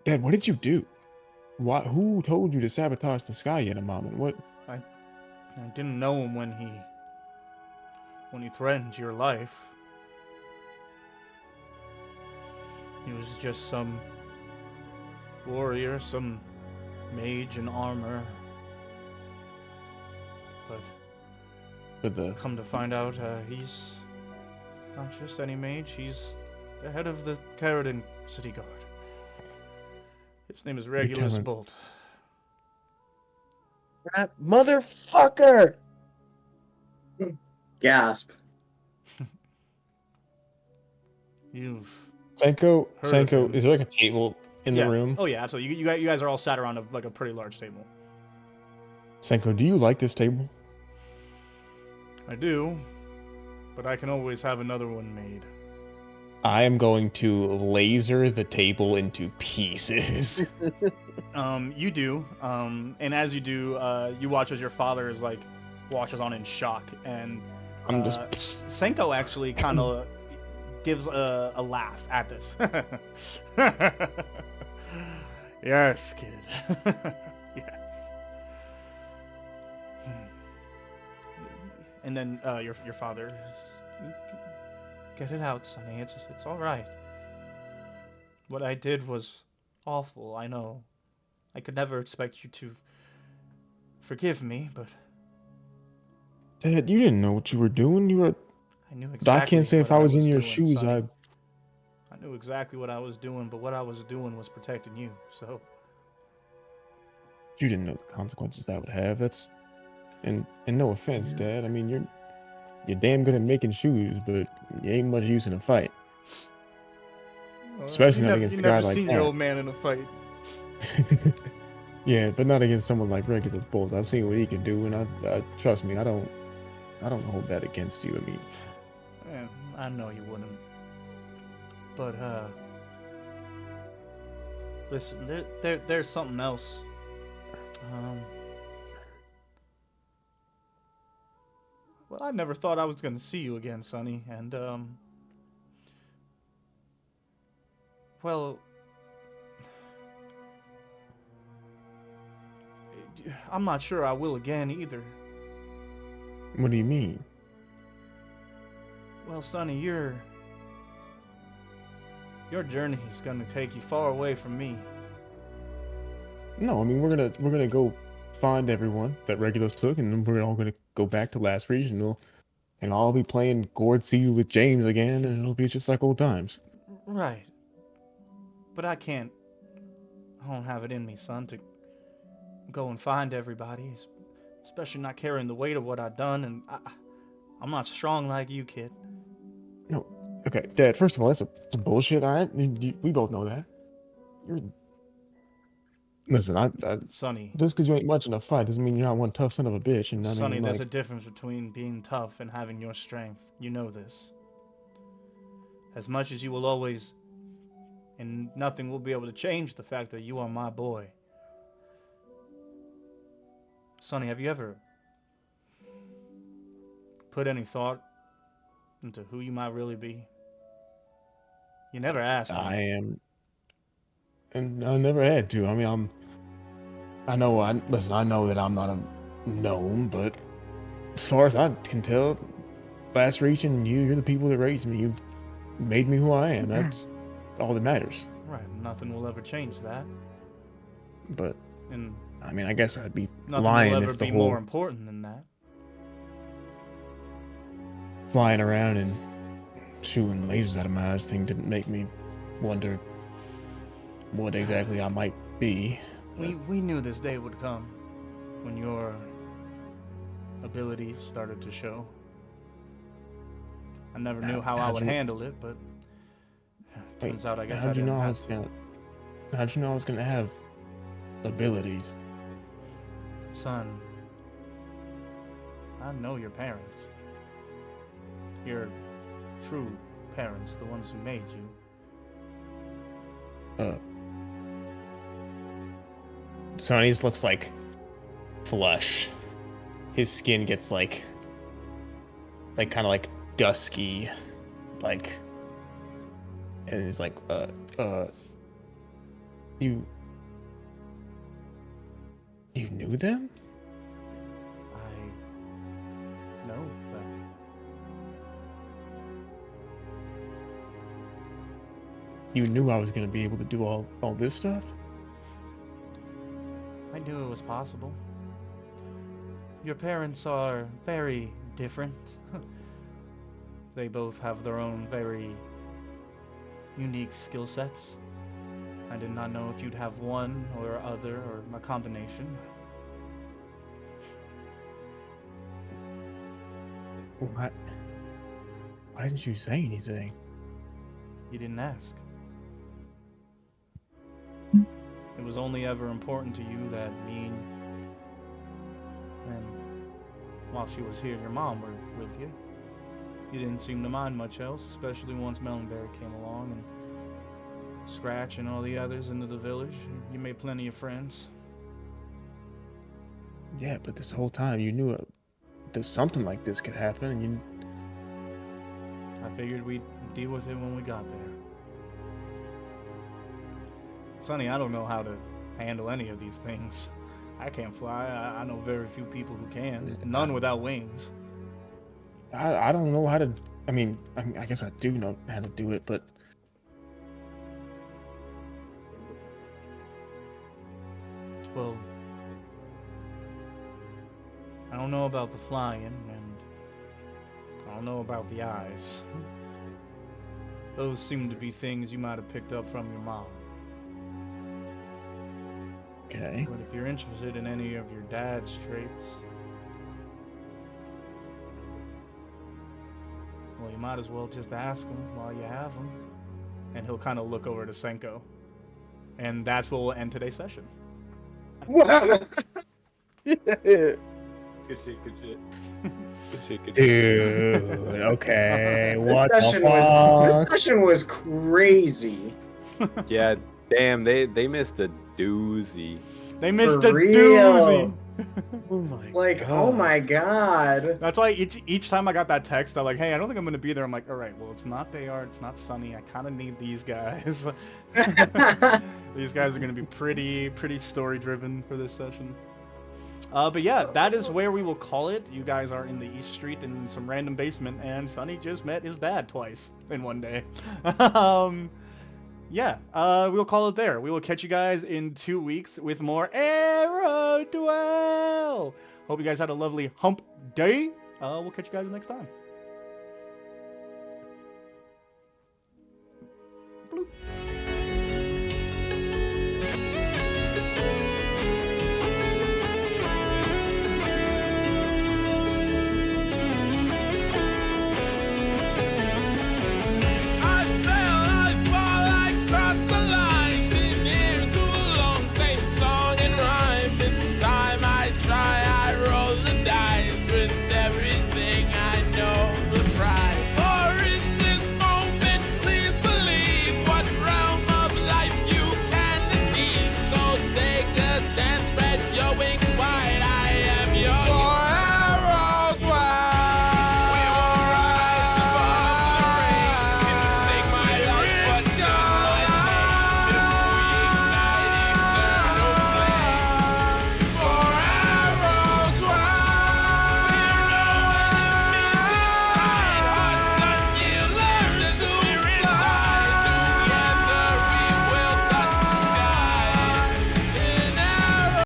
Dad, what did you do? Why? Who told you to sabotage the Skyjanamamen? What? I didn't know him when he threatened your life. He was just some warrior, some mage in armor. But With the come to find out, he's not just any mage, he's the head of the Caradon City Guard. His name is Regulus telling- Bolt. That motherfucker! Gasp. You've Senko, Heard of him. is there like a table in yeah. the room? Oh yeah, absolutely. You guys are all sat around a pretty large table. Senko, do you like this table? I do, but I can always have another one made. I am going to laser the table into pieces. You do, and as you do, you watch as your father is like watches on in shock, and I'm just. Senko actually kind of gives a laugh at this. Yes, kid. Yes. And then your father is, get it out, Sonny. It's all right. What I did was awful. I know. I could never expect you to forgive me, but Dad, you didn't know what you were doing. You were. I knew But exactly. I can't say if what I was in your doing, shoes, Sonny. I knew exactly what I was doing, but what I was doing was protecting you. So you didn't know the consequences that would have. That's. And no offense, Dad. I mean, you're damn good at making shoes, but you ain't much use in a fight. Especially not against a guy like seen that. your old man in a fight. Yeah, but not against someone like Regulus Bolt. I've seen what he can do, and I trust me, I don't hold that against you. I mean, Yeah, I know you wouldn't. But listen, there's something else. Well, I never thought I was gonna see you again, Sonny, and well, I'm not sure I will again either. what do you mean? Well, Sonny, your journey is gonna take you far away from me. No, I mean we're gonna go find everyone that Regulus took, and then we're all gonna go back to last regional, and I'll be playing Gourd Seed with James again, and it'll be just like old times. Right. But I don't have it in me, son, to go and find everybody, especially not carrying the weight of what I've done, and I'm not strong like you, kid. No, okay, Dad. First of all, that's a bullshit. All right, we both know that. Listen, I Sonny, just because you ain't much in a fight doesn't mean you're not one tough son of a bitch. And I Sonny, mean, there's a like, difference between being tough and having your strength. You know this. As much as you will always, and nothing will be able to change the fact that you are my boy. Sonny, have you ever put any thought into who you might really be? You never asked me. I am, and I never had to. I mean, I know that I'm not a gnome, but as far as I can tell, last region, you're the people that raised me. You made me who I am. That's all that matters. Right, nothing will ever change that. But And I mean, I guess I'd be nothing lying will ever if the be whole more important than that. flying around and shooting lasers out of my eyes thing didn't make me wonder what exactly I might be. We knew this day would come when your abilities started to show. I never knew how I How'd would you- handle it, but turns out I guess I how'd you didn't know I have was to. how'd you know I was gonna have abilities? Son, I know your parents. Your true parents, the ones who made you. Sonny's looks like flush. His skin gets like kind of like dusky, like, and he's like, you You knew them? I know that. You knew I was going to be able to do all this stuff? I knew it was possible. Your parents are very different. They both have their own very unique skill sets. I did not know if you'd have one or other or a combination. Why didn't you say anything? You didn't ask. It was only ever important to you that me and while she was here, your mom were with you. You didn't seem to mind much else, especially once Melonberry came along and Scratch and all the others into the village. You made plenty of friends. Yeah, but this whole time you knew that something like this could happen, and you... I figured we'd deal with it when we got there. Sonny, I don't know how to handle any of these things. I can't fly. I know very few people who can. None without wings. I don't know how to... I mean, I guess I do know how to do it, but... Well, I don't know about the flying, and I don't know about the eyes. Those seem to be things you might have picked up from your mom. Okay. But if you're interested in any of your dad's traits, well, you might as well just ask him while you have him. And he'll kind of look over to Senko. And that's where we'll end today's session. Good shit, good shit. Good shit, good shit. Dude, okay. What This the fuck? session was crazy. Yeah, damn, they missed a doozy. They missed For a real. doozy. Oh my Like, god. oh my god. That's why each time I got that text, I'm like, hey, I don't think I'm going to be there. I'm like, all right, well, it's not Bayard, it's not Sunny. I kind of need these guys. These guys are going to be pretty story-driven for this session. But yeah, that is where we will call it. You guys are in the East Street in some random basement, and Sunny just met his dad twice in one day. Yeah, we'll call it there. We will catch you guys in 2 weeks with more Aerodwell. Hope you guys had a lovely hump day. We'll catch you guys next time. Bloop.